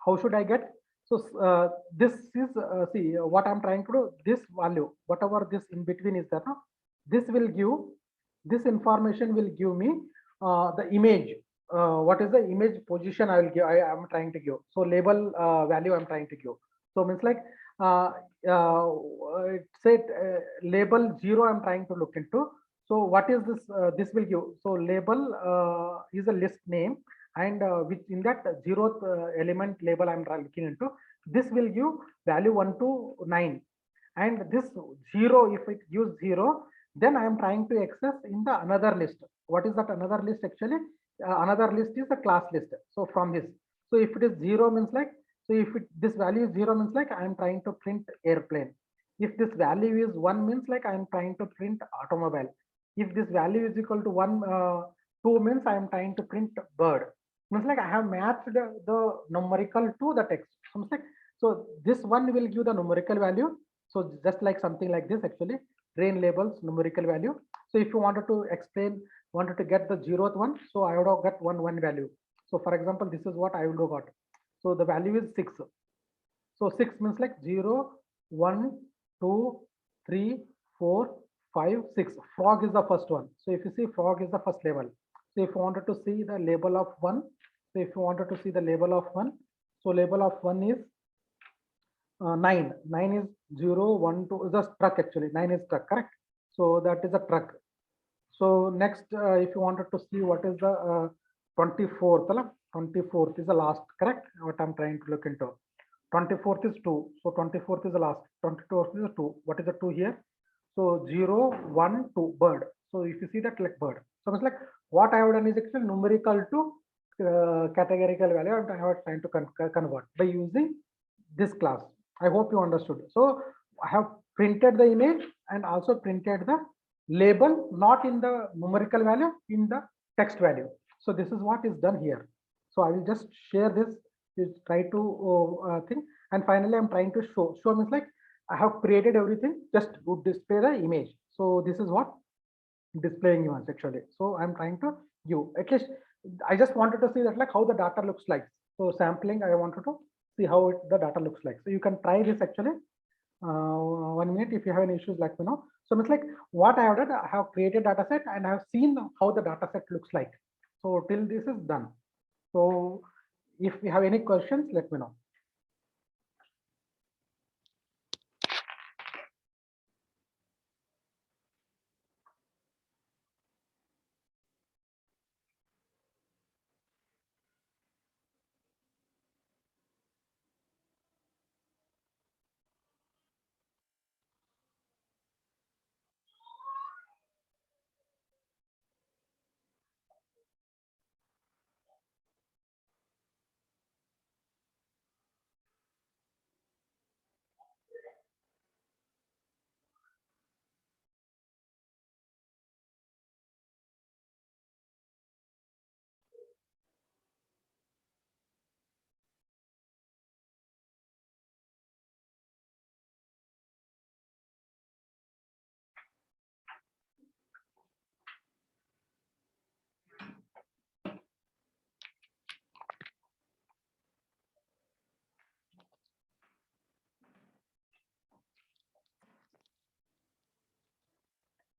How should I get? So this is see what I'm trying to do. This value, whatever this in between is there, no? This will give, this information will give me the image. What is the image position I will give? I am trying to give. So label value I'm trying to give. So means like it said label 0 I'm trying to look into. So what is this? This will give. So label is a list name, and which in that 0th element label I'm looking into, this will give value 1 to 9, and this 0, if it gives 0, then I am trying to access in the another list. What is that another list? Actually another list is the class list. So from this, so if it is 0 means like, so if this value is 0 means like I am trying to print airplane. If this value is 1 means like I am trying to print automobile. If this value is equal to 2 means I am trying to print bird. Means like I have matched the numerical to the text. So this one will give the numerical value. So just like something like this actually, train labels numerical value. So if you wanted to explain, wanted to get the 0th one, so I would have got one value. So for example, this is what I would have got. So the value is 6. So 6 means like 0, 1, 2, 3, 4, 5, 6. Frog is the first one. So if you see, frog is the first label. So if you wanted to see the label of 1, so if you wanted to see the label of 1, so label of 1 is 9. 9 is 0, 1, 2 is a truck actually. 9 is truck, correct? So that is a truck. So next, if you wanted to see what is the 24th, 24th is the last, correct? What I'm trying to look into. 24th is 2. So 24th is the last. 24th is 2. What is the 2 here? So 0, 1, 2, bird. So if you see that, like bird. So it's like what I have done is actually numerical to categorical value. I have trying to convert by using this class. I hope you understood. So I have printed the image and also printed the label, not in the numerical value, in the text value. So this is what is done here. So I will just share this, try to think, and finally I'm trying to show means like I have created everything just to display the image. So this is what displaying image actually. So I'm trying to give at least, I just wanted to see that like how the data looks like. So sampling, I wanted to see how the data looks like. So you can try this actually. 1 minute, if you have any issues, let me know. So it's like what I have done, I have created data set and I have seen how the data set looks like. So till this is done. So if you have any questions, let me know.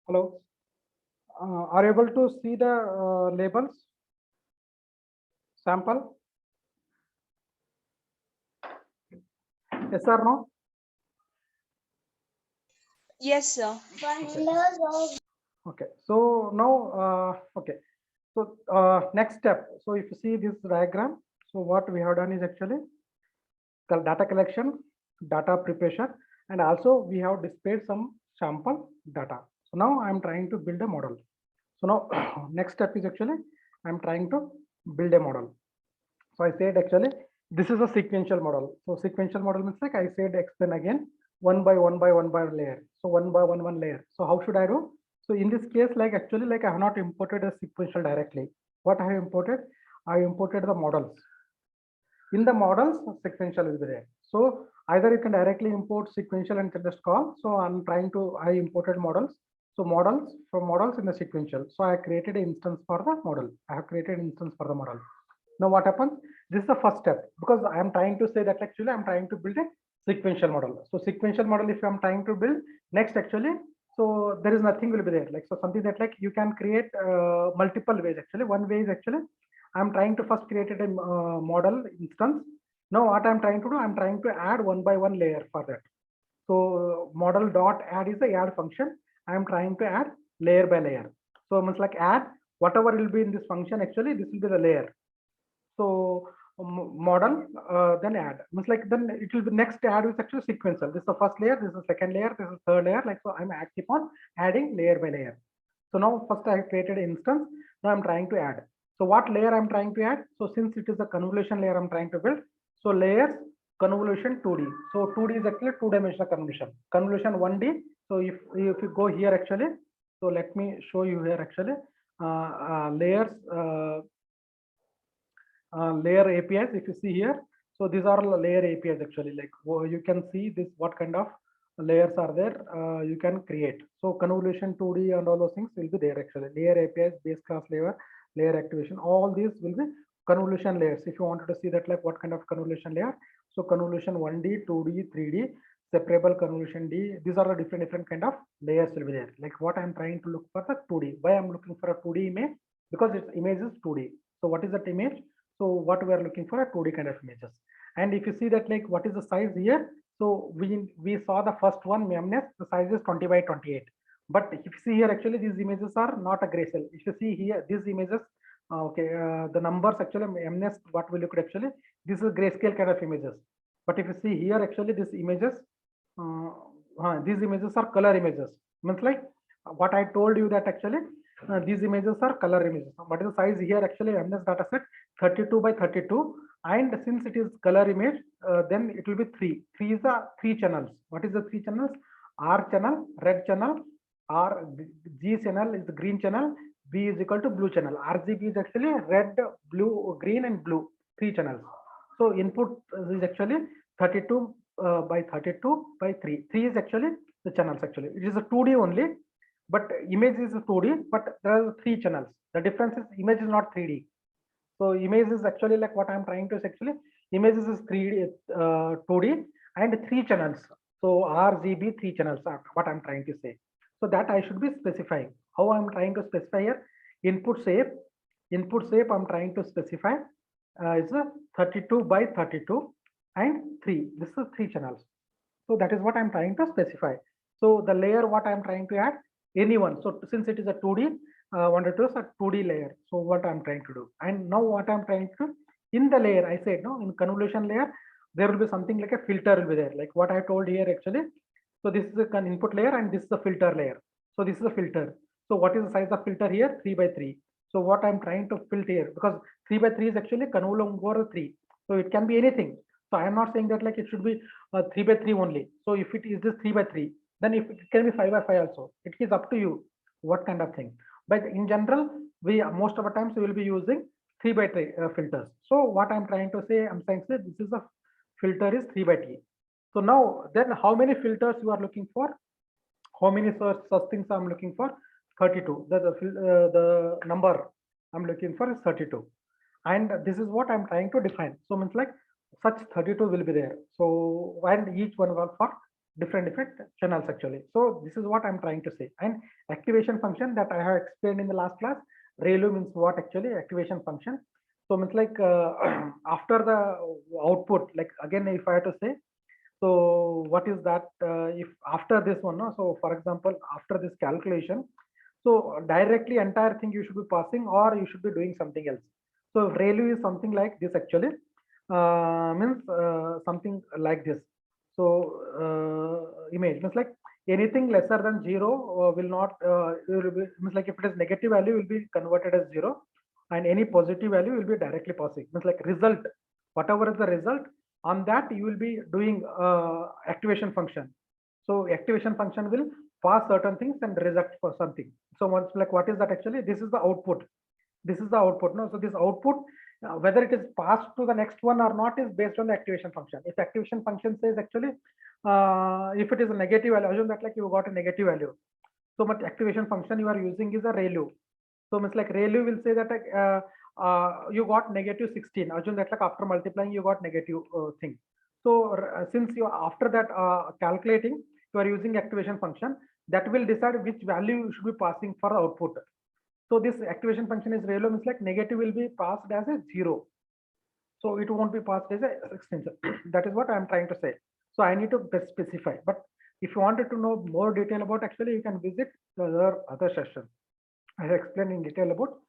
Hello. Are you able to see the labels sample? Yes or no? Yes, sir. Okay, so now, okay, so next step. So if you see this diagram, so what we have done is actually data collection, data preparation, and also we have displayed some sample data. So now I'm trying to build a model. So now next step is actually I'm trying to build a model. So I said actually this is a sequential model. So sequential model means like I said explain again one by one by one by layer. So one by one layer. So how should I do? So in this case, like actually like I have not imported a sequential directly. What I have imported? I imported the models. In the models, sequential will be there. So either you can directly import sequential and can just call. So I'm trying to, I imported models. So models from models in the sequential. So I created an instance for the model. I have created an instance for the model. Now what happens? This is the first step because I am trying to say that actually I'm trying to build a sequential model. So sequential model, if I'm trying to build next actually, so there is nothing will be there. Like, so something that like you can create multiple ways actually. One way is actually I'm trying to first create a model instance. Now what I'm trying to do, I'm trying to add one by one layer for that. So model dot add is the add function. I'm trying to add layer by layer. So almost like add whatever will be in this function. Actually, this will be the layer. So model then add means like then it will be next add is actually sequential. This is the first layer, this is the second layer, this is the third layer. Like so, I'm keep on adding layer by layer. So now first I have created an instance. Now I'm trying to add. So what layer I'm trying to add? So since it is a convolution layer I'm trying to build. So layers convolution 2D. So 2D is actually two-dimensional convolution. Convolution 1D. So if you go here actually, so let me show you here actually layers. Layer APIs. If you see here, so these are layer APIs actually. Like you can see this what kind of layers are there. You can create. So convolution 2D and all those things will be there actually. Layer APIs, base class layer activation. All these will be convolution layers. If you wanted to see that like what kind of convolution layer. So convolution 1D, 2D, 3D, separable convolution D. These are the different kind of layers will be there. Like what I'm trying to look for the 2D. Why I'm looking for a 2D image? Because its image is 2D. So what is that image? So what we are looking for a 2D kind of images. And if you see that like what is the size here, so we saw the first one MEMNES, the size is 20 by 28. But if you see here actually these images are not a grayscale. If you see here these images, the numbers actually MEMNES what we look at actually this is grayscale kind of images. But if you see here actually these images are color images. Means like what I told you that actually these images are color images. What is the size here actually MEMNES dataset 32 by 32, and since it is color image, then it will be 3. 3 is the 3 channels. What is the 3 channels? R channel, red channel, R G channel is the green channel, B is equal to blue channel. RGB is actually red, blue, green, and blue. 3 channels. So input is actually 32 by 32 by 3. 3 is actually the channels actually. It is a 2D only, but image is a 2D, but there are 3 channels. The difference is image is not 3D. So image is actually like what I'm trying to say actually images is 3D 2D and 3 channels. So RGB 3 channels are what I'm trying to say. So that I should be specifying. How I'm trying to specify here? Input shape I'm trying to specify is a 32 by 32 and 3. This is 3 channels. So that is what I'm trying to specify. So the layer what I'm trying to add anyone. So since it is a 2D, wanted to a 2D layer. So what I'm trying to do, and now what I'm trying to do in the layer, I said no, in convolution layer there will be something like a filter will be there, like what I told here actually. So this is an input layer and this is a filter layer. So this is a filter. So what is the size of filter here? 3 by 3. So what I'm trying to filter here, because 3 by 3 is actually convolute over 3. So it can be anything. So I am not saying that like it should be 3 by 3 only. So if it is this 3 by 3, then if it can be 5 by 5 also. It is up to you what kind of thing. But in general, we most of the times we will be using 3 by 3 filters. So what I'm trying to say, I'm saying say this is a filter is 3 by 3. So now then how many filters you are looking for? How many such things I'm looking for? 32. The number I'm looking for is 32. And this is what I'm trying to define. So means like such 32 will be there. So and each one will for different channels actually. So this is what I'm trying to say. And activation function that I have explained in the last class, ReLU means what actually activation function. So means like after the output, like again if I have to say, so what is that if after this one, no? So for example, after this calculation, So directly entire thing you should be passing, or you should be doing something else. So ReLU is something like this actually, means something like this. So image means like anything lesser than 0 will not will be, means like if it is negative value will be converted as 0, and any positive value will be directly passing, means like result, whatever is the result, on that you will be doing activation function. So activation function will pass certain things and reject for something. So once like what is that actually? This is the output. This is the output. No, so this output, whether it is passed to the next one or not, is based on the activation function. If activation function says actually, if it is a negative value, assume that like you got a negative value. So much activation function you are using is a ReLU. So means like ReLU will say that you got negative 16. Assume that like after multiplying you got negative thing. So since you after that calculating, you are using activation function that will decide which value you should be passing for the output. So this activation function is ReLU, means like negative will be passed as a 0. So it won't be passed as a 16. That is what I am trying to say. So I need to specify. But if you wanted to know more detail about, actually you can visit the other session. I have explained in detail about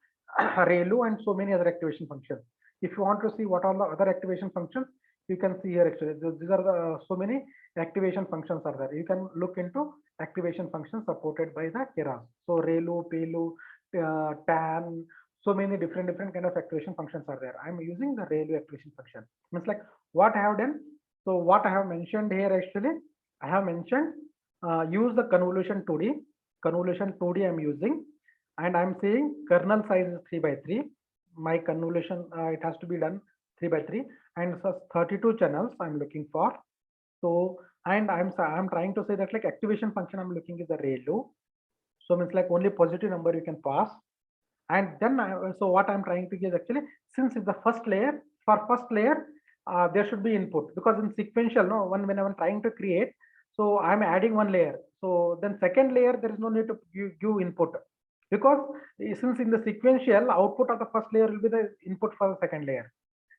ReLU and so many other activation functions. If you want to see what are the other activation functions, you can see here actually. These are the so many activation functions are there. You can look into activation functions supported by the Keras. So ReLU, PeLU, TAN, so many different kind of activation functions are there. I'm using the ReLU activation function. Means like what I have done. So what I have mentioned here actually, I have mentioned use the convolution 2D. Convolution 2D I'm using, and I'm saying kernel size is 3 by 3. My convolution it has to be done 3 by 3, and so 32 channels I'm looking for. So and I'm trying to say that like activation function I'm looking is the ReLU. So means like only positive number you can pass. And then so what I'm trying to get actually, since it's the first layer, for first layer there should be input, because in sequential, no, when I'm trying to create, so I'm adding one layer. So then second layer there is no need to give input, because since in the sequential output of the first layer will be the input for the second layer,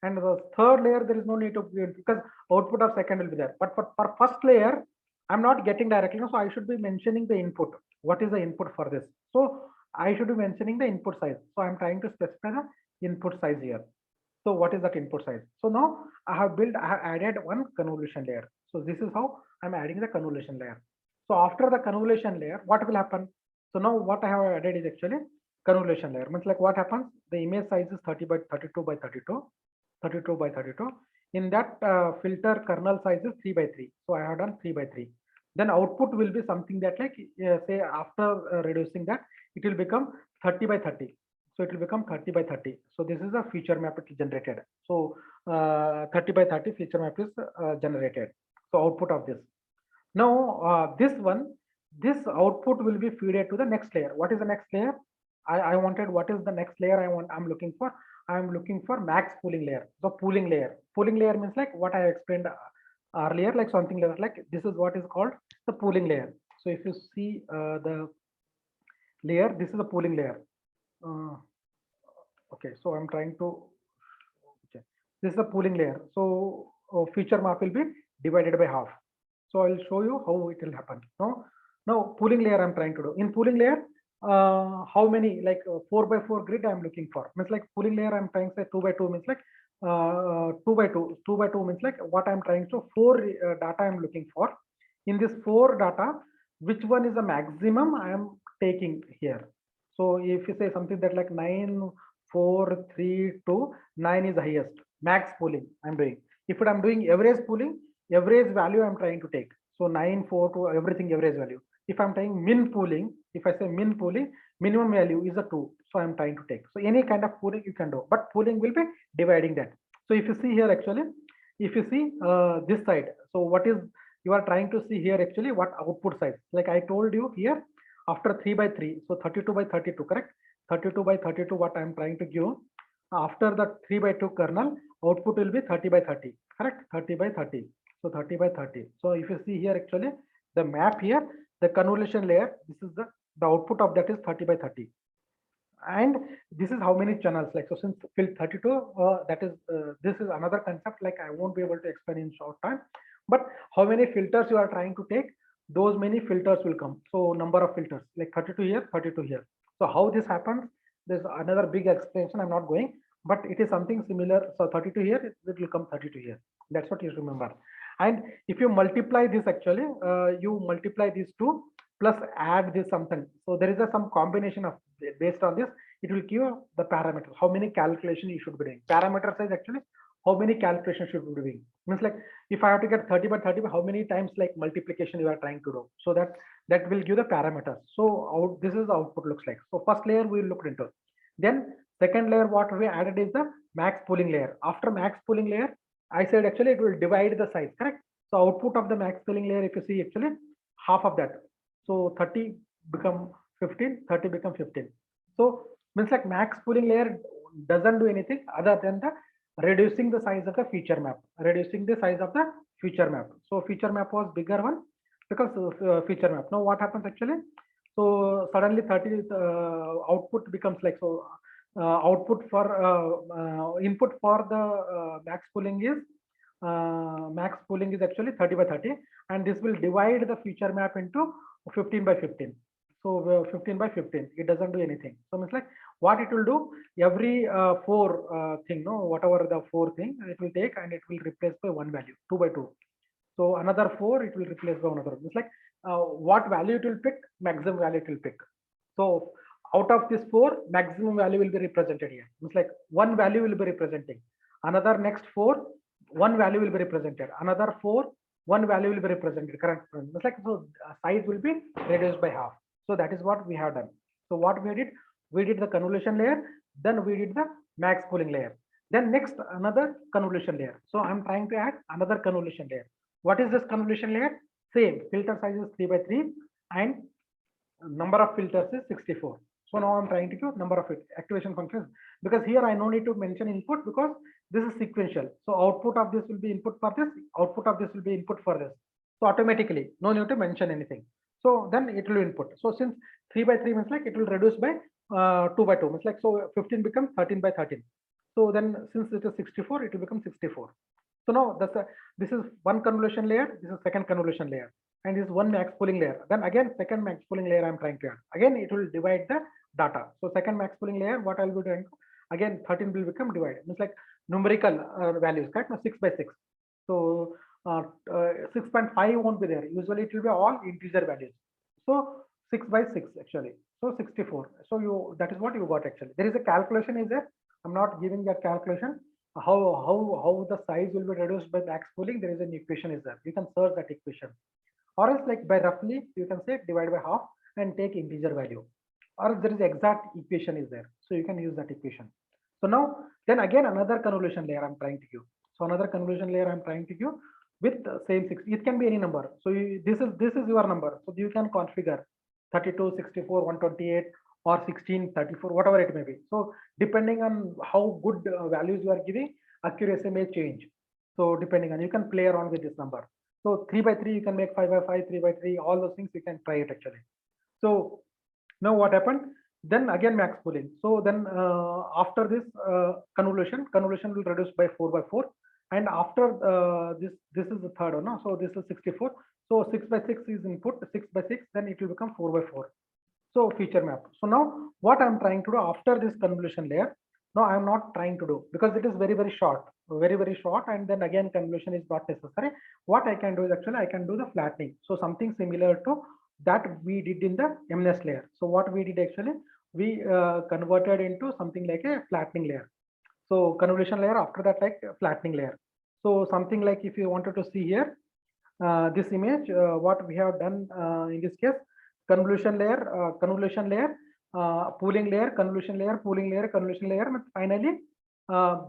and the third layer there is no need to give, because output of second will be there. But for first layer I'm not getting directly, so I should be mentioning the input. What is the input for this? So I should be mentioning the input size. So I'm trying to specify the input size here. So what is that input size? So now I have added one convolution layer. So this is how I'm adding the convolution layer. So after the convolution layer, what will happen? So now what I have added is actually convolution layer. Means like what happens? The image size is 30 by 32 by 32, 32 by 32. In that filter kernel size is 3 by 3. So I have done 3 by 3. Then output will be something that like say after reducing that, it will become 30 by 30. So it will become 30 by 30. So this is a feature map it is generated. So 30 by 30 feature map is generated. So output of this. Now this this output will be fed to the next layer. What is the next layer? I wanted what is the next layer I'm looking for. I'm looking for max pooling layer. So pooling layer. Pooling layer means like what I explained earlier, like something like this is what is called the pooling layer. So if you see the layer, this is the pooling layer. Okay, so I'm trying to, okay, this is the pooling layer. So feature map will be divided by half. So I'll show you how it will happen. Now pooling layer I'm trying to do. In pooling layer, how many, like 4 by 4 grid I'm looking for. Means like pooling layer I'm trying to say 2 by 2 means like 2 by 2. 2 by 2 means like what I'm trying to 4 data I'm looking for. In this 4 data, which one is the maximum I am taking here? So if you say something that like 9, 4, 3, 2, 9 is the highest max pooling I'm doing. If I'm doing average pooling, average value I'm trying to take. So 9, 4, 2, everything average value. If I'm taking min pooling, if I say min pooling, minimum value is a 2. So I'm trying to take. So any kind of pooling you can do, but pooling will be dividing that. So if you see here actually, if you see this side, so what is you are trying to see here actually what output size? Like I told you here, after 3 by 3, so 32 by 32, correct? 32 by 32, what I am trying to give. After the 3 by 2 kernel, output will be 30 by 30, correct? 30 by 30. So 30 by 30. So if you see here actually the map here, the convolution layer, this is the output of that is 30 by 30. And this is how many channels, like so since fill 32, that is this is another concept, like I won't be able to explain in short time. But how many filters you are trying to take? those many filters will come. So number of filters, like 32 here, 32 here. So how this happens, there's another big explanation, I'm not going, but it is something similar. So 32 here, it will come 32 here. That's what you remember. And if you multiply this, actually, you multiply these two plus add this something. So there is some combination of, based on this, it will give the parameters, how many calculation you should be doing. Parameter size actually, how many calculations should be doing. Means like, if I have to get 30 by 30, how many times like multiplication you are trying to do. So that will give the parameters. So this is the output looks like. So first layer we looked into. Then second layer, what we added is the max pooling layer. After max pooling layer, I said actually it will divide the size, correct? So output of the max pooling layer, if you see actually half of that. So 30 become 15, 30 become 15. So means like max pooling layer doesn't do anything other than the reducing the size of the feature map, reducing the size of the feature map. So feature map was bigger one because feature map. Now what happens actually? So suddenly 30 output becomes like, so output for input for the max pooling is actually 30 by 30, and this will divide the feature map into 15 by 15. So 15 by 15, it doesn't do anything. So it's like what it will do, every four thing, no, whatever the four thing, it will take and it will replace by one value, 2 by 2. So another 4, it will replace by another. It's like what value it will pick, maximum value it will pick. So out of this 4, maximum value will be represented here. It's like one value will be representing. Another next 4, one value will be represented. Another 4, one value will be represented. Correct. It's like, so size will be reduced by half. So that is what we have done. So what we did the convolution layer, then we did the max pooling layer. Then next another convolution layer. So I'm trying to add another convolution layer. What is this convolution layer? Same, filter size is 3 by 3 and number of filters is 64. So now I'm trying to give number of activation functions, because here I no need to mention input because this is sequential. So output of this will be input for this, output of this will be input for this. So automatically, no need to mention anything. So then it will input. So since 3 by 3 means like it will reduce by 2 by 2 means like, so 15 becomes 13 by 13. So then since it is 64, it will become 64. So now this is one convolution layer, this is second convolution layer, and this is one max pooling layer. Then again, second max pooling layer I'm trying to add. Again, it will divide the data. So second max pooling layer, what I'll be doing, again 13 will become divided. It's like numerical values, correct? Now 6 by 6. So 6.5 won't be there. Usually it will be all integer values. So 6 by 6 actually. So 64. So that is what you got actually. There is a calculation is there. I'm not giving that calculation. How the size will be reduced by max pooling, there is an equation is there. You can search that equation, or else like by roughly you can say divide by half and take integer value, or there is exact equation is there, so you can use that equation. So now then again another convolution layer I'm trying to give. So another convolution layer I'm trying to give with the same 6. It can be any number. So this is your number. So you can configure 32, 64, 128 or 16, 34, whatever it may be. So depending on how good values you are giving, accuracy may change. So depending on, you can play around with this number. So 3 by 3, you can make 5 by 5, 3 by 3, all those things you can try it actually. So now what happened? Then again max pooling. So then after this convolution will reduce by 4 by 4. And after this is the third one. No? So this is 64. So 6 by 6 is input, 6 by 6, then it will become 4 by 4. So feature map. So now what I'm trying to do after this convolution layer, no, I'm not trying to do because it is very, very short, and then again convolution is not necessary. What I can do is actually I can do the flattening. So something similar to that we did in the MNES layer. So what we did actually, we converted into something like a flattening layer. So convolution layer, after that like flattening layer. So something like if you wanted to see here, this image, what we have done in this case, convolution layer, pooling layer, convolution layer, pooling layer, convolution layer. But finally,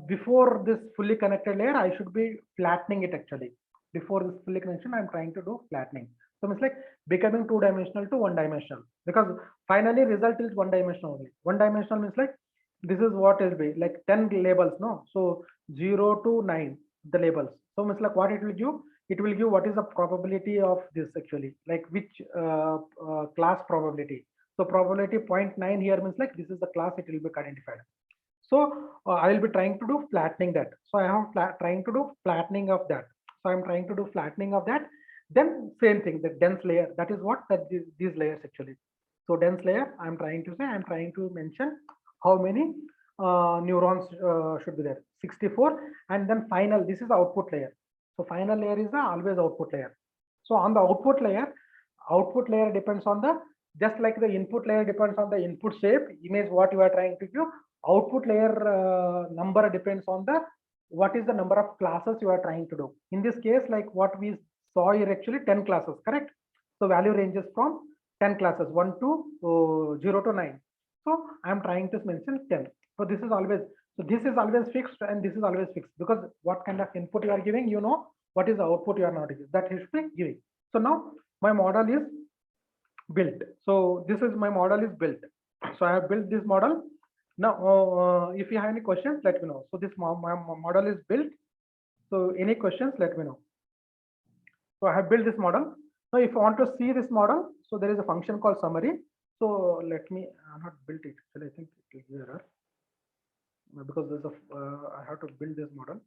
before this fully connected layer, I should be flattening it actually. Before this fully connection, I'm trying to do flattening. So it's like becoming 2-dimensional to 1-dimensional, because finally result is 1-dimensional only. 1-dimensional means like this is what it will be like 10 labels, no? So 0 to 9 the labels. So it's like what it will give. It will give what is the probability of this actually, like which class probability. So probability 0.9 here means like this is the class it will be identified. So I will be trying to do flattening that. So I am trying to do flattening of that. So I'm trying to do flattening of that. Then same thing, the dense layer, that is what that these layers actually. So dense layer, I'm trying to mention how many neurons should be there, 64. And then final, this is the output layer. So final layer is the always output layer. So on the output layer depends on the, just like the input layer depends on the input shape, image what you are trying to give, output layer number depends on the what is the number of classes you are trying to do. In this case, like what we saw here, actually 10 classes, correct? So value ranges from 10 classes, 1 to 0 to 9. So I'm trying to mention 10. So this is always, so this is always fixed and this is always fixed, because what kind of input you are giving, you know what is the output you are not giving, that you should be giving. So now my model is built. So this is my model is built. So I have built this model. Now, if you have any questions, let me know. So this my model is built. So any questions, let me know. So I have built this model. Now, if you want to see this model, so there is a function called summary. So let me, I'm not built it. Actually, I think it will be error because there's a, I have to build this model.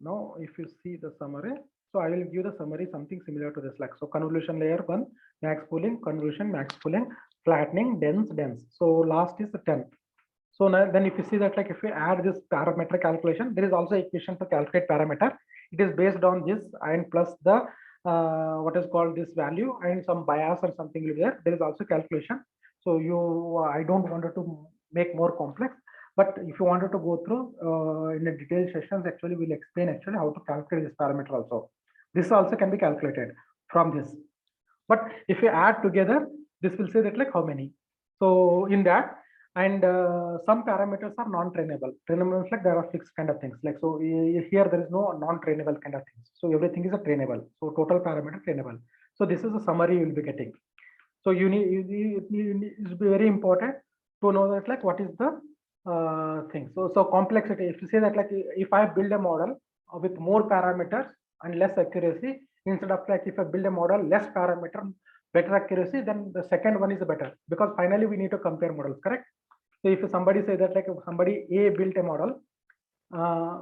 Now, if you see the summary, so I will give the summary something similar to this, like, so convolution layer 1, max pooling, convolution, max pooling, flattening, dense, dense. So last is the 10. So now then if you see that, like if you add this parameter calculation, there is also equation to calculate parameter. It is based on this and plus the what is called this value and some bias or something will be there. There is also calculation. So you, I don't want to make more complex, but if you wanted to go through in a detailed sessions, actually we'll explain actually how to calculate this parameter also. This also can be calculated from this. But if you add together, this will say that like how many. So in that, and some parameters are non-trainable. Trainable means like there are fixed kind of things. Like so here there is no non-trainable kind of things. So everything is a trainable. So total parameter trainable. So this is a summary you will be getting. So you need it's very important to know that like what is the thing. So complexity. If you say that like if I build a model with more parameters and less accuracy, instead of like if I build a model less parameter, better accuracy, then the second one is better, because finally we need to compare models, correct? So if somebody say that like somebody A built a model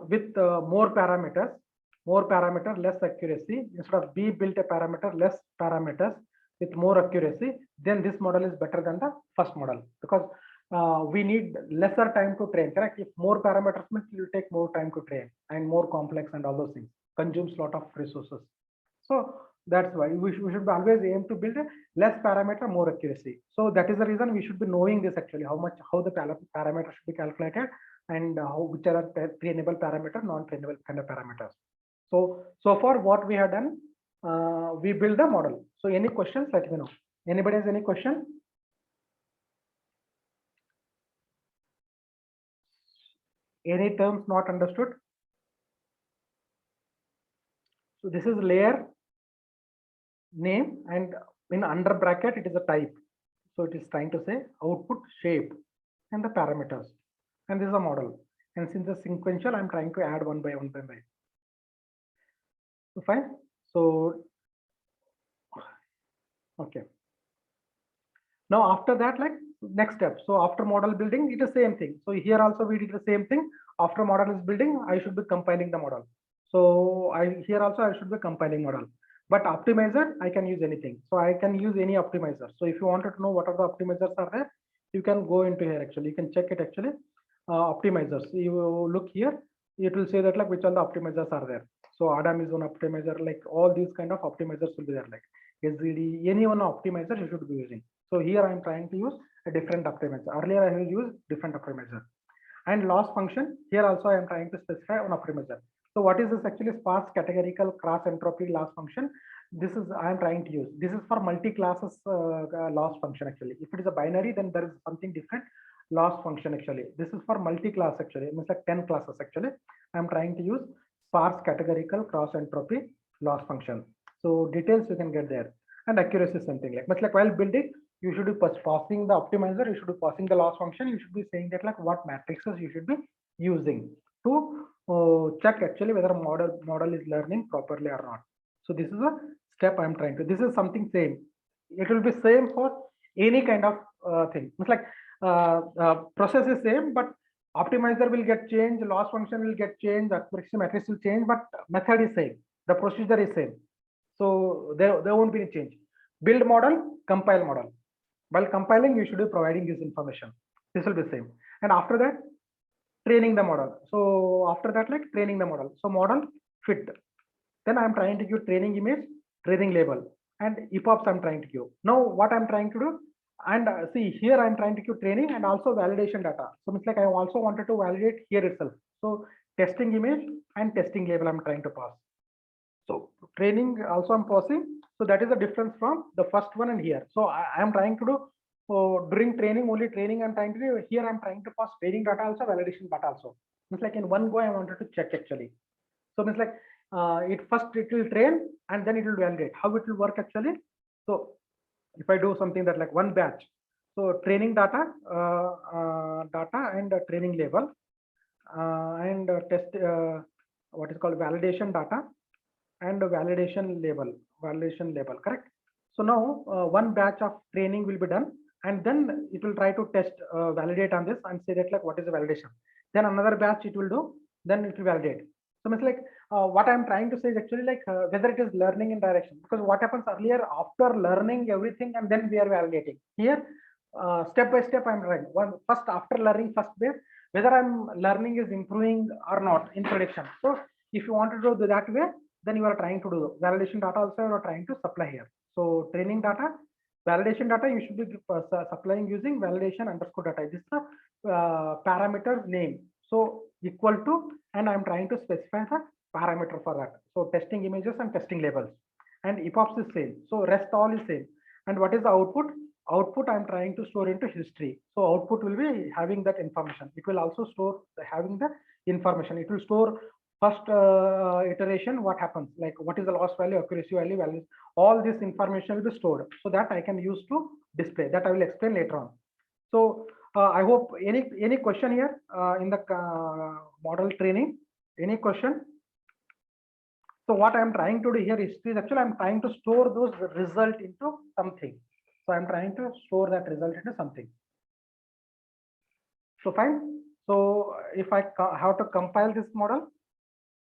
with more parameters, less accuracy, instead of B built a parameter, less parameters with more accuracy, then this model is better than the first model, because we need lesser time to train, correct? If more parameters means it will take more time to train and more complex and all those things, consumes a lot of resources. So that's why we should always aim to build a less parameter, more accuracy. So that is the reason we should be knowing this actually, how the parameter should be calculated and which are trainable parameter, non-trainable kind of parameters. So far what we have done, we build the model. So any questions, let me know. Anybody has any question? Any terms not understood? So this is layer name, and in under bracket it is a type. So it is trying to say output, shape, and the parameters, and this is a model. And since the sequential, I'm trying to add one by one. So fine. So okay. Now after that, like next step. So after model building, it is same thing. So here also we did the same thing. After model is building, I should be compiling the model. So here also I should be compiling model. But optimizer, I can use anything. So I can use any optimizer. So if you wanted to know what are the optimizers are there, you can go into here actually. You can check it actually. Optimizers. You look here, it will say that like which all the optimizers are there. So Adam is one optimizer. Like all these kind of optimizers will be there. Like SGD, any one optimizer you should be using. So here I am trying to use a different optimizer. Earlier I have used different optimizer. And loss function, here also I am trying to specify one optimizer. So what is this actually? Sparse categorical cross entropy loss function. This is I am trying to use. This is for multi-classes loss function actually. If it is a binary, then there is something different loss function actually. This is for multi-class actually. It means like 10 classes actually. I am trying to use sparse categorical cross entropy loss function. So details you can get there. And accuracy is something like much like while building, you should be passing the optimizer, you should be passing the loss function, you should be saying that like what matrices you should be using to check actually whether model is learning properly or not. So this is a step I'm trying to. This is something same. It will be same for any kind of thing. It's like process is same, but optimizer will get changed, loss function will get changed, accuracy matrix will change, but method is same. The procedure is same. So there won't be any change. Build model, compile model. While compiling, you should be providing this information. This will be same. And after that, training the model. So after that, like training the model. So model fit. Then I'm trying to give training image, training label, and EPOPs I'm trying to give. Now what I'm trying to do, and see here I'm trying to give training and also validation data. So it's like I also wanted to validate here itself. So testing image and testing label I'm trying to pass. So training also I'm passing. So that is the difference from the first one and here. So I am trying to do during training, only training I'm trying to do. Here I'm trying to pass training data also, validation data also. It's like in one go I wanted to check actually. So it's like it will train and then it will validate. How it will work actually? So if I do something that like one batch, so training data, and training label, and test what is called validation data and validation label, correct? So now one batch of training will be done, and then it will try to test, validate on this and say that like what is the validation. Then another batch it will do, then it will validate. So it's like what I'm trying to say is actually like whether it is learning in direction, because what happens earlier after learning everything and then we are validating. Here step by step I'm trying first after learning first base whether I'm learning is improving or not in prediction. So if you want to do that way, then you are trying to do validation data also you are trying to supply here. So training data, validation data you should be supplying using validation underscore data. This is the parameter name. So equal to, and I'm trying to specify the parameter for that. So testing images and testing labels, and EPOPs is same. So rest all is same. And what is the output? Output I'm trying to store into history. So output will be having that information. It will also store having the information. It will store first iteration, what happens, like what is the loss value, accuracy value, values, all this information will be stored so that I can use to display. That I will explain later on. So I hope any question here in the model training, any question? So what I'm trying to do here is actually I'm trying to store those result into something. So I'm trying to store that result into something. So fine. So if I have to compile this model,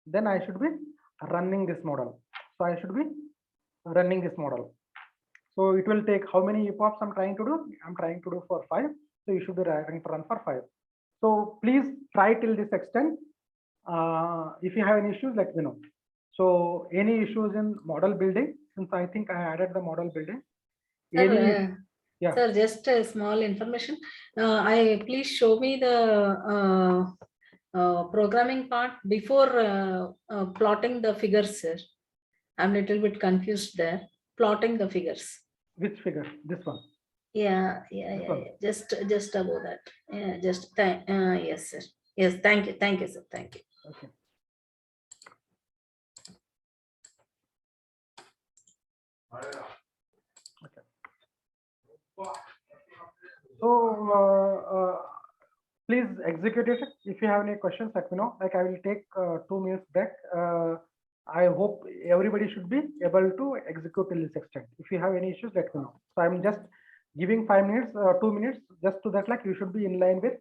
then I should be running this model. So I should be running this model. So it will take how many EPOPs I'm trying to do? I'm trying to do for 5. So you should be trying to run for 5. So please try till this extent. If you have any issues, let me know. So any issues in model building, since I think I added the model building. Sir, Yeah. Sir, just a small information. Please show me the programming part before plotting the figures, sir. I'm a little bit confused there. Plotting the figures. Which figure? This one. Yeah. Just above that. Yeah, yes, sir. Yes, thank you, sir. Thank you. Okay. So please execute it. If you have any questions, let me know. Like I will take 2 minutes back. I hope everybody should be able to execute till this extent. If you have any issues, let me know. So I'm just giving 5 minutes, 2 minutes, just to that, like you should be in line with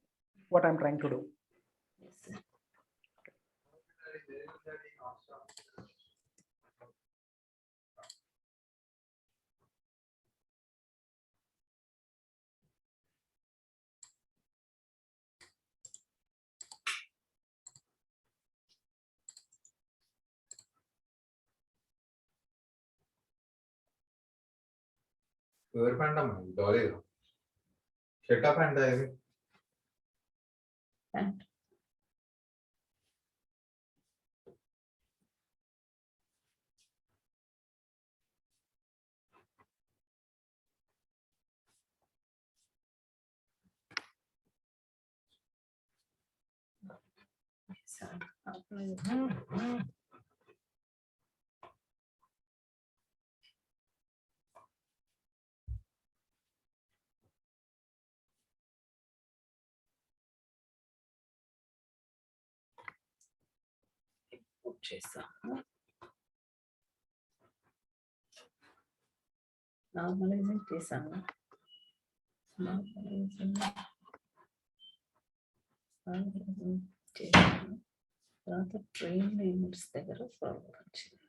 what I'm trying to do. Yes, sir. Where Panda Dolly? Shut up and And normalizing చేశాను. తర్వాత train limits దగ్గర forward వచ్చింది.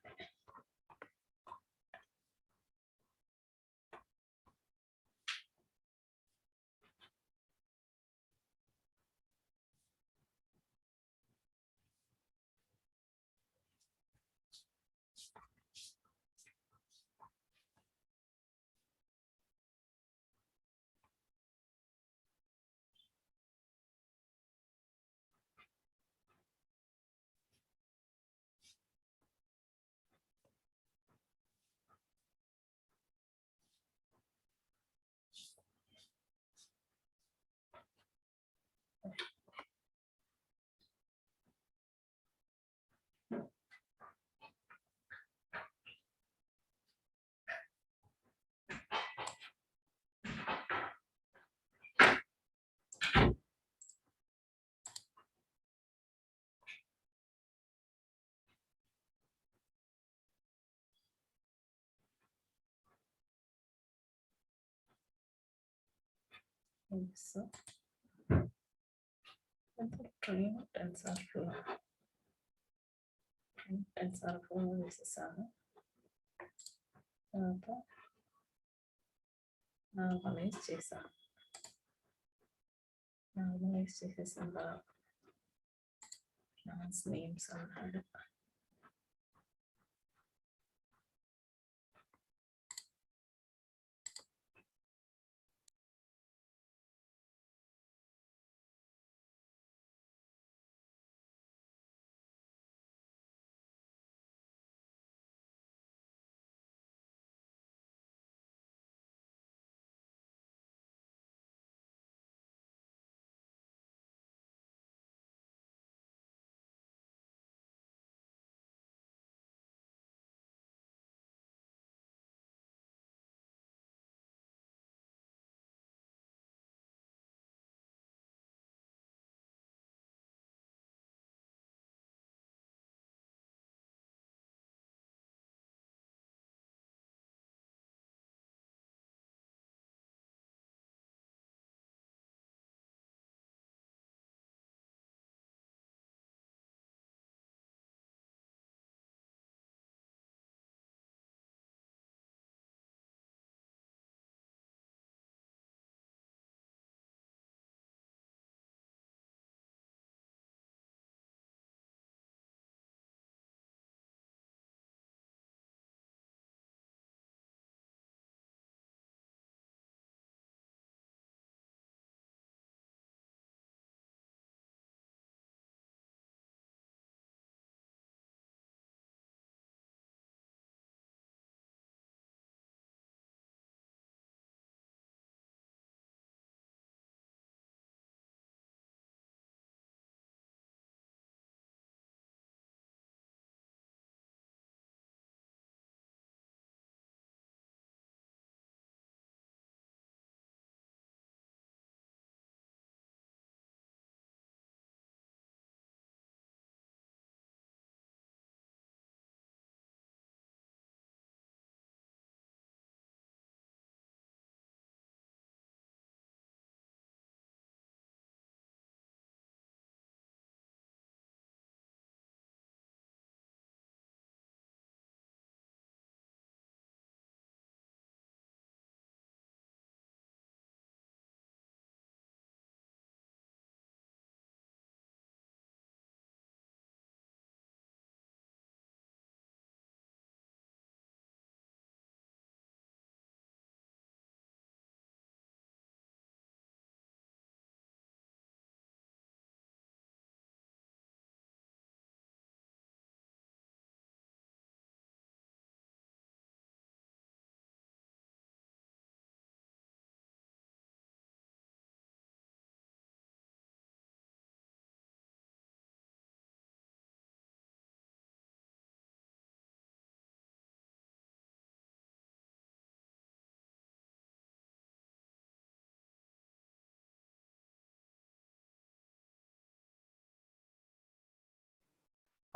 Yes. And the train TensorFlow. TensorFlow వేసేసాను. తర్వాత normalise చేశాను. Normalise చేసేసిన తర్వాత class names అన్నాడు.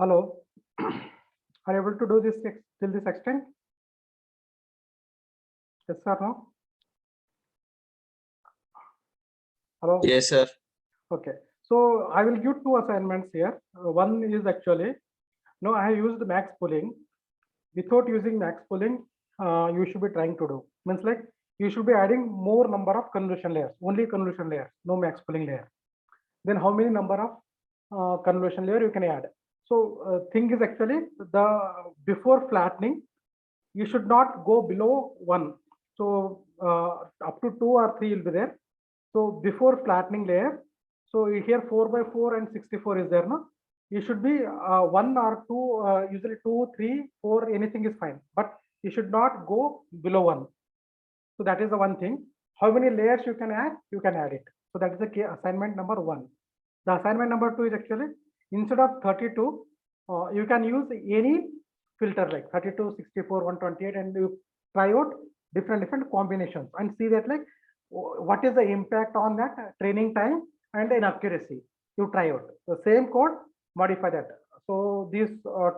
Hello, are you able to do this till this extent? Yes or no? Hello. Yes, sir. Okay, so I will give two assignments here. One is actually, no, I have used max pooling. Without using max pooling, you should be trying to do. Means like you should be adding more number of convolution layers, only convolution layers, no max pooling layer. Then how many number of convolution layer you can add? So thing is actually the before flattening, you should not go below 1. So up to 2 or 3 will be there. So before flattening layer, so here 4x4 and 64 is there, no? You should be 1 or 2, usually 2, 3, 4, anything is fine, but you should not go below 1. So that is the one thing. How many layers you can add? You can add it. So that is the assignment number 1. The assignment number 2 is actually, instead of 32, you can use any filter like 32, 64, 128, and you try out different combinations and see that like what is the impact on that training time and in accuracy. You try out the same code, modify that. So these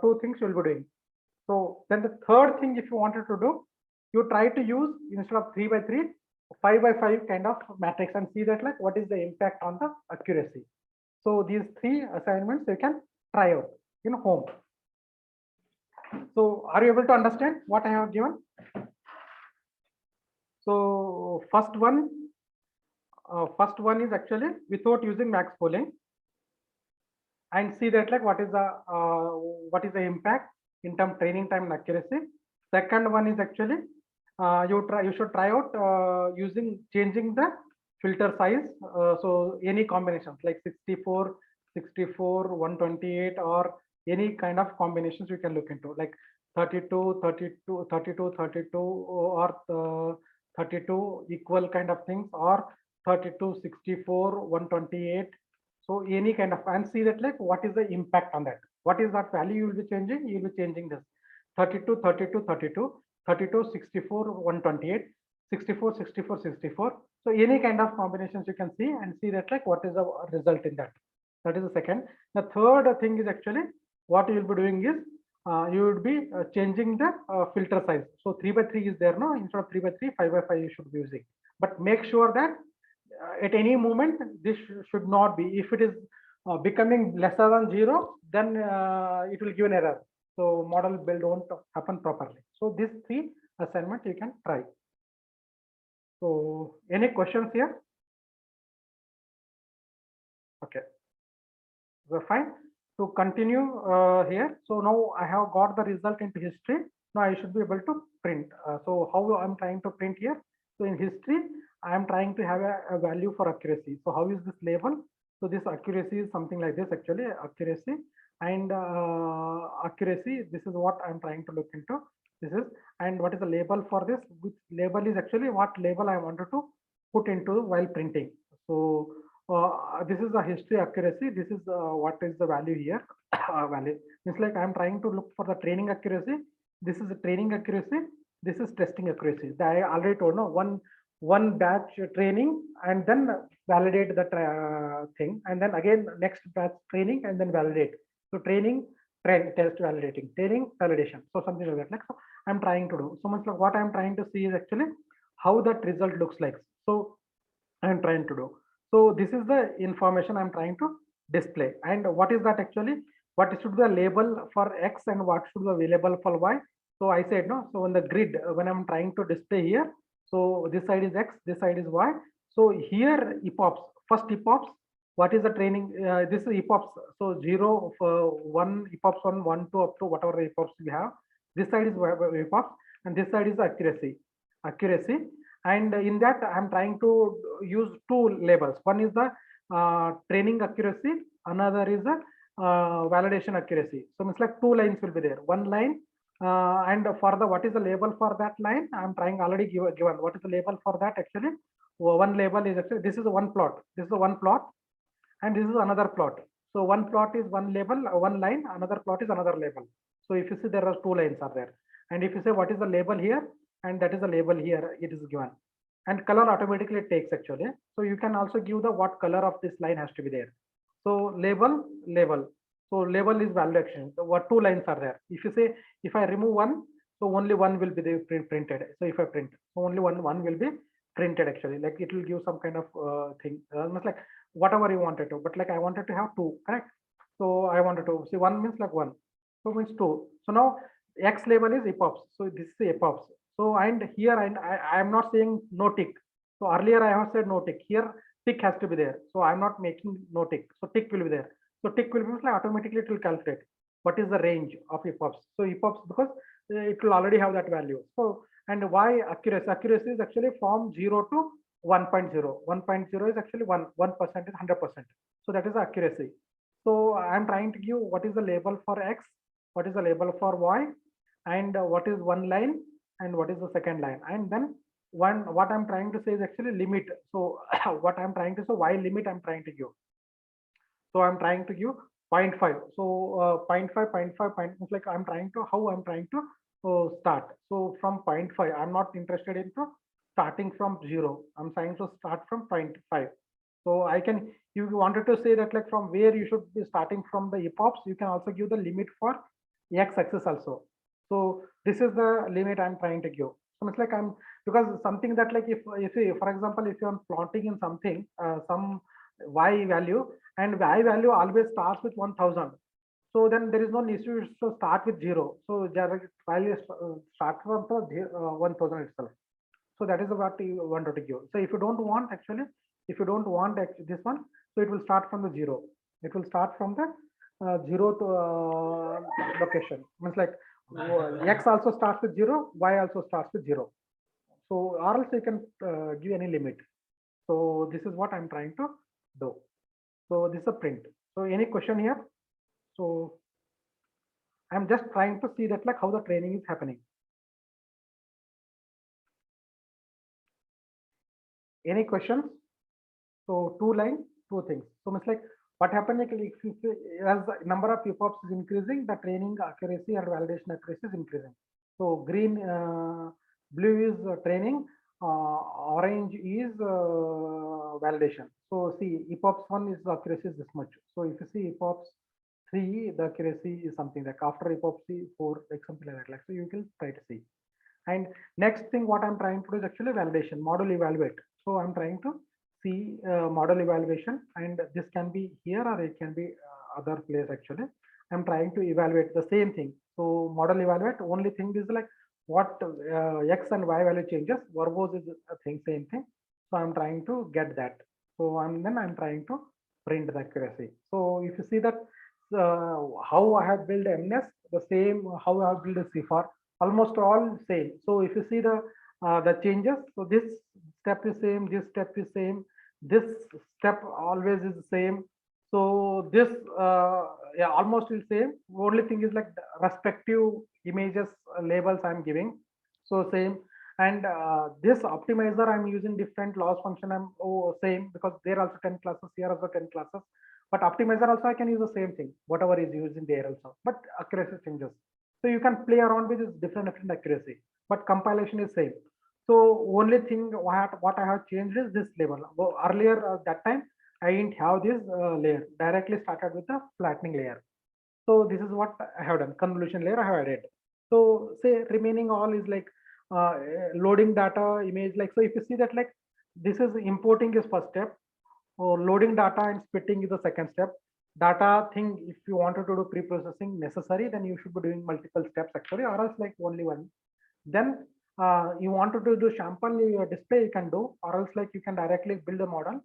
two things you'll be doing. So then the third thing, if you wanted to do, you try to use instead of 3x3, 5 by 5 kind of matrix and see that like what is the impact on the accuracy. So these 3 assignments you can try out in home. So are you able to understand what I have given? So first one is actually without using max pooling, and see that like what is the impact in terms training time and accuracy. Second one is actually you should try out changing the filter size. So any combinations like 64, 128, or any kind of combinations you can look into, like 32, 32, 32, 32, or 32 equal kind of things, or 32, 64, 128. So any kind of, and see that like what is the impact on that. What is that value you will be changing? You will be changing this 32, 32, 32, 32, 64, 128, 64, 64, 64. So any kind of combinations you can see and see that like what is the result in that. That is the second. The third thing is actually what you will be doing is you would be changing the filter size. So 3 by 3 is there now. Instead of 3 by 3, 5 by 5 you should be using. But make sure that at any moment this should not be. If it is becoming lesser than 0, then it will give an error. So model build won't happen properly. So these 3 assignments you can try. So any questions here? Okay, we're fine. To continue here. So now I have got the result into history. Now I should be able to print. So how I'm trying to print here? So in history, I am trying to have a value for accuracy. So how is this label? So this accuracy is something like this actually, accuracy. And accuracy, this is what I'm trying to look into. This is, and what is the label for this? Which label is actually what label I wanted to put into while printing. So this is the history accuracy. This is what is the value here. Value. It's like I'm trying to look for the training accuracy. This is the training accuracy. This is testing accuracy. I already told no one batch training and then validate the thing, and then again next batch training and then validate. So training, test, validating, training, validation. So something like that. Like so, I'm trying to do so much. Like what I'm trying to see is actually how that result looks like. So I'm trying to do. So this is the information I'm trying to display. And what is that actually? What should be the label for X and what should be the label for Y? So I said no. So on the grid, when I'm trying to display here, so this side is X, this side is Y. So here EPOPs, first EPOPs, what is the training? This is EPOPs. So 0, 1, EPOPs 1, 1, 2, up to whatever the EPOPs we have. This side is EPOPs and this side is accuracy. And in that I'm trying to use 2 labels. One is the training accuracy, another is the validation accuracy. So it's like 2 lines will be there. One line and for the what is the label for that line? I'm trying already given what is the label for that actually. One label is actually this is one plot. This is the one plot, and this is another plot. So one plot is one label, one line. Another plot is another label. So if you see there are 2 lines are there, and if you say what is the label here, and that is the label here, it is given, and color automatically takes actually. So you can also give the what color of this line has to be there. So label. So label is validation. So what 2 lines are there? If you say if I remove one, so only one will be printed. So if I print, so only one will be printed actually. Like it will give some kind of thing, almost like whatever you wanted to. But like I wanted to have 2, correct? So I wanted to see 1 means like 1, so means 2. So now X label is EPOPs. So this is EPOPs. So and here I am not saying no tick. So earlier I have said no tick. Here tick has to be there. So I'm not making no tick. So tick will be there. So tick will be like automatically it will calculate what is the range of EPOPs. So EPOPs because it will already have that value. So and why accuracy? Accuracy is actually from 0 to 1.0. 1.0 is actually 1% is 100%. So that is accuracy. So I'm trying to give what is the label for X, what is the label for Y, and what is one line and what is the second line, and then what I'm trying to say is actually limit. So what I'm trying to say, why limit I'm trying to give. So I'm trying to give 0.5. So 0.5, it's like I'm trying to start. So from 0.5, I'm not interested into starting from 0. I'm trying to start from 0.5. So I can, if you wanted to say that like from where you should be starting from the EPOPs, you can also give the limit for X axis also. So this is the limit I'm trying to give. So it's like I'm, because something that like if you, for example, if you're plotting in something, some y value, and y value always starts with 1000. So then there is no need to start with 0. So direct value start from the 1000 itself. So that is what you wanted to give. So if you don't want actually, if you don't want this one, so it will start from the 0. It will start from the 0 to location. Means like x also starts with 0, y also starts with 0. So or else you can give any limit. So this is what I'm trying to do. So this is a print. So any question here? So I'm just trying to see that like how the training is happening. Any questions? So 2 line, 2 things. So it's like what happened as the number of PPOPs is increasing, the training accuracy and validation accuracy is increasing. So green, blue is training, orange is validation. So see, EPOPs 1 is the accuracy is this much. So if you see EPOPs 3, the accuracy is something like after EPOPs 4, like something like that. Like so, you can try to see. And next thing, what I'm trying to do is actually validation, model evaluate. So I'm trying to see model evaluation, and this can be here or it can be other place actually. I'm trying to evaluate the same thing. So model evaluate, only thing is like what x and y value changes, verbose is a thing, same thing. So I'm trying to get that. So I'm trying to print the accuracy. So if you see that how I have built MNES, the same how I have built a CFAR, almost all same. So if you see the changes, so this step is same, this step is same, this step always is the same. So this yeah, almost is same. Only thing is like the respective images labels I'm giving. So same. And this optimizer I'm using different loss function. I'm same because there are also 10 classes, here also 10 classes. But optimizer also I can use the same thing, whatever is used in there also. But accuracy changes. So you can play around with this different accuracy, but compilation is same. So only thing what I have changed is this label. Earlier that time I didn't have this layer. Directly started with the flattening layer. So this is what I have done. Convolution layer I have added. So say remaining all is like loading data image. Like so, if you see that like this is importing is first step, or loading data and splitting is the second step. Data thing, if you wanted to do pre-processing necessary, then you should be doing multiple steps actually, or else like only one. Then you wanted to do sample your display, you can do, or else like you can directly build a model,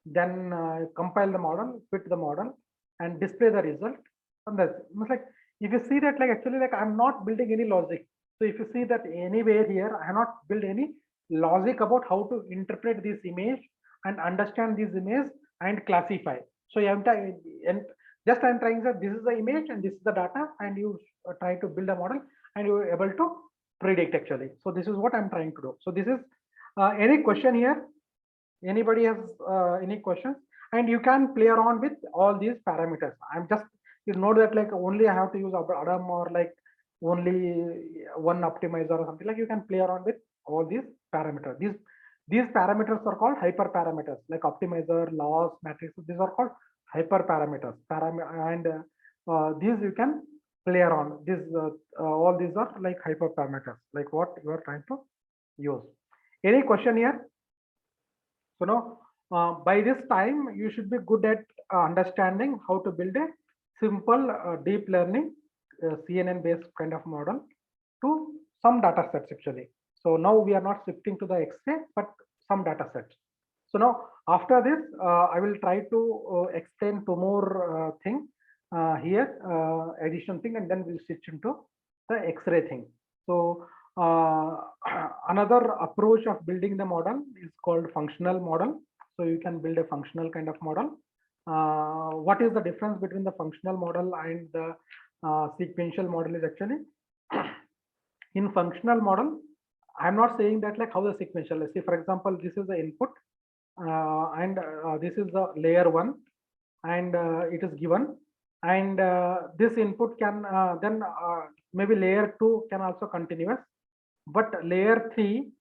then compile the model, fit the model, and display the result. And that's like if you see that like actually like I'm not building any logic. So if you see that anywhere here, I have not built any logic about how to interpret this image and understand this image and classify. So you have to, and just I'm trying that this is the image and this is the data, and you try to build a model and you are able to predict actually. So this is what I'm trying to do. So this is any question here? Anybody has any questions? And you can play around with all these parameters. I'm just, you know that like only I have to use Adam or like only one optimizer or something, like you can play around with all these parameters. These parameters are called hyperparameters, like optimizer, loss, matrix. These are called hyperparameters. And these you can play around. All these are like hyperparameters, like what you are trying to use. Any question here? So now by this time you should be good at understanding how to build a simple deep learning CNN based kind of model to some data sets actually. So now we are not shifting to the X-ray, but some data sets. So now after this, I will try to explain two more thing here, addition thing, and then we'll switch into the X-ray thing. So another approach of building the model is called functional model. So you can build a functional kind of model. What is the difference between the functional model and the sequential model is actually in functional model, I'm not saying that like how the sequential, let's say for example, this is the input and this is the layer 1 and it is given, and this input can then maybe layer 2 can also continuous, but layer 3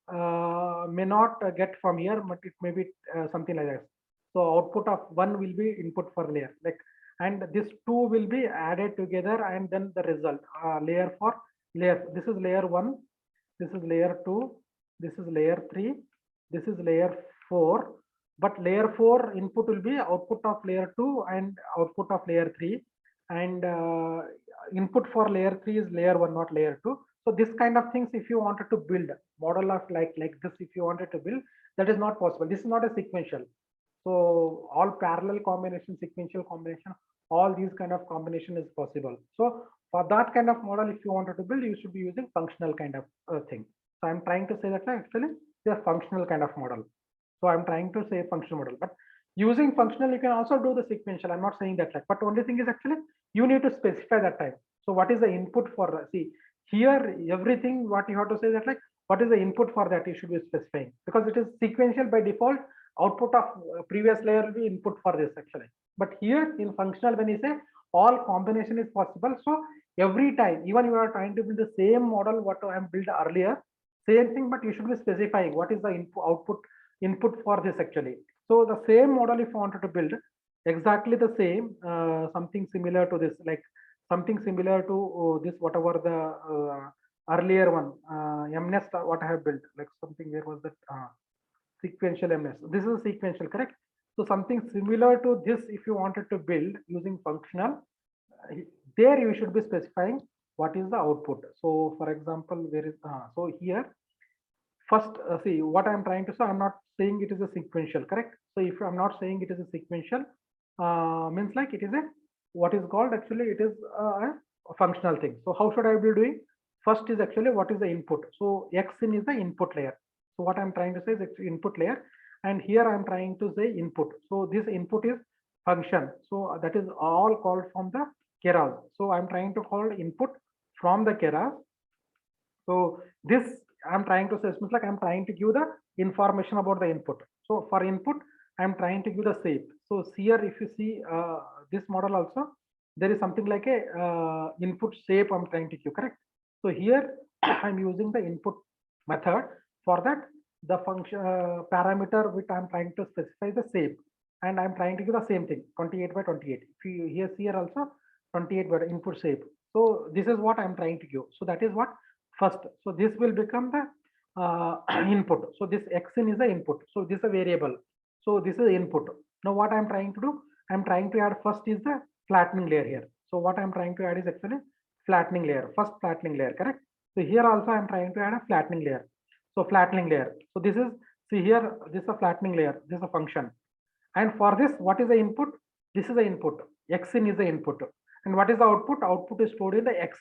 may not get from here, but it may be something like that. So output of 1 will be input for layer, like, and this 2 will be added together, and then the result layer for layer. This is layer 1, this is layer 2, this is layer 3, this is layer 4, but layer 4 input will be output of layer 2 and output of layer 3, and input for layer 3 is layer 1, not layer 2. So this kind of things, if you wanted to build model of like this, if you wanted to build, that is not possible. This is not a sequential. So all parallel combination, sequential combination, all these kind of combination is possible. So for that kind of model, if you wanted to build, you should be using functional kind of thing. So I'm trying to say that actually they are functional kind of model. So I'm trying to say functional model, but using functional, you can also do the sequential. I'm not saying that, like, but only thing is actually you need to specify that time. So what is the input for, see here, everything what you have to say that like, what is the input for that you should be specifying, because it is sequential by default. Output of previous layer will be input for this actually. But here in functional, when you say all combination is possible, so every time, even you are trying to build the same model what I am built earlier, same thing, but you should be specifying what is the input for this actually. So the same model, if you wanted to build exactly the same, something similar to this, like something similar to this, whatever the earlier one, MNEST, what I have built, like something, where was that? Sequential MS. This is sequential, correct? So something similar to this, if you wanted to build using functional, there you should be specifying what is the output. So for example, where is so here first, see what I'm trying to say. I'm not saying it is a sequential, correct? So if I'm not saying it is a sequential, means like it is a what is called actually it is a functional thing. So how should I be doing? First is actually what is the input. So Xin is the input layer. So what I'm trying to say is input layer, and here I'm trying to say input. So this input is function. So that is all called from the Keras. So I'm trying to call input from the Keras. So this I'm trying to say is like I'm trying to give the information about the input. So for input, I'm trying to give the shape. So here, if you see this model also, there is something like a input shape I'm trying to give, correct? So here I'm using the input method. For that, the function parameter which I'm trying to specify the shape, and I'm trying to give the same thing, 28 by 28. If you here also 28 by input shape. So this is what I'm trying to give. So that is what first. So this will become the input. So this Xin is the input. So this is a variable. So this is input. Now what I'm trying to do, I'm trying to add first is the flattening layer here. So what I'm trying to add is actually flattening layer, first flattening layer, correct? So here also I'm trying to add a flattening layer. So flattening layer. So this is, see here, this is a flattening layer. This is a function. And for this, what is the input? This is the input. Xin is the input. And what is the output? Output is stored in the X.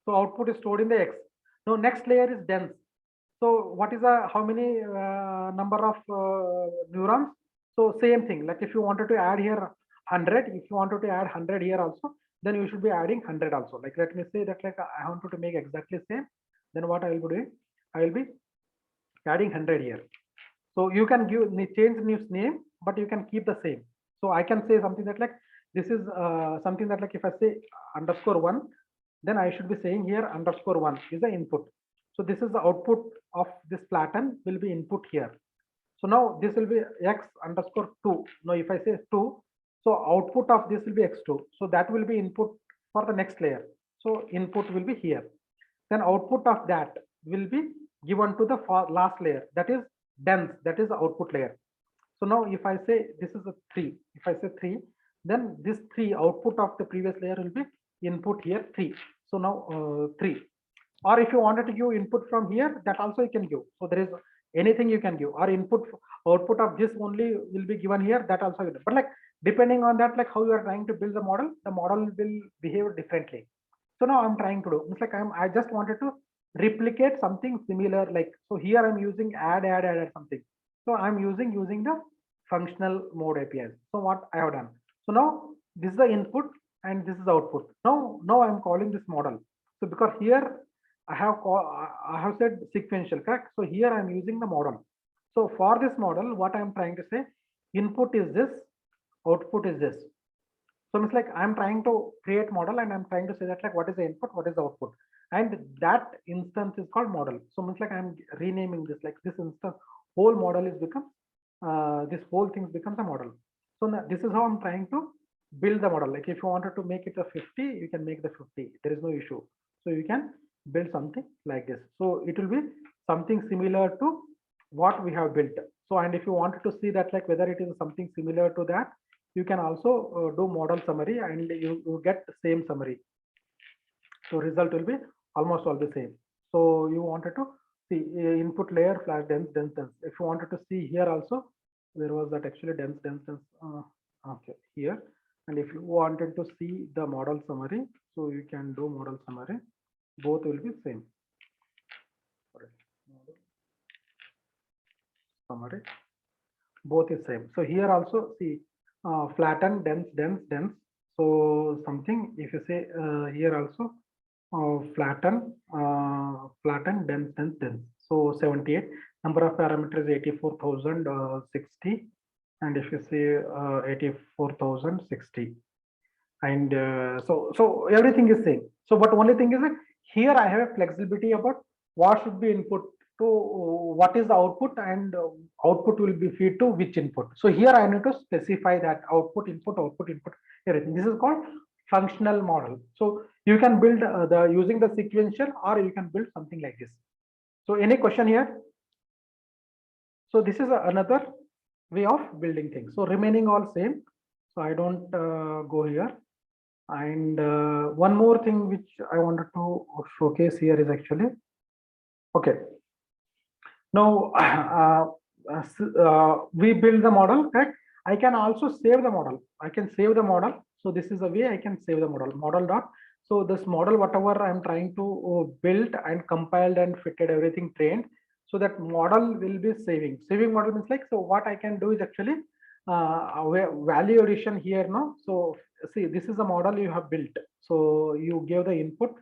So output is stored in the X. Now next layer is dense. So what is the, how many number of neurons? So same thing, like if you wanted to add here 100, if you wanted to add 100 here also, then you should be adding 100 also. Like let me say that like I wanted to make exactly same, then what I will be doing, I will be adding 100 here. So you can give change the name, but you can keep the same. So I can say something that like this is something that like if I say _1, then I should be saying here _1 is the input. So this is the output of this flatten will be input here. So now this will be X_2. Now if I say 2, so output of this will be X2. So that will be input for the next layer. So input will be here. Then output of that will be given to the last layer, that is dense, that is the output layer. So now if I say this is a 3, if I say 3, then this 3 output of the previous layer will be input here 3. So now 3. Or if you wanted to give input from here, that also you can give. So there is anything you can give, or input output of this only will be given here, that also. But like depending on that, like how you are trying to build the model will behave differently. So now I'm trying to do, it's like I just wanted to replicate something similar, like, so here I'm using add something. So I'm using the functional mode APIs. So what I have done, so now this is the input and this is the output. Now I'm calling this model. So because here I have said sequential, correct? So here I'm using the model. So for this model, what I'm trying to say, input is this, output is this. So it's like I'm trying to create model and I'm trying to say that like what is the input, what is the output, and that instance is called model. So it's like I'm renaming this, like this instance, whole model is become this whole thing becomes a model. So now this is how I'm trying to build the model. Like if you wanted to make it a 50, you can make the 50. There is no issue. So you can build something like this. So it will be something similar to what we have built. So, and if you wanted to see that, like whether it is something similar to that, you can also do model summary and you get the same summary. So result will be almost all the same. So you wanted to see input layer, flash, dense, dense, dense. If you wanted to see here also, where was that actually dense, dense, dense? Okay, here. And if you wanted to see the model summary, so you can do model summary. Both will be same. Summary. Both is same. So here also see flatten, dense, dense, dense. So something if you say here also flatten, dense, dense, dense. So 78 number of parameters 84,060, and if you say 84,060, and so everything is same. So but only thing is that here I have a flexibility about what should be input to what is the output, and output will be feed to which input. So here I need to specify that output, input, everything. This is called functional model. So you can build the using the sequential, or you can build something like this. So any question here? So this is another way of building things. So remaining all same. So I don't go here. And one more thing which I wanted to showcase here is actually, okay. Now we build the model, correct? I can also save the model. I can save the model. So this is the way I can save the model. Model dot. So this model, whatever I'm trying to build and compiled and fitted everything trained. So that model will be saving. Saving model means like, so what I can do is actually value addition here now. So see, this is the model you have built. So you give the input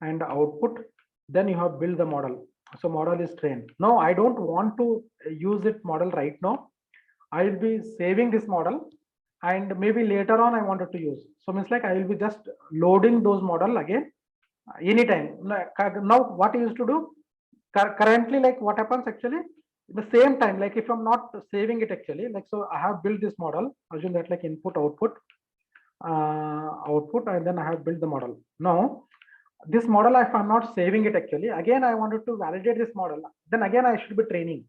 and output, then you have built the model. So model is trained. Now I don't want to use it model right now. I will be saving this model, and maybe later on I wanted to use. So means like I will be just loading those model again anytime. Now what I used to do currently, like what happens actually, the same time, like if I'm not saving it actually, like so I have built this model, assume that like input, output, and then I have built the model. Now this model, if I'm not saving it actually, again I wanted to validate this model, then again I should be training,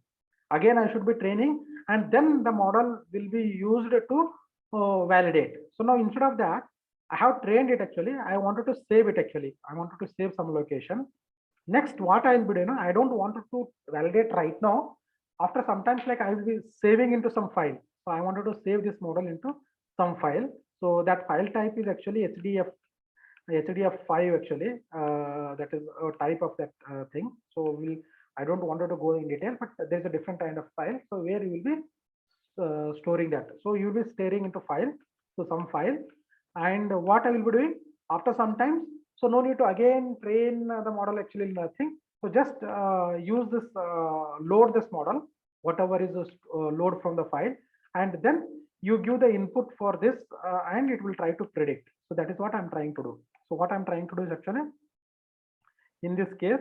and then the model will be used to validate. So now instead of that, I have trained it actually, I wanted to save it actually, I wanted to save some location. Next, what I will be doing, I don't want to validate right now. After sometimes, like I will be saving into some file. So I wanted to save this model into some file. So that file type is actually HDF5 actually. That is a type of that thing. So I don't want to go in detail, but there's a different kind of file. So where you will be storing that. So you will be staring into file, so some file, and what I will be doing after some time. So no need to again train the model, actually nothing. So just use this load this model, whatever is load from the file, and then you give the input for this and it will try to predict. So that is what I'm trying to do. So what I'm trying to do is actually, in this case,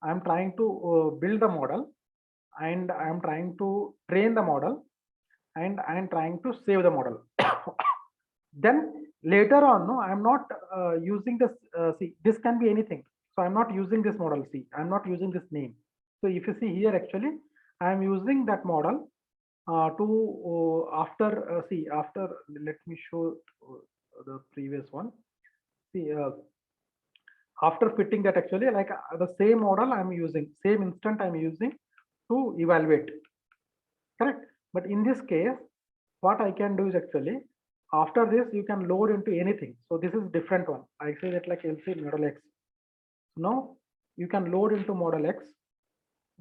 I'm trying to build the model, and I'm trying to train the model, and I'm trying to save the model. Then later on, no, I'm not using this. See, this can be anything. So I'm not using this model. See, I'm not using this name. So if you see here, actually, I'm using that model to after see after. Let me show the previous one. See, after fitting that, actually, like the same model I'm using, same instant I'm using to evaluate. Correct. But in this case, what I can do is actually, after this, you can load into anything. So this is different one. I say that like LC model X. Now you can load into model X,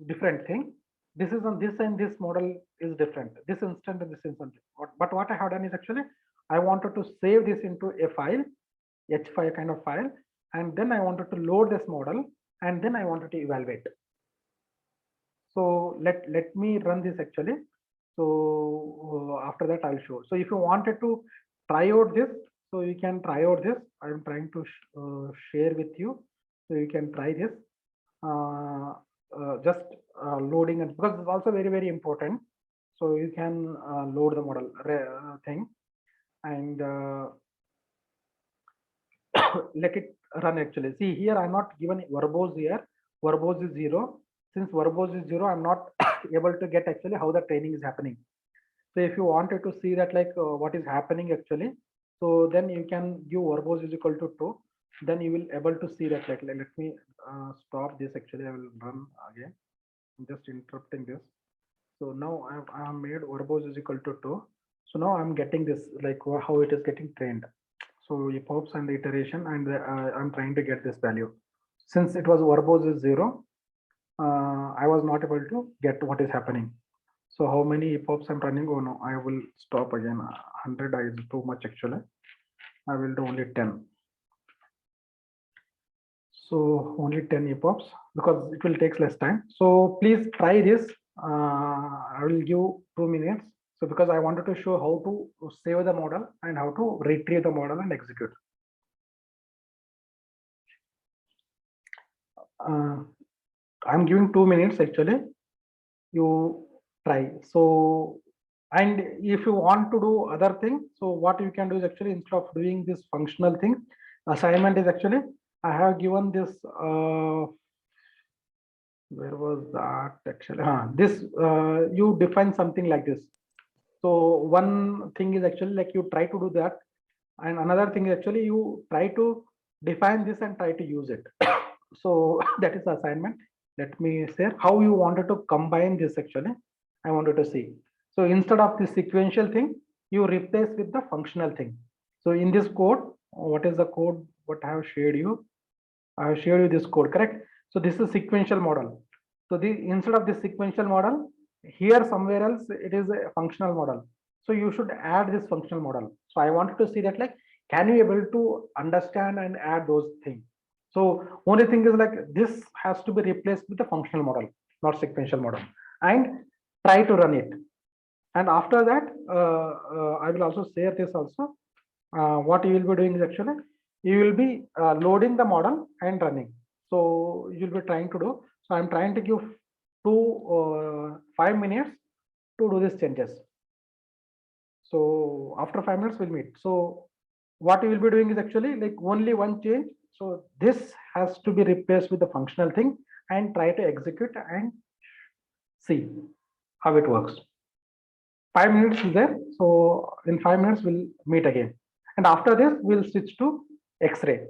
different thing. This is on this, and this model is different. This instant and this instant. But what I have done is actually, I wanted to save this into a file, H5 kind of file, and then I wanted to load this model, and then I wanted to evaluate. So let me run this actually. So after that I'll show. So if you wanted to try out this, so you can try out this. I'm trying to share with you, so you can try this. Just loading it, because it's also very, very important. So you can load the model thing, and let it run actually. See here, I'm not given verbose here. Verbose is 0. Since verbose is 0, I'm not able to get actually how the training is happening. So if you wanted to see that like what is happening actually, so then you can give verbose is equal to 2. Then you will able to see that like let me stop this actually. I will run again. I'm just interrupting this. So now I've made verbose is equal to 2. So now I'm getting this like how it is getting trained. So it pops and the iteration, and I'm trying to get this value. Since it was verbose is 0, I was not able to get what is happening. So how many pops I'm running? Oh no, I will stop again. 100 is too much actually. I will do only 10. So only 10 EPOPs because it will take less time. So please try this. I will give 2 minutes. So because I wanted to show how to save the model and how to retrieve the model and execute. I'm giving 2 minutes actually. You try. So, and if you want to do other thing, so what you can do is actually instead of doing this functional thing, assignment is actually I have given this. Where was that actually? This you define something like this. So one thing is actually like you try to do that, and another thing is actually you try to define this and try to use it. So that is the assignment. Let me say how you wanted to combine this actually. I wanted to see. So instead of the sequential thing, you replace with the functional thing. So in this code, what is the code? What I have shared you? I have shared you this code, correct? So this is sequential model. So the instead of the sequential model, here somewhere else it is a functional model. So you should add this functional model. So I wanted to see that like, can you able to understand and add those things? So only thing is like this has to be replaced with the functional model, not sequential model, and try to run it. And after that, I will also share this also. What you will be doing is actually you will be loading the model and running. So you'll be trying to do. So I'm trying to give 5 minutes to do these changes. So after 5 minutes we'll meet. So what you will be doing is actually like only one change. So this has to be replaced with the functional thing and try to execute and see how it works. 5 minutes is there. So in 5 minutes we'll meet again. And after this, we'll switch to X-ray.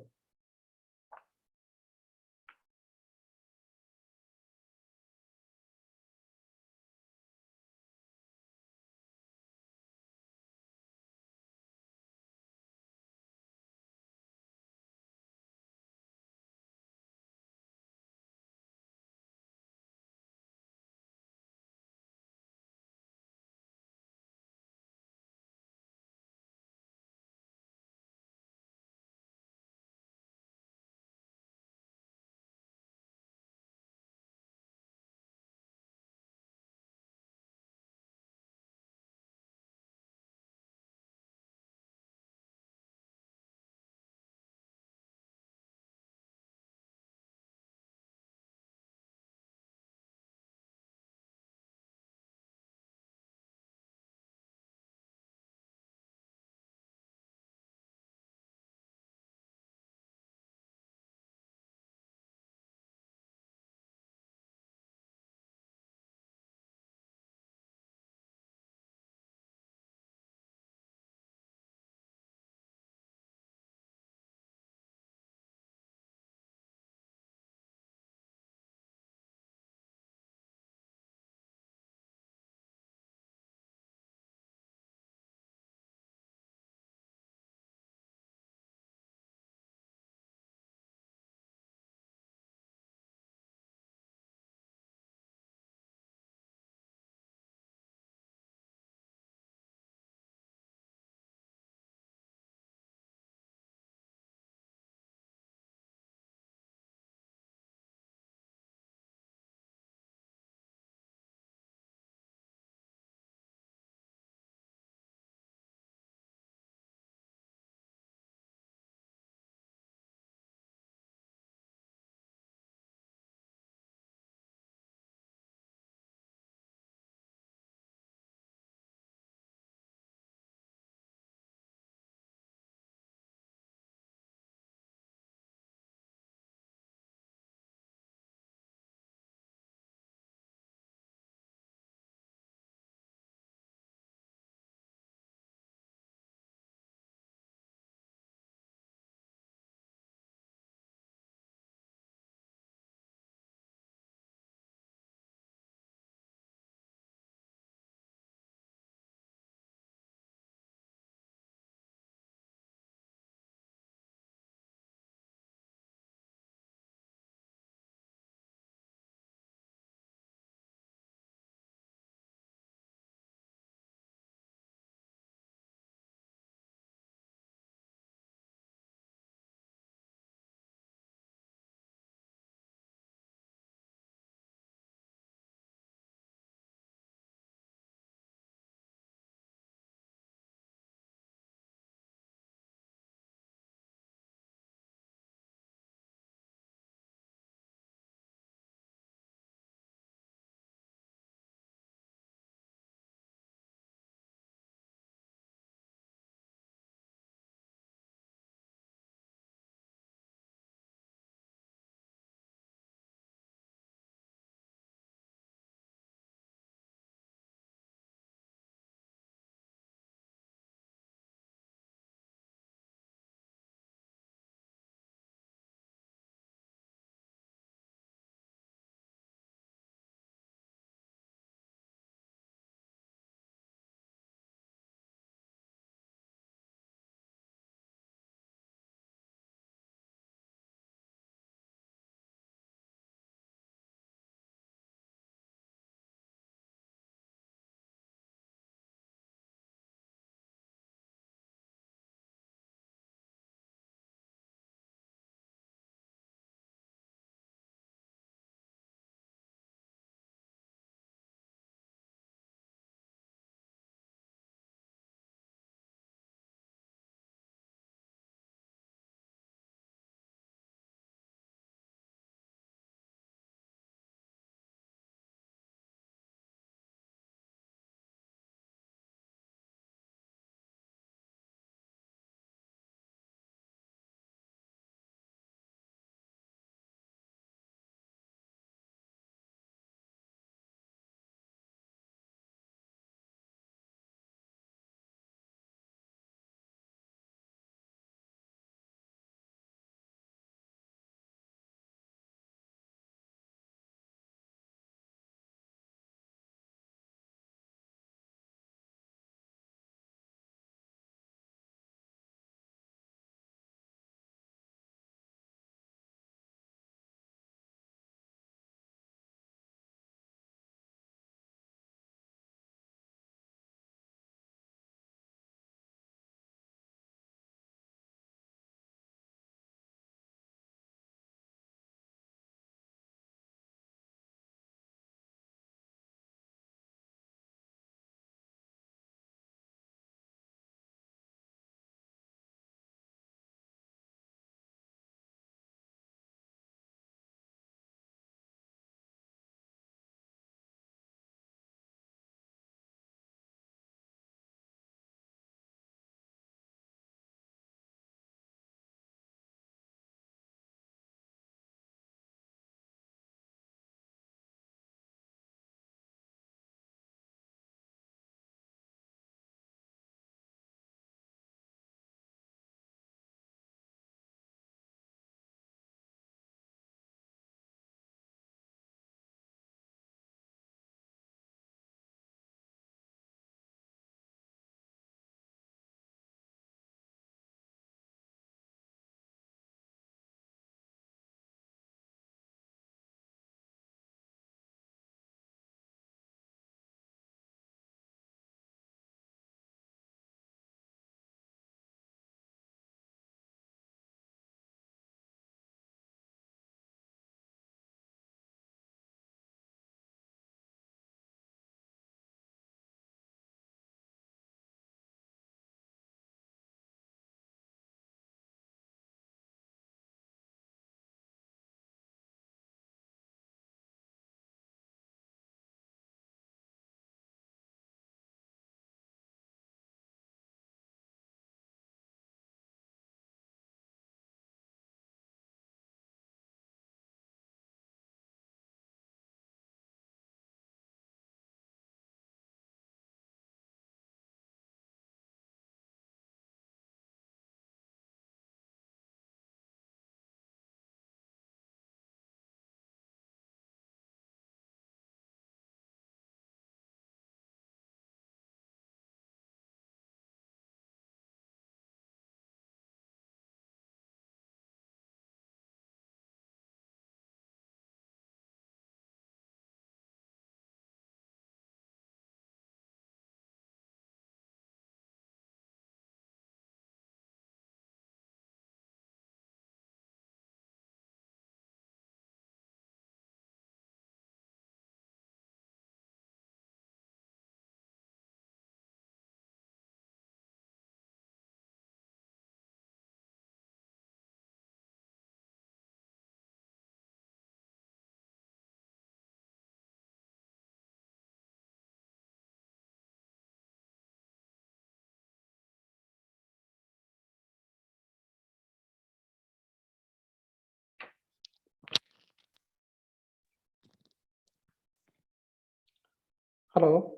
Hello.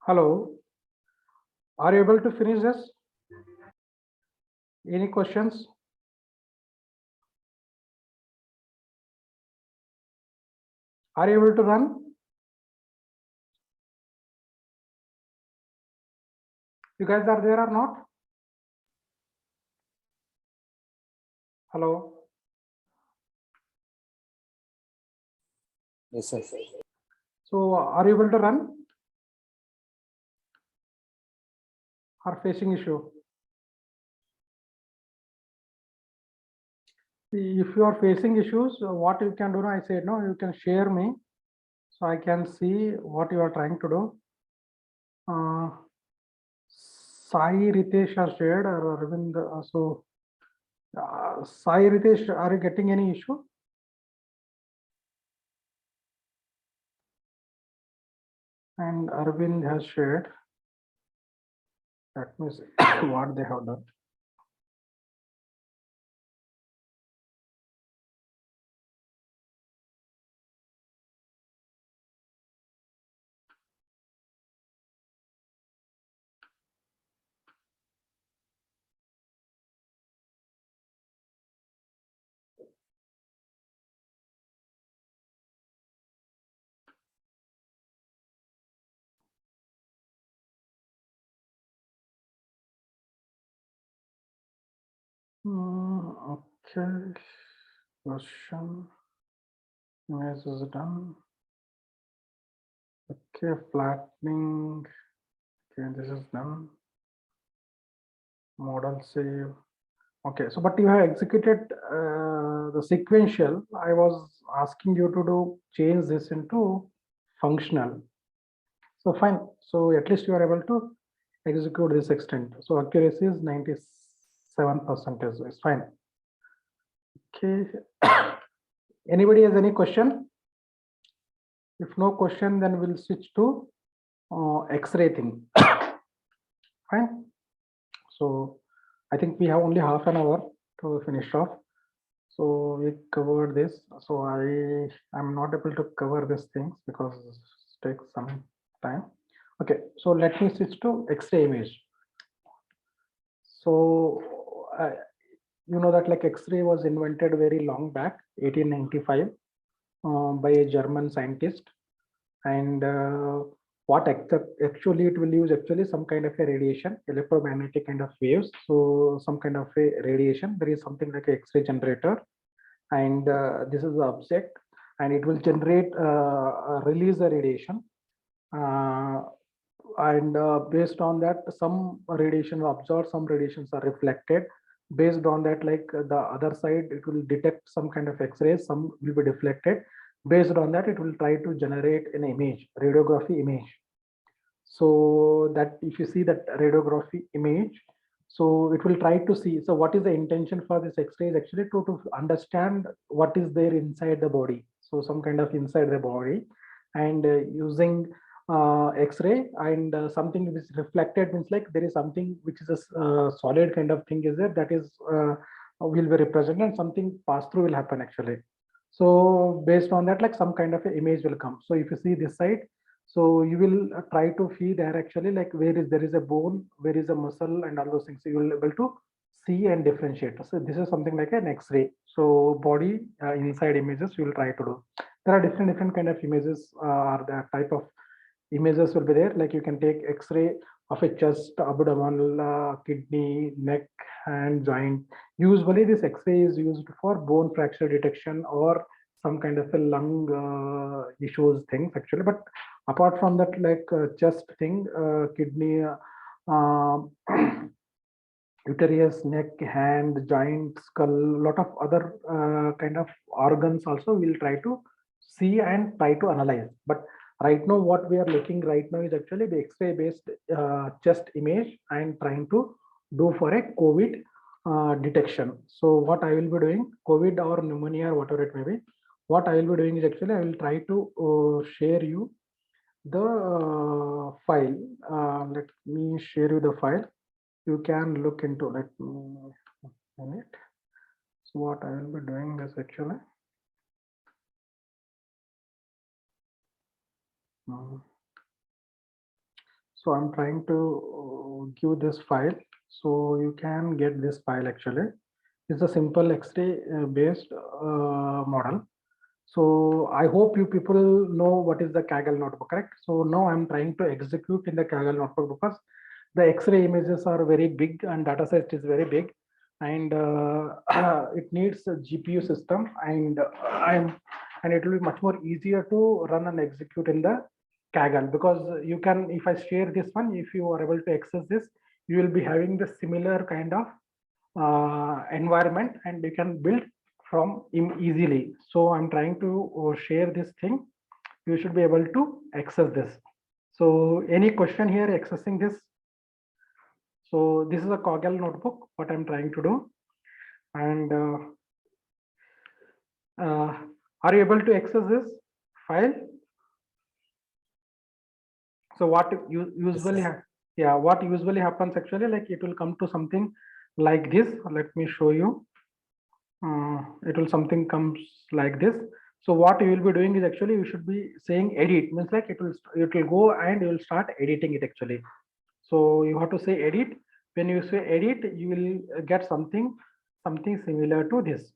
Hello. Are you able to finish this? Any questions? Are you able to run? You guys are there or not? Hello. Yes, sir. So are you able to run? Or facing issue? If you are facing issues, what you can do now, I said, no, you can share me so I can see what you are trying to do. Sai Ritesh has shared or Arvind. Sai Ritesh, are you getting any issue? And Arvind has shared. Let me see what they have done. Okay. Question. Image is done. Okay, flattening. Okay, this is done. Model save. Okay, so but you have executed the sequential. I was asking you to do change this into functional. So fine. So at least you are able to execute this extent. So accuracy is 97%. Is fine. Okay. Anybody has any question? If no question, then we'll switch to X-ray thing. Fine. So I think we have only half an hour to finish off. So we covered this. So I am not able to cover these things because it takes some time. Okay, so let me switch to X-ray image. So you know that like X-ray was invented very long back, 1895, by a German scientist. And what actually it will use actually some kind of a radiation, electromagnetic kind of waves. So some kind of a radiation. There is something like a X-ray generator, and this is the object, and it will generate release the radiation. And based on that, some radiation absorbed, some radiations are reflected. Based on that, like the other side, it will detect some kind of X-rays, some will be deflected. Based on that, it will try to generate an image, radiography image. So that if you see that radiography image, so it will try to see, so what is the intention for this X-ray is actually to understand what is there inside the body. So some kind of inside the body, and using X-ray, and something which is reflected means like there is something which is a solid kind of thing is there, that is will be represented, and something pass through will happen actually. So based on that, like some kind of an image will come. So if you see this side, so you will try to feed there actually like where is there is a bone, where is a muscle, and all those things. So you will be able to see and differentiate. So this is something like an X-ray. So body inside images you will try to do. There are different kind of images, or the type of images will be there. Like you can take X-ray of a chest, abdominal, kidney, neck, and joint. Usually this X-ray is used for bone fracture detection or some kind of a lung issues things actually. But apart from that, like chest thing, kidney, uterus, neck, hand, joint, skull, lot of other kind of organs also we'll try to see and try to analyze. But right now what we are looking right now is actually the X-ray based chest image and trying to do for a COVID detection. So what I will be doing, COVID or pneumonia or whatever it may be, what I will be doing is actually I will try to share you the file. Let me share you the file. You can look into, let me a minute. So what I will be doing is actually So I'm trying to give this file. So you can get this file actually. It's a simple X-ray based model. So I hope you people know what is the Kaggle notebook, correct? So now I'm trying to execute in the Kaggle notebook because the X-ray images are very big and data set is very big, and it needs a GPU system, and it will be much more easier to run and execute in the Kaggle, because you can, if I share this one, if you are able to access this, you will be having the similar kind of environment and you can build from easily. So I'm trying to share this thing. You should be able to access this. So any question here accessing this? So this is a Kaggle notebook, what I'm trying to do. And are you able to access this file? So what you usually what usually happens actually, like it will come to something like this. Let me show you. It will something comes like this. So what you will be doing is actually you should be saying edit, means like it will go and you will start editing it actually. So you have to say edit. When you say edit, you will get something similar to this.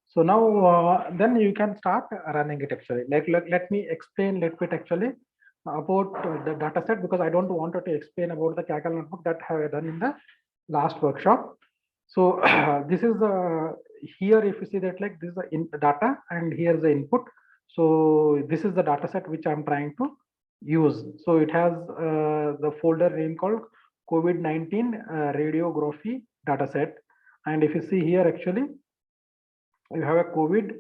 So now then you can start running it actually. Like let me explain a little bit actually about the data set, because I don't want to explain about the Kaggle notebook that I have done in the last workshop. So this is the, here if you see that, like this is the data and here's the input. So this is the data set which I'm trying to use. So it has the folder name called COVID-19 radiography data set. And if you see here actually, you have a COVID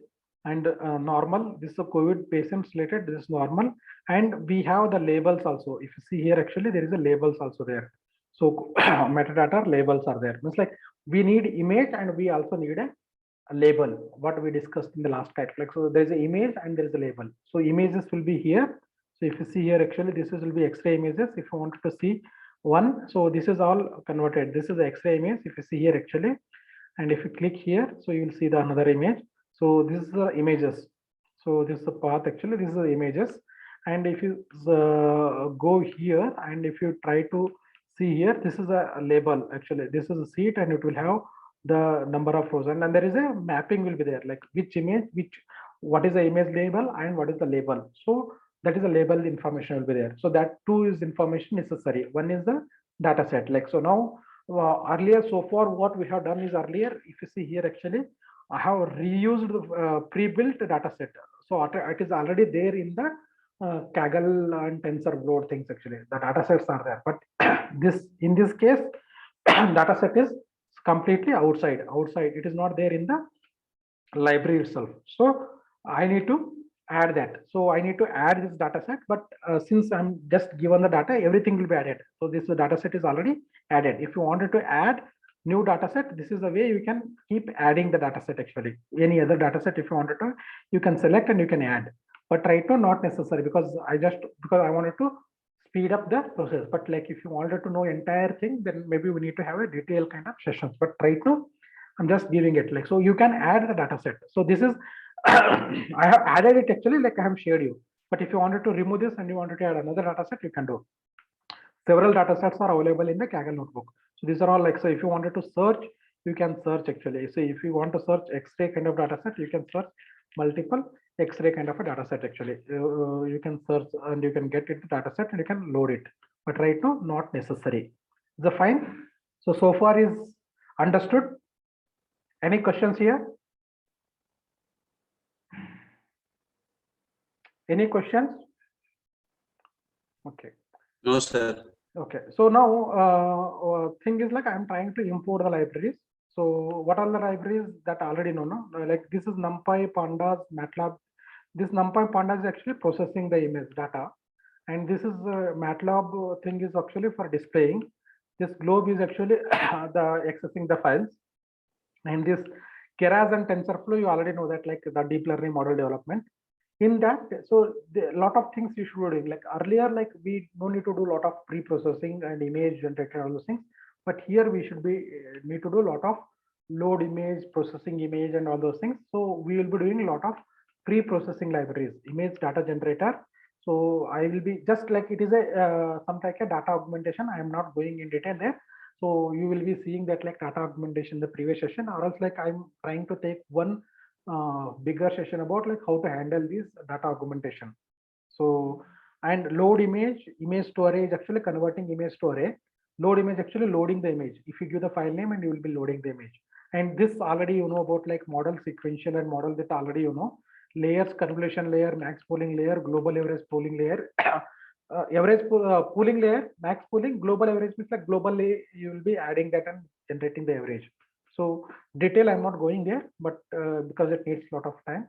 and normal. This is a COVID patients related, this is normal. And we have the labels also. If you see here, actually, there is a labels also there. So metadata labels are there. It's like we need image and we also need a label, what we discussed in the last type. Like, so there's an image and there's a label. So images will be here. So if you see here, actually, this will be X-ray images. If you wanted to see one, so this is all converted. This is the X-ray image. If you see here, actually, and if you click here, so you will see the another image. So this is the images. So this is the path actually, this is the images. And if you go here and if you try to see here, this is a label actually, this is a sheet and it will have the number of rows, and then there is a mapping will be there, like which image, what is the image label and what is the label. So that is the label information will be there. So that two is information necessary. One is the data set. Like, so now earlier, so far what we have done is earlier, if you see here, actually I have reused the pre-built data set. So it is already there in the Kaggle and TensorFlow things. Actually the data sets are there, but this, in this case, data set is completely outside. It is not there in the library itself. So I need to add that. So I need to add this data set, but since I'm just given the data, everything will be added. So this data set is already added. If you wanted to add new data set, this is the way you can keep adding the data set. Actually, any other data set, if you wanted to, you can select and you can add. But right now, not necessary, because I wanted to speed up the process. But like if you wanted to know entire thing, then maybe we need to have a detailed kind of sessions. But right now, I'm just giving it like, so you can add the data set. So this is I have added it actually, like I have shared you. But if you wanted to remove this and you wanted to add another data set, you can do. Several data sets are available in the Kaggle notebook. So these are all like, so if you wanted to search, you can search actually. So if you want to search X-ray kind of data set, you can search multiple X-ray kind of a data set actually. You can search and you can get into data set and you can load it. But right now, not necessary. Is that fine? So far is understood. Any questions here? Any questions? Okay. No, sir. Okay. So now thing is like I'm trying to import the libraries. So what are the libraries that I already know? No? Like this is NumPy, Pandas, MATLAB. This NumPy Pandas is actually processing the image data. And this is MATLAB thing is actually for displaying. This globe is actually the accessing the files. And this Keras and TensorFlow, you already know that, like the deep learning model development. In that, so a lot of things you should be doing. Like earlier, like we don't need to do a lot of pre-processing and image generated, all those things. But here we should be need to do a lot of load image, processing image, and all those things. So we will be doing a lot of pre-processing libraries, image data generator. So I will be just like it is a some like a data augmentation. I am not going in detail there. So you will be seeing that like data augmentation in the previous session, or else like I'm trying to take one bigger session about like how to handle this data augmentation. So and load image, image storage, actually converting image to array. Load image, actually loading the image. If you give the file name and you will be loading the image. And this already you know about like model sequential and model that already you know. Layers, convolution layer, max pooling layer, global average pooling layer. Pooling layer, max pooling, global average means like globally you will be adding that and generating the average. So detail I'm not going there, but because it needs a lot of time.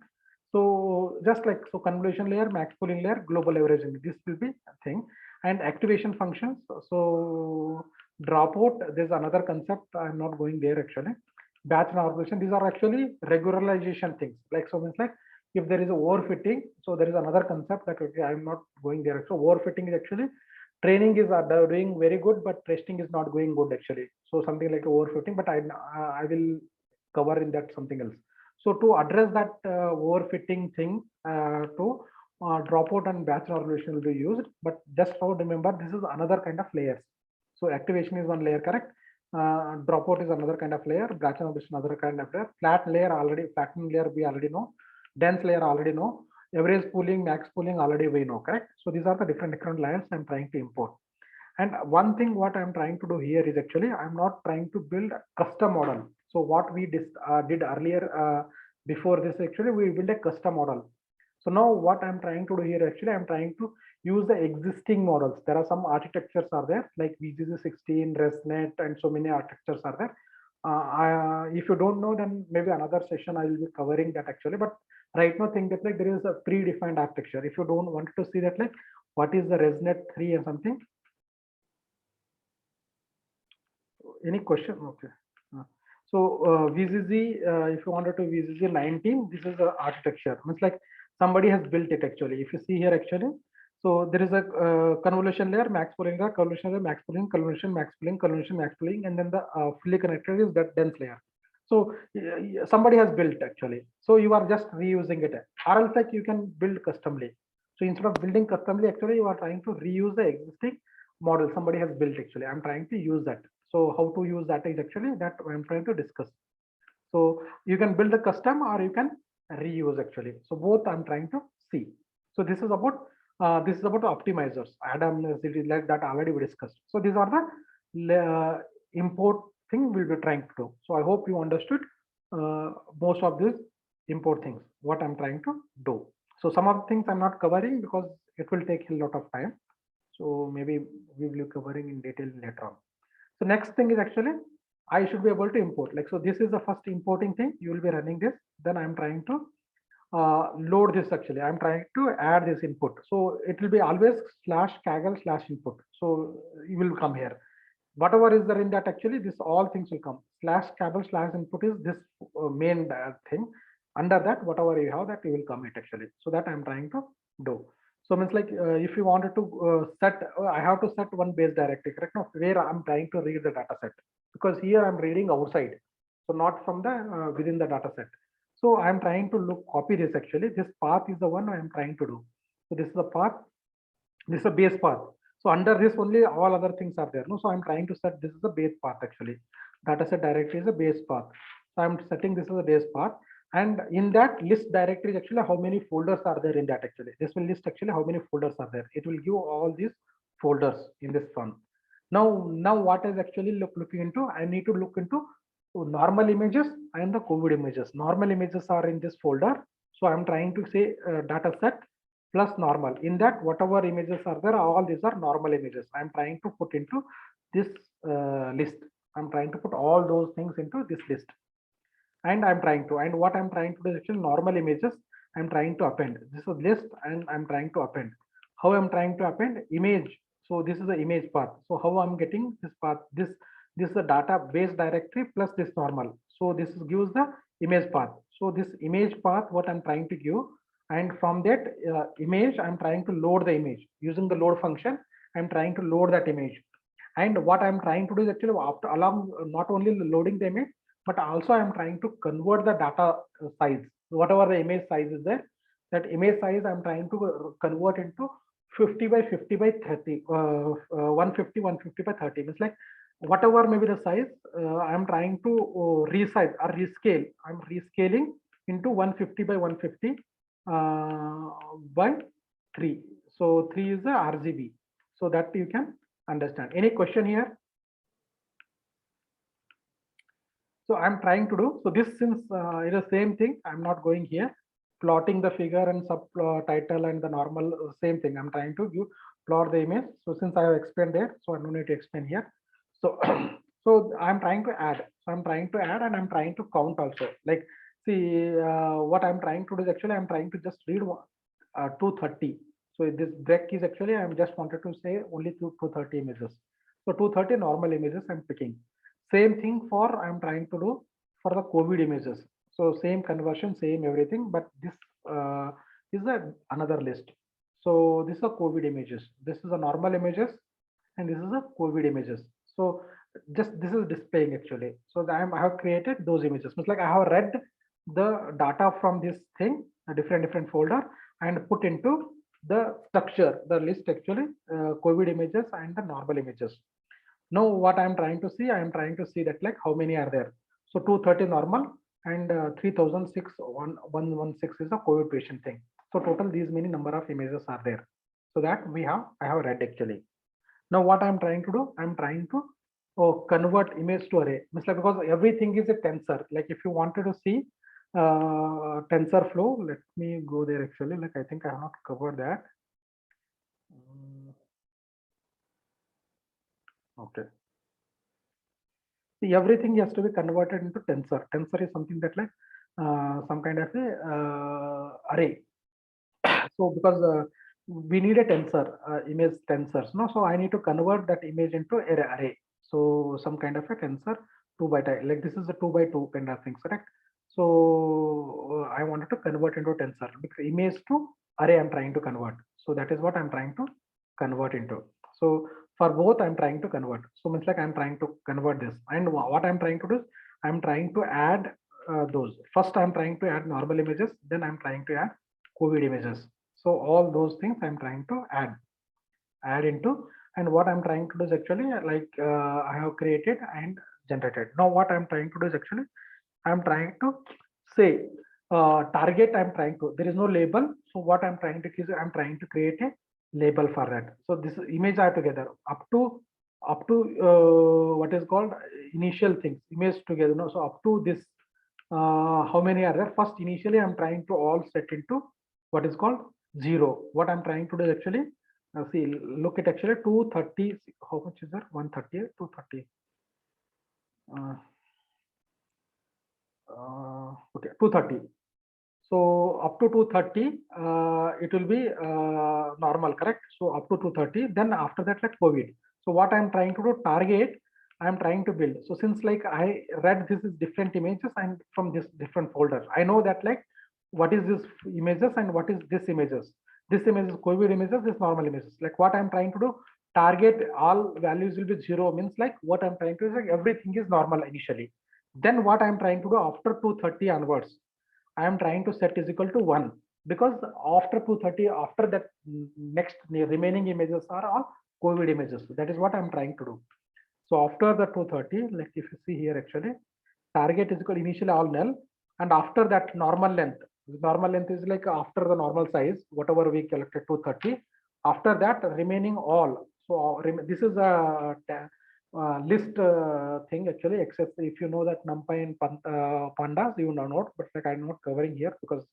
So just like so convolution layer, max pooling layer, global average, this will be a thing. And activation functions. So dropout, there's another concept. I'm not going there actually. Batch normalization, these are actually regularization things. Like so means like if there is a overfitting, so there is another concept that okay, I'm not going there. So overfitting is actually training is doing very good, but testing is not going good actually. So something like overfitting, but I will cover in that something else. So to address that overfitting thing, to dropout and batch normalization will be used, but just now remember this is another kind of layers. So activation is one layer, correct? Dropout is another kind of layer, batch normalization another kind of layer, flat layer already, flattening layer we already know, dense layer already know, average pooling, max pooling already we know, correct? So these are the different layers I'm trying to import. And one thing what I'm trying to do here is actually I'm not trying to build a custom model. So what we did earlier before this, actually we build a custom model. So now what I'm trying to do here, actually I'm trying to use the existing models. There are some architectures are there like VGG16, ResNet, and so many architectures are there. If you don't know, then maybe another session I will be covering that actually. But right now think that like there is a predefined architecture. If you don't want to see that like what is the ResNet 3 and something. Any question? Okay. So VCG, if you wanted to VCG 19, this is the architecture. It's like somebody has built it actually. If you see here actually, so there is a convolution layer, max pooling layer, convolution layer, max pooling, convolution, max pooling, convolution, max pooling, and then the fully connected is that dense layer. So somebody has built actually. So you are just reusing it, or else like you can build customly. So instead of building customly, actually you are trying to reuse the existing model somebody has built actually. I'm trying to use that. So how to use that is actually that I'm trying to discuss. So you can build a custom or you can reuse actually. So both I'm trying to see. So this is about optimizers. Adam like that already we discussed. So these are the import thing we'll be trying to do. So I hope you understood most of these import things, what I'm trying to do. So some of the things I'm not covering because it will take a lot of time. So maybe we will be covering in detail later on. So next thing is actually I should be able to import. Like so, this is the first importing thing. You will be running this. Then I'm trying to load this actually. I'm trying to add this input. So it will be always /kaggle/input. So you will come here. Whatever is there in that actually, this all things will come. /kaggle/input is this main thing. Under that, whatever you have, that you will come it actually. So that I'm trying to do. So means like if you wanted to set, I have to set one base directory, correct? Now where I'm trying to read the data set, because here I'm reading outside, so not from the within the data set. So I'm trying to copy this actually. This path is the one I'm trying to do. So this is the path. This is a base path. So under this only all other things are there. No, so I'm trying to set this is the base path actually. Dataset directory is a base path. So I'm setting this as a base path. And in that list directory is actually how many folders are there in that actually. This will list actually how many folders are there. It will give all these folders in this one. Now what is actually looking into? I need to look into normal images and the COVID images. Normal images are in this folder. So I'm trying to say data set plus normal. In that, whatever images are there, all these are normal images. I'm trying to put into this list. I'm trying to put all those things into this list. And what I'm trying to do is actually normal images. I'm trying to append. This is a list and I'm trying to append. How I'm trying to append image. So this is the image path. So how I'm getting this path, this is the database directory plus this normal. So this gives the image path. So this image path, what I'm trying to give, and from that image, I'm trying to load the image using the load function. I'm trying to load that image. And what I'm trying to do is actually after along not only loading the image, but also I'm trying to convert the data size. Whatever the image size is there, that image size I'm trying to convert into 50 by 50 by 30, 150, 150 by 30. It's like whatever may be the size, I'm trying to resize or rescale. I'm rescaling into 150 by 150 by 3. So 3 is the RGB. So that you can understand. Any question here? So I'm trying to do, so this since it is the same thing, I'm not going here, plotting the figure and subtitle and the normal same thing. I'm trying to give plot the image. So since I have explained there, so I don't need to explain here. So, so I'm trying to add. So I'm trying to add and I'm trying to count also. Like, see, what I'm trying to do is actually I'm trying to just read 230. So this break is actually I'm just wanted to say only 230 images. So 230 normal images I'm picking. Same thing for I'm trying to do for the COVID images. So same conversion, same everything, but this is another list. So this is a COVID images. This is a normal images, and this is a COVID images. So just this is displaying actually. So I have created those images. It's like I have read the data from this thing, a different folder, and put into the structure, the list actually, COVID images and the normal images. Now what I'm trying to see, I am trying to see that like how many are there. So 230 normal and 3006 is a COVID patient thing. So total these many number of images are there. So that I have read actually. Now what I'm trying to do, I'm trying to convert image to array. It's like because everything is a tensor. Like if you wanted to see TensorFlow, let me go there actually. Like I think I have not covered that. Okay. See, everything has to be converted into tensor. Tensor is something that like some kind of a array. So because we need a tensor, image tensors, no? So I need to convert that image into an array. So some kind of a tensor 2 by 2, like this is a 2 by 2 kind of thing, correct? So I wanted to convert into tensor because image to array I'm trying to convert. So that is what I'm trying to convert into. So for both I'm trying to convert. So it's like I'm trying to convert this, and what I'm trying to do is I'm trying to add those. First I'm trying to add normal images, then I'm trying to add COVID images. So all those things I'm trying to add into, and what I'm trying to do is actually like I have created and generated. Now what I'm trying to do is actually I'm trying to say target. I'm trying to, there is no label. So what I'm trying to is I'm trying to create a label for that. So this image are together up to what is called initial things, image together. No, so up to this, how many are there? First, initially I'm trying to all set into what is called 0. What I'm trying to do is actually see, look at actually 230. How much is there? 130, 230. Okay, 230. So up to 230, it will be normal, correct? So up to 230, then after that like COVID. So what I'm trying to do, target, I'm trying to build. So since like I read this is different images and from this different folder, I know that like what is this images and what is this images. This image is COVID images, this normal images. Like what I'm trying to do, target all values will be 0, means like what I'm trying to do is like everything is normal initially. Then what I'm trying to do after 230 onwards, I am trying to set is equal to 1, because after 230, after that next remaining images are all COVID images. That is what I'm trying to do. So after the 230, like if you see here actually, target is equal initially all null, and after that normal length is like after the normal size, whatever we collected 230. After that remaining all. So this is a list thing actually, except if you know that NumPy and pandas, you know not, but like I'm not covering here because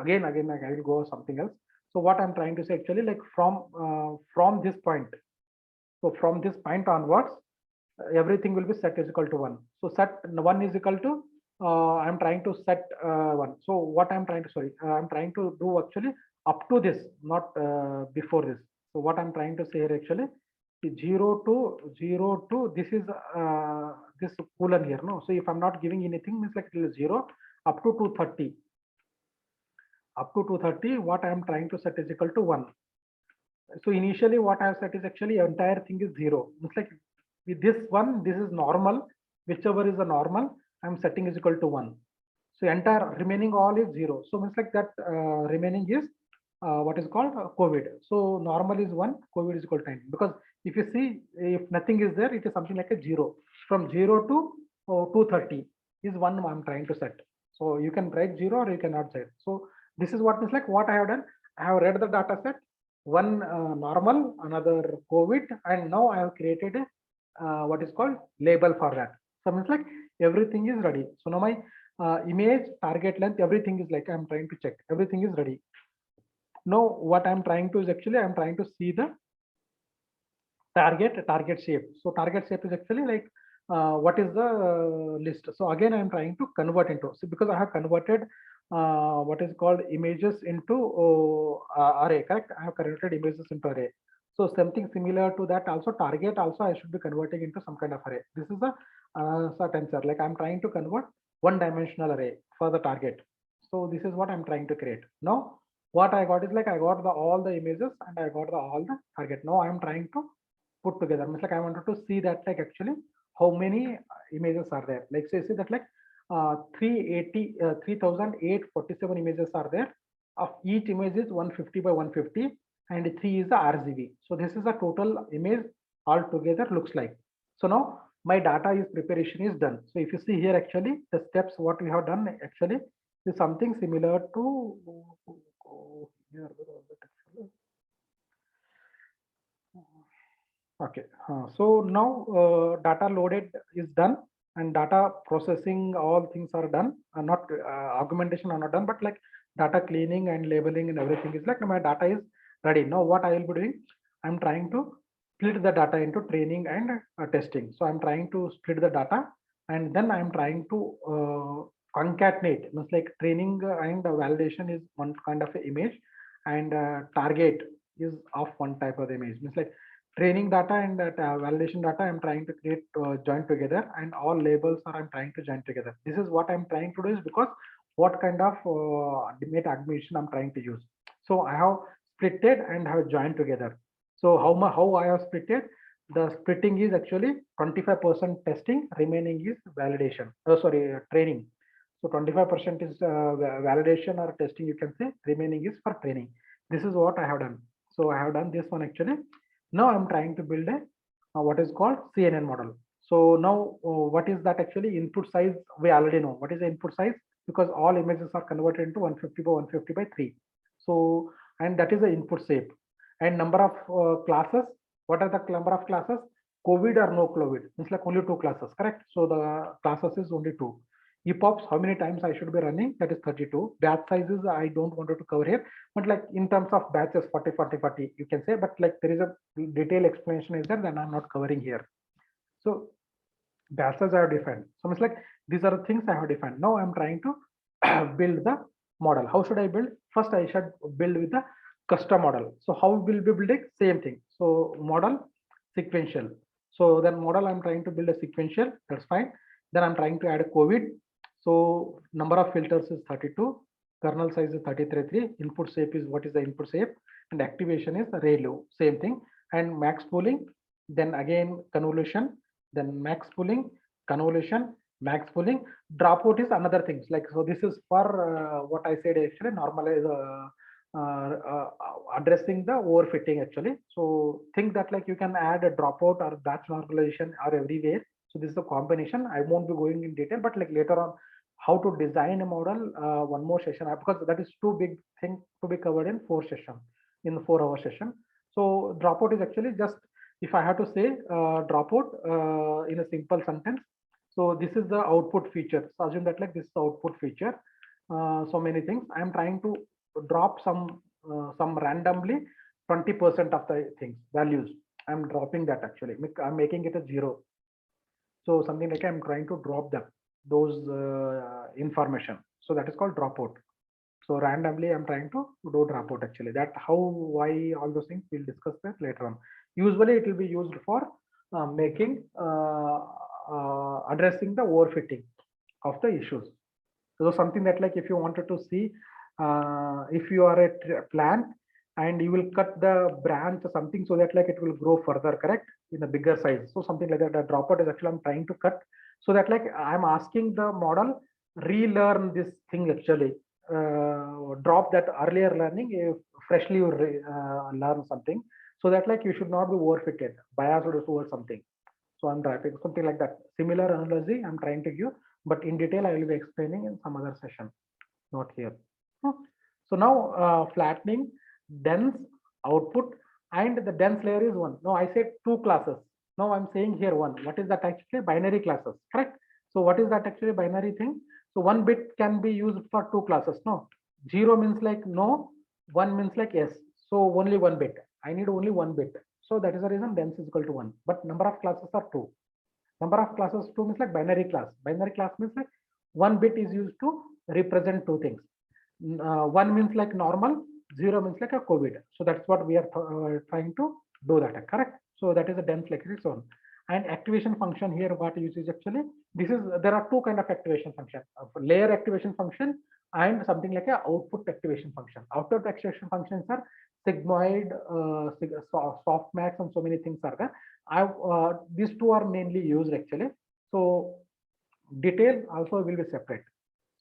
again like I will go something else. So what I'm trying to say actually, like from this point, so from this point onwards, everything will be set is equal to 1. So set 1 is equal to I'm trying to set 1. So what I'm trying to, sorry, I'm trying to do actually up to this, not before this. So what I'm trying to say here actually, 0 to this is this colon here, no? So if I'm not giving anything, means like it is 0 up to 230. Up to 230, what I am trying to set is equal to 1. So initially what I have set is actually entire thing is 0. It's like with this one, this is normal, whichever is the normal, I'm setting is equal to 1. So entire remaining all is 0. So it's like that remaining is what is called COVID. So normal is 1, COVID is equal to 10. Because if you see, if nothing is there, it is something like a 0. From 0 to 230 is 1 I'm trying to set. So you can write 0 or you cannot set. So this is what is like what I have done. I have read the data set, one normal, another COVID, and now I have created a what is called label for that. So means like everything is ready. So now my image, target length, everything is like I'm trying to check. Everything is ready. Now what I'm trying to is actually I'm trying to see the target shape. So target shape is actually like what is the list. So again I'm trying to convert into, so because I have converted what is called images into array, correct? I have converted images into array. So something similar to that also, target also I should be converting into some kind of array. This is a tensor, like I'm trying to convert one dimensional array for the target. So this is what I'm trying to create. Now what I got is like I got all the images and I got all the target. Now I'm trying to put together. Means like I wanted to see that like actually how many images are there. Like say that like 3,847 images are there. Of each image is 150 by 150 and 3 is the RGB. So this is the total image altogether looks like. So now my data is preparation is done. So if you see here actually the steps what we have done actually is something similar to okay. So now data loaded is done and data processing, all things are done. Not augmentation are not done, but like data cleaning and labeling and everything is like my data is ready. Now what I will be doing, I'm trying to split the data into training and testing. So I'm trying to split the data and then I'm trying to concatenate. Means like training and validation is one kind of image and target is of one type of image. Means like training data and that validation data I'm trying to create join together, and all labels are I'm trying to join together. This is what I'm trying to do is because what kind of data aggregation I'm trying to use. So I have splitted and have joined together. So how I have splitted, the splitting is actually 25% testing, remaining is validation. Training. So 25% is validation or testing, you can say, remaining is for training. This is what I have done. So I have done this one actually. Now I'm trying to build a what is called CNN model. So now what is that actually input size? We already know what is the input size because all images are converted into 150 by 150 by 3. So and that is the input shape and number of classes. What are the number of classes? COVID or no COVID? It's like only 2 classes, correct? So the classes is only 2. EPOPs, how many times I should be running? That is 32. Batch sizes I don't want to cover here, but like in terms of batches 40, 40, 40, you can say, but like there is a detailed explanation is there that I'm not covering here. So batches I have defined. So it's like these are the things I have defined. Now I'm trying to build the model. How should I build? First I should build with the custom model. So how will we build it? Same thing. So model sequential. So then model I'm trying to build a sequential, that's fine. Then I'm trying to add a COVID. So number of filters is 32, kernel size is 33, input shape is what is the input shape, and activation is the ReLU, same thing, and max pooling, then again convolution, then max pooling, convolution, max pooling. Dropout is another thing. Like so, this is for what I said actually normalize addressing the overfitting actually. So think that like you can add a dropout or batch normalization or everywhere. So this is a combination. I won't be going in detail, but like later on, how to design a model, one more session, because that is too big thing to be covered in 4 sessions, in the 4-hour session. So dropout is actually just, if I have to say dropout in a simple sentence. So this is the output feature. So assume that like this is the output feature. So many things. I am trying to drop some randomly 20% of the things values. I'm dropping that actually. I'm making it a 0. So something like I'm trying to drop them those information. So that is called dropout. So randomly I'm trying to do dropout actually. That how, why, all those things we'll discuss that later on. Usually it will be used for making addressing the overfitting of the issues. So something that like if you wanted to see if you are a plant and you will cut the branch or something so that like it will grow further, correct, in a bigger size. So something like that, a dropout is actually I'm trying to cut so that like I'm asking the model relearn this thing actually drop that earlier learning, freshly you learn something, so that like you should not be overfitted, biased towards something. So I'm driving something like that. Similar analogy I'm trying to give, but in detail I will be explaining in some other session, not here. So now flattening, dense, output, and the dense layer is one. Now I said two classes. Now I'm saying here one. What is that actually? Binary classes, correct? So what is that actually binary thing? So one bit can be used for two classes. No, 0 means like no, 1 means like yes. So only one bit. I need only one bit. So that is the reason dense is equal to 1. But number of classes are 2. Number of classes 2 means like binary class. Binary class means like one bit is used to represent two things. 1 means like normal, 0 means like a COVID. So that's what we are trying to do that, correct? So that is a dense lexicon. And activation function here, what use is actually, this is, there are two kind of activation function, layer activation function and something like a output activation function. Output activation functions are sigmoid, softmax, and so many things are there. These two are mainly used actually. So detail also will be separate.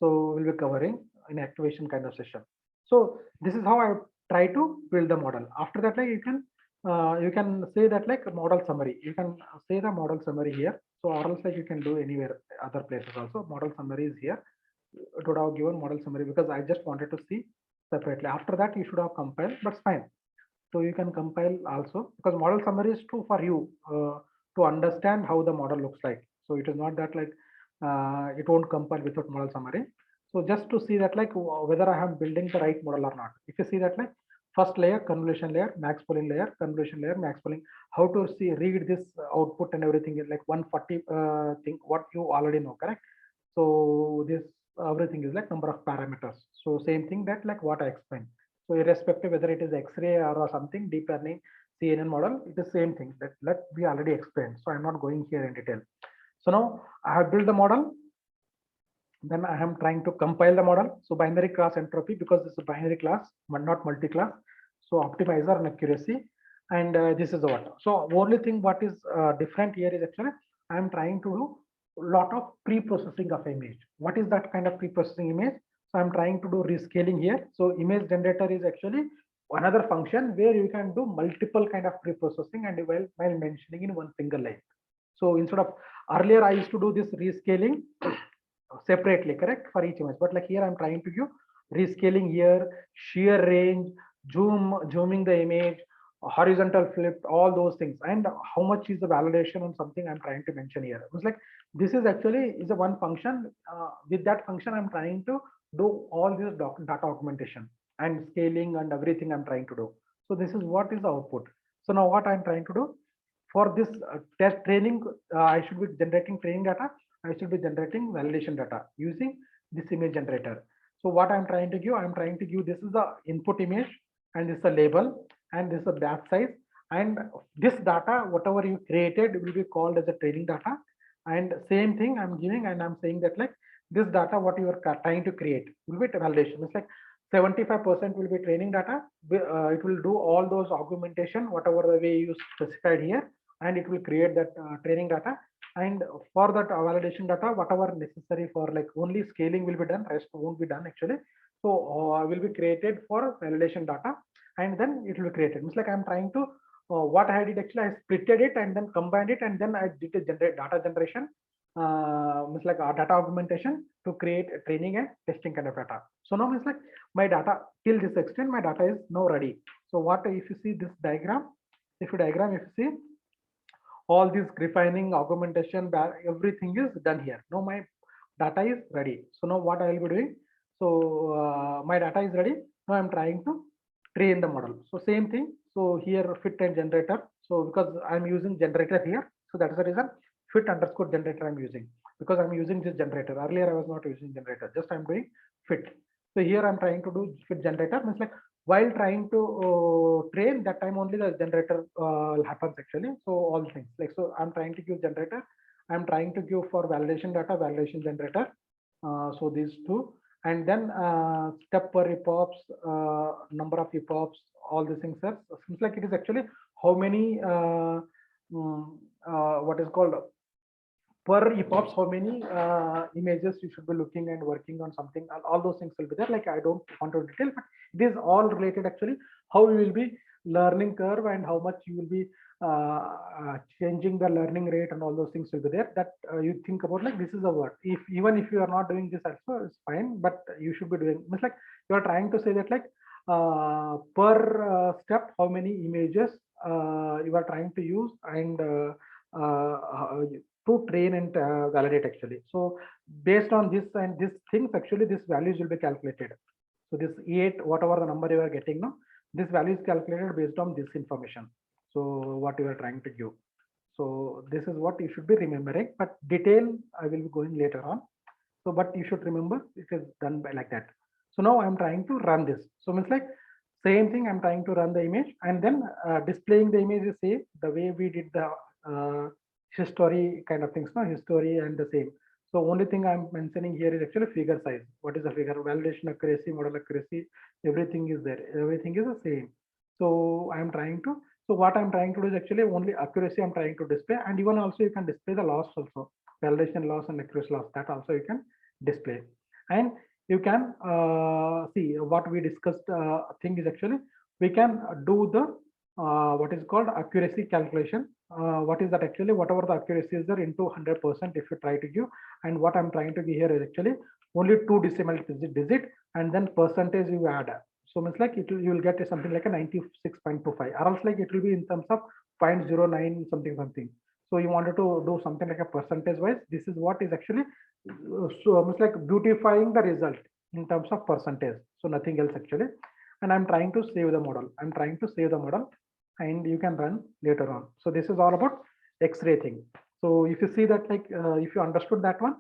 So we'll be covering in activation kind of session. So this is how I try to build the model. After that, like you can say that like model summary. You can say the model summary here. So or else like you can do anywhere other places also. Model summary is here. It would have given model summary because I just wanted to see separately. After that, you should have compiled, but it's fine. So you can compile also because model summary is true for you to understand how the model looks like. So it is not that like it won't compile without model summary. So just to see that like whether I am building the right model or not. If you see that like first layer, convolution layer, max pooling layer, convolution layer, max pooling, how to see read this output and everything is like 140 thing what you already know, correct? So this everything is like number of parameters. So same thing that like what I explained. So irrespective whether it is X-ray or something, deep learning, CNN model, it is same thing that we already explained. So I'm not going here in detail. So now I have built the model. Then I am trying to compile the model. So binary class entropy, because this is a binary class, but not multi-class. So optimizer and accuracy. And this is what. So only thing what is different here is actually I am trying to do a lot of pre-processing of image. What is that kind of pre-processing image? So I'm trying to do rescaling here. So image generator is actually another function where you can do multiple kind of pre-processing and while mentioning in one single line. So instead of earlier, I used to do this rescaling separately, correct, for each image. But like here, I'm trying to give rescaling here, shear range, zooming the image, horizontal flip, all those things, and how much is the validation on something I'm trying to mention here. It's like this is actually is a one function. With that function, I'm trying to do all this data augmentation and scaling and everything I'm trying to do. So this is what is the output. So now what I'm trying to do for this test training, I should be generating training data. I should be generating validation data using this image generator. So what I'm trying to give, I'm trying to give this is the input image and this is a label and this is a batch size. And this data, whatever you created will be called as a training data. And same thing I'm giving and I'm saying that like this data, what you are trying to create will be validation. It's like 75% will be training data. It will do all those augmentation, whatever the way you specified here, and it will create that training data. And for that validation data, whatever necessary for like only scaling will be done, rest won't be done actually. So will be created for validation data, and then it will be created. It's like I'm trying to what I did actually, I splitted it and then combined it, and then I did a data generation. It's like a data augmentation to create a training and testing kind of data. So now it's like my data till this extent, my data is now ready. So what if you see this diagram? If you see all this refining, augmentation, everything is done here. Now my data is ready. So now what I will be doing? So my data is ready. Now I'm trying to train the model. So same thing. So here fit and generator. So because I'm using generator here, so that's the reason fit underscore generator I'm using, because I'm using this generator. Earlier I was not using generator, just I'm doing fit. So here I'm trying to do fit generator, means like while trying to train, that time only the generator happens actually. So all things like, so I'm trying to give generator, I'm trying to give for validation data, validation generator. So these two, and then step per epochs, number of epochs, all these things. Seems like it is actually how many what is called per EPOPs, how many images you should be looking and working on something, all those things will be there. Like I don't want to detail, but it is all related actually how you will be learning curve and how much you will be changing the learning rate and all those things will be there. That you think about like this is a word. If even if you are not doing this also, it's fine, but you should be doing. It's like you are trying to say that like per step how many images you are trying to use and to train and validate actually. So based on this and these things actually these values will be calculated. So this E8 whatever the number you are getting now, this value is calculated based on this information. So what you are trying to give. So this is what you should be remembering, but detail I will be going later on. So but you should remember it is done by like that. So now I'm trying to run this. So means like same thing, I'm trying to run the image and then displaying the image is same the way we did the history kind of things, no history and the same. So only thing I'm mentioning here is actually figure size. What is the figure? Validation accuracy, model accuracy, everything is there. Everything is the same. So I'm trying to. So what I'm trying to do is actually only accuracy I'm trying to display, and even also you can display the loss also, validation loss and accuracy loss. That also you can display, and you can see what we discussed. Thing is actually we can do the what is called accuracy calculation. What is that actually? Whatever the accuracy is there into 100% if you try to give, and what I'm trying to give here is actually only 2 decimal digit and then percentage you add. So means like it will, you will get something like a 96.25 or else like it will be in terms of 0.09 something. So you wanted to do something like a percentage wise. This is what is actually so almost like beautifying the result in terms of percentage. So nothing else actually. And I'm trying to save the model. I'm trying to save the model and you can run later on. So this is all about X-ray thing. So if you see that like if you understood that one,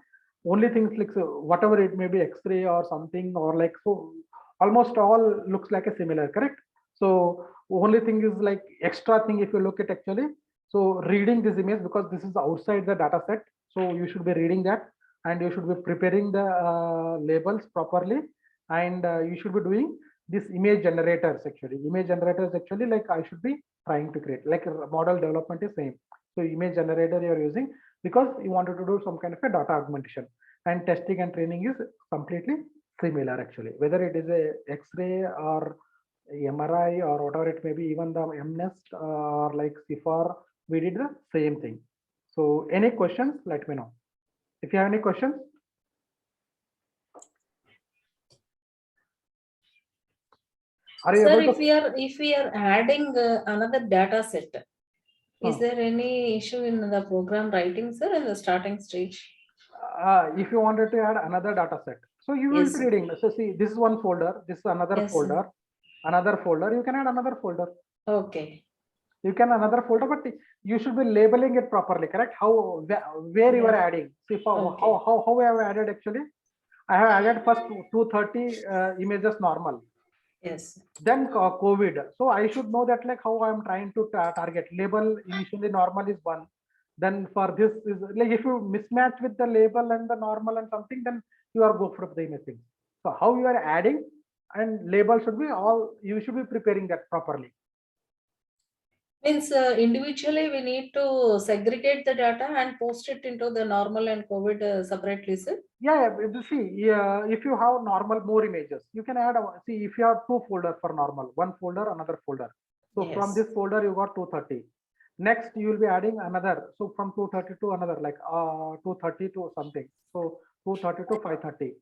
only things like so whatever it may be X-ray or something or like so almost all looks like a similar, correct? So only thing is like extra thing if you look at actually. So reading this image because this is outside the data set. So you should be reading that and you should be preparing the labels properly and you should be doing this image generators actually. Image generators actually like I should be trying to create like model development is same. So image generator you're using because you wanted to do some kind of a data augmentation and testing and training is completely similar actually, whether it is a X-ray or MRI or whatever it may be, even the MNEST or like CIFAR, we did the same thing. So any questions, let me know. If you have any questions. Are you Sir, able to? if we are adding another data set, is there any issue in the program writing, sir, in the starting stage? If you wanted to add another data set, so you will Yes, be sir. reading. So see, this is one folder, this is another Yes, sir. folder, another folder. You can add another folder. Okay. You can another folder, but you should be labeling it properly, correct? How where you are adding? See for Okay. how I have added actually. I have added first 230 images normal. Yes. Then COVID. So I should know that like how I am trying to target. Label initially normal is one. Then for this is like if you mismatch with the label and the normal and something, then you are go for the imaging. So how you are adding and label should be all, you should be preparing that properly. Means individually we need to segregate the data and post it into the normal and COVID separately, sir? Yeah, see, if you have normal more images, you can add, see, if you have 2 folders for normal, 1 folder, another folder. So from Yes. this folder, you got 230. Next, you will be adding another. So from 230 to another, like 230 to something. So 230 to 530.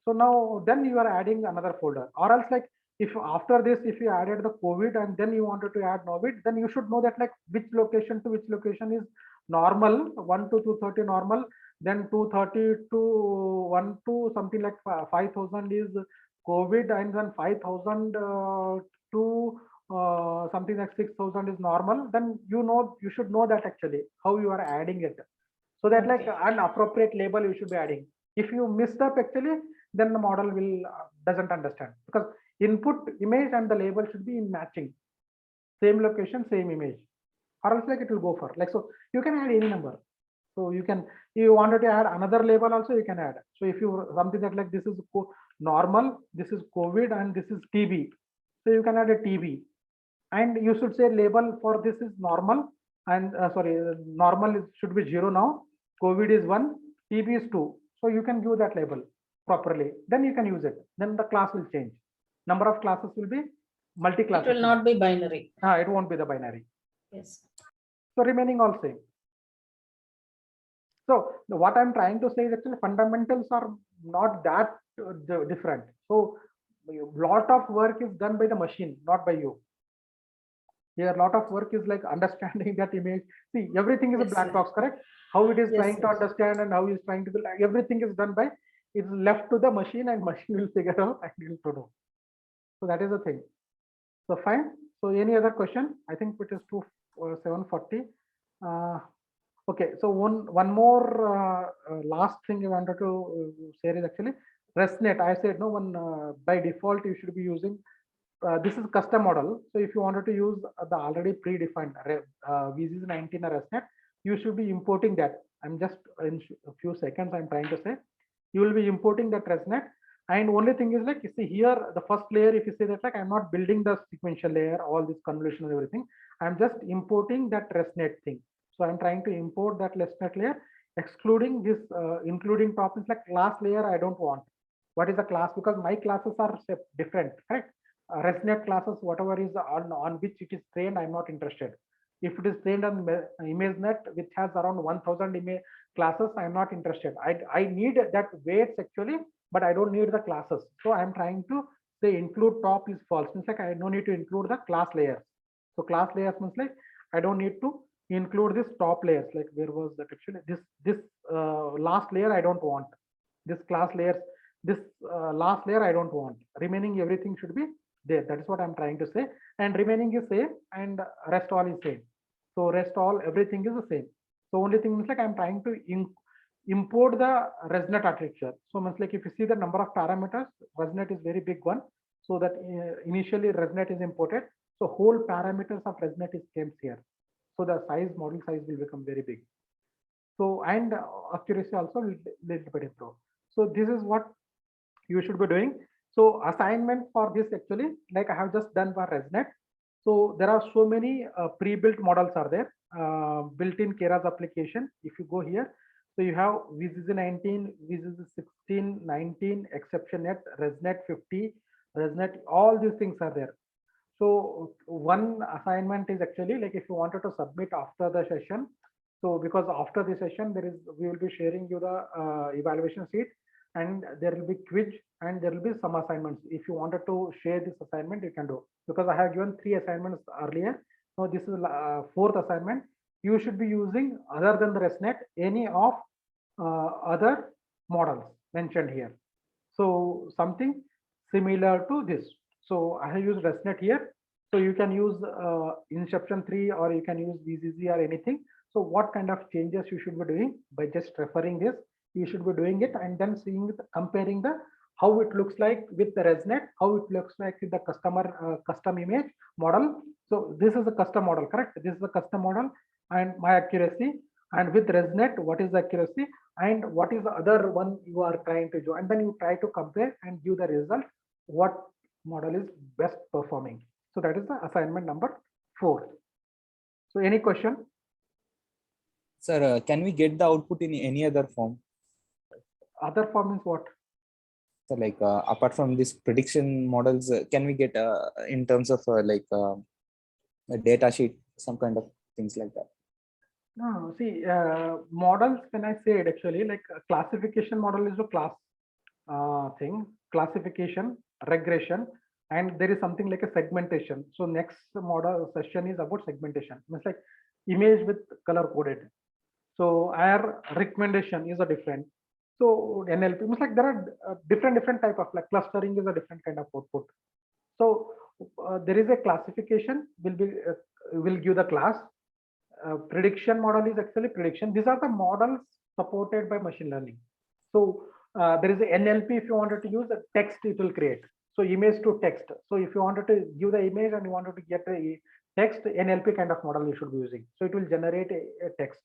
So now then you are adding another folder, or else like if after this, if you added the COVID and then you wanted to add Novid, then you should know that like which location to which location is normal, 1 to 230 normal, then 230 to 1 to something like 5,000 is COVID, and then 5,000 to something like 6,000 is normal. Then you know, you should know that actually how you are adding it, so that like an appropriate label you should be adding. If you missed up actually, then the model will doesn't understand, because input image and the label should be in matching, same location, same image, or else like it will go for like, so you can add any number. So you can, if you wanted to add another label also you can add. So if you something that like this is normal, this is COVID, and this is TB, so you can add a TB, and you should say label for this is normal, and sorry, normal should be 0 now, COVID is 1, TB is 2. So you can give that label properly. Then you can use it. Then the class will change. Number of classes will be It multi-class. will not be binary. It won't be the binary. Yes. So remaining all same. So what I'm trying to say is actually fundamentals are not that different. So a lot of work is done by the machine, not by you. Here a lot of work is like understanding that image. See, everything is a Yes, black sir. box, correct? How it is Yes, trying to yes. understand and how it is trying to do, everything is done by, it's left to the machine and machine will figure out and will to do. So that is the thing. So fine. So any other question? I think it is 7:40. Okay, so one more last thing I wanted to share is actually ResNet. I said no one by default you should be using. This is custom model. So if you wanted to use the already predefined VCC 19 or ResNet, you should be importing that. I'm just in a few seconds. I'm trying to say you will be importing that ResNet. And only thing is like you see here the first layer. If you say that like I'm not building the sequential layer, all this convolution and everything. I'm just importing that ResNet thing. So I'm trying to import that ResNet layer, excluding this, including topics like class layer. I don't want. What is the class? Because my classes are different, correct? ResNet classes, whatever is on which it is trained, I'm not interested. If it is trained on ImageNet, which has around 1000 image classes, I'm not interested. I need that weights actually, but I don't need the classes. So I'm trying to say include top is false. Means like I don't need to include the class layers. So class layers means like I don't need to include this top layers. Like where was that actually? This last layer I don't want. This class layers, this last layer I don't want. Remaining everything should be there. That is what I'm trying to say. And remaining is same and rest all is same. So rest all everything is the same. So only thing is like I'm trying to import the ResNet architecture. So means like if you see the number of parameters, ResNet is very big one. So that initially ResNet is imported. So whole parameters of ResNet is came here. So the size, model size will become very big. So and accuracy also will little bit improve. So this is what you should be doing. So assignment for this actually, like I have just done for ResNet. So there are so many pre-built models are there, built in Keras application. If you go here, so you have VCC 19, VCC 16, 19, ExceptionNet, ResNet 50, ResNet, all these things are there. So one assignment is actually like if you wanted to submit after the session. So because after the session, we will be sharing you the evaluation sheet and there will be quiz and there will be some assignments. If you wanted to share this assignment, you can do, because I have given 3 assignments earlier. So this is 4th assignment. You should be using other than the ResNet, any of other models mentioned here. So something similar to this. So I have used ResNet here. So you can use Inception 3 or you can use VCC or anything. So what kind of changes you should be doing by just referring this, you should be doing it and then seeing, comparing the how it looks like with the ResNet, how it looks like with the customer custom image model. So this is a custom model, correct? This is a custom model and my accuracy, and with ResNet, what is the accuracy and what is the other one you are trying to do, and then you try to compare and give the result, what model is best performing. So that is the assignment number 4. So any question? Sir, can we get the output in any other form? Other form is what? So like apart from these prediction models, can we get in terms of like a data sheet, some kind of things like that? No, see, models, when I say it actually, like a classification model is a class thing, classification, regression, and there is something like a segmentation. So next model session is about segmentation. It's like image with color coded. So our recommendation is a different. So NLP, it's like there are different type of, like clustering is a different kind of output. So there is a classification will give the class. Prediction model is actually prediction. These are the models supported by machine learning. So there is a NLP. If you wanted to use a text, it will create. So image to text. So if you wanted to give the image and you wanted to get the text, NLP kind of model you should be using. So it will generate a text.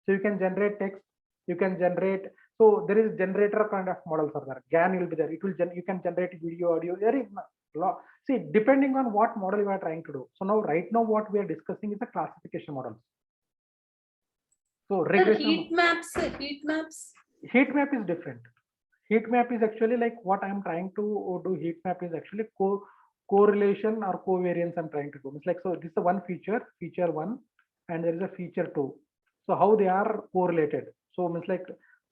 So you can generate text. You can generate. So there is generator kind of models are there. GAN will be there. It will you can generate video, audio. There is see, depending on what model you are trying to do. So now, right now, what we are discussing is the classification models. So Sir, regression. heat maps, heat maps. Heat map is different. Heat map is actually like what I'm trying to do. Heat map is actually correlation or covariance I'm trying to do. It's like, so this is the one feature, feature one, and there is a feature two. So how they are correlated. So it's like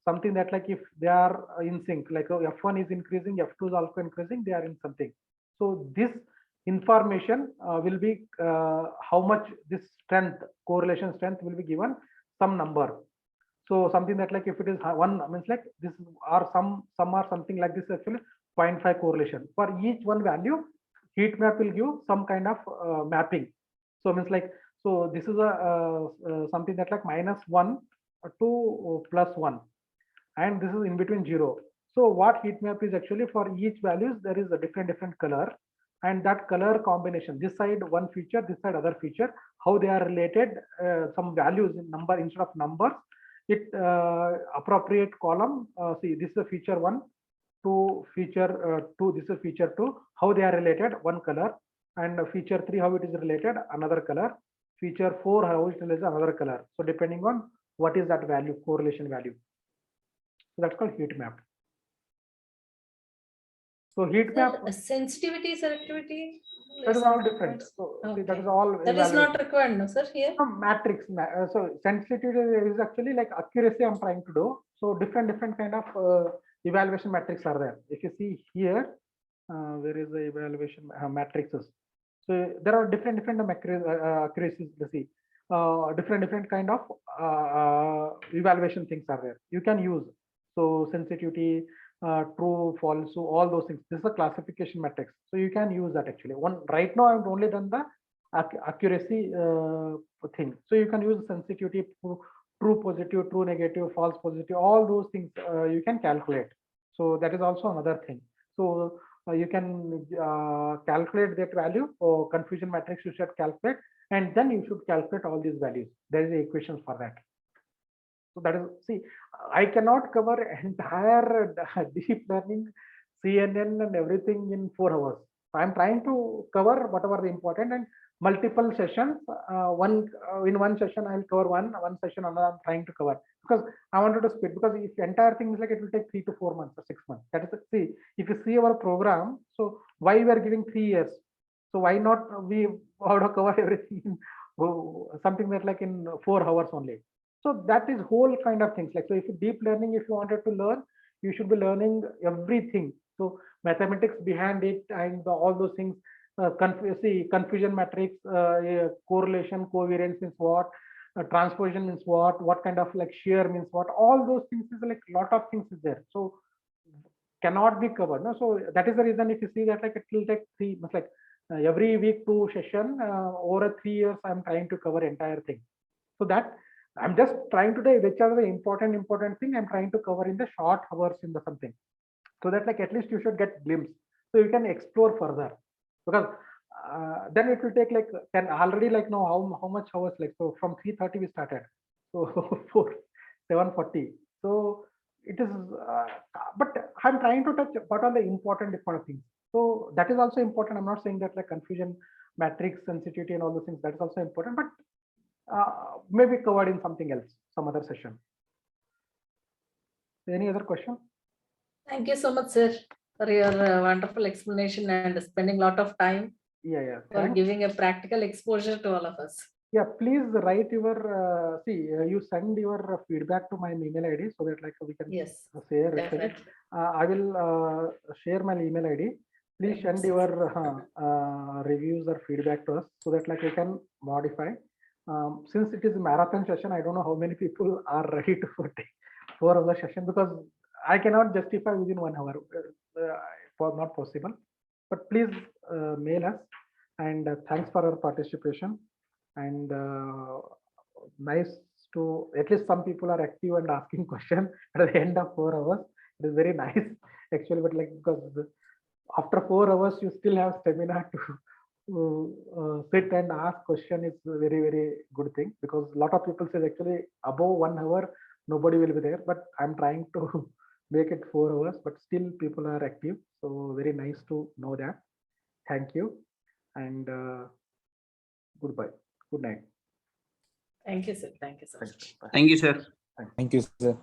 something that like if they are in sync, like F1 is increasing, F2 is also increasing, they are in something. So this information will be how much this strength, correlation strength will be given some number. So something that like if it is one means like this or some are something like this actually 0.5 correlation for each one value. Heat map will give some kind of mapping. So means like, so this is a something that like -1 to +1, and this is in between 0. So what heat map is actually for each values there is a different color, and that color combination, this side one feature, this side other feature, how they are related, some values in number instead of numbers, it appropriate column. See, this is a feature one, to feature two, this is feature two, how they are related, one color, and feature three, how it is related, another color, feature four, how it is another color. So depending on what is that value, correlation value. So that's called heat map. So heat map, Sir, sensitivity, selectivity. that is lesson all different. requirements. So see, Okay. that is all That is not evaluation. required, no, sir, here? Matrix. So sensitivity is actually like accuracy I'm trying to do. So different kind of evaluation metrics are there. If you see here, where is the evaluation matrices? So there are different accuracies. You see, different kind of evaluation things are there. You can use. So sensitivity, true, false, so all those things. This is a classification matrix. So you can use that actually. One right now I've only done the accuracy thing. So you can use sensitivity, true positive, true negative, false positive, all those things you can calculate. So that is also another thing. So you can calculate that value, or confusion matrix you should calculate, and then you should calculate all these values. There is the equation for that. So that is, see, I cannot cover entire deep learning, CNN and everything in 4 hours. I'm trying to cover whatever the important, and multiple sessions. In one session I'll cover one session another I'm trying to cover, because I wanted to split, because if entire thing is like, it will take 3 to 4 months or 6 months. That is, see, if you see our program, so why we are giving 3 years? So why not we how to cover everything in something that like in 4 hours only? So that is whole kind of things. Like, so if you deep learning, if you wanted to learn, you should be learning everything. So mathematics behind it and all those things. Confusion matrix, correlation, covariance means what, transposition means what kind of like shear means what. All those things is like lot of things is there. So cannot be covered. No? So that is the reason if you see that like it will take 3 months, like every week 2 session, over 3 years I'm trying to cover entire thing. So that I'm just trying to do which are the important thing I'm trying to cover in the short hours in the something, so that like at least you should get glimpse, so you can explore further, because then it will take like can already like know how much hours, like, so from 3:30 we started, so for 7:40. So it is, but I'm trying to touch what are the important things. So that is also important. I'm not saying that like confusion matrix, sensitivity and all those things, that is also important, but maybe covered in something else, some other session. Any other question? Thank you so much, sir, for your wonderful explanation and spending a lot of time Yeah. for Thanks. giving a practical exposure to all of us. Yeah, please write your you send your feedback to my email ID, so that like we can Yes, share. definitely. I will share my email ID. Please Thanks. send your reviews or feedback to us, so that like we can modify. Since it is a marathon session, I don't know how many people are ready to take 4 hour session, because I cannot justify within 1 hour. Not possible. But please mail us, and thanks for your participation. And nice to, at least some people are active and asking questions at the end of 4 hours. It is very nice actually, but like, because after 4 hours you still have stamina to sit and ask question is very good thing, because a lot of people say actually above 1 hour nobody will be there, but I'm trying to make it 4 hours, but still people are active. So very nice to know that. Thank you, and goodbye. Good night. Thank you. Thank you, sir. Thank you, sir. Thank you, sir. Thank you, sir.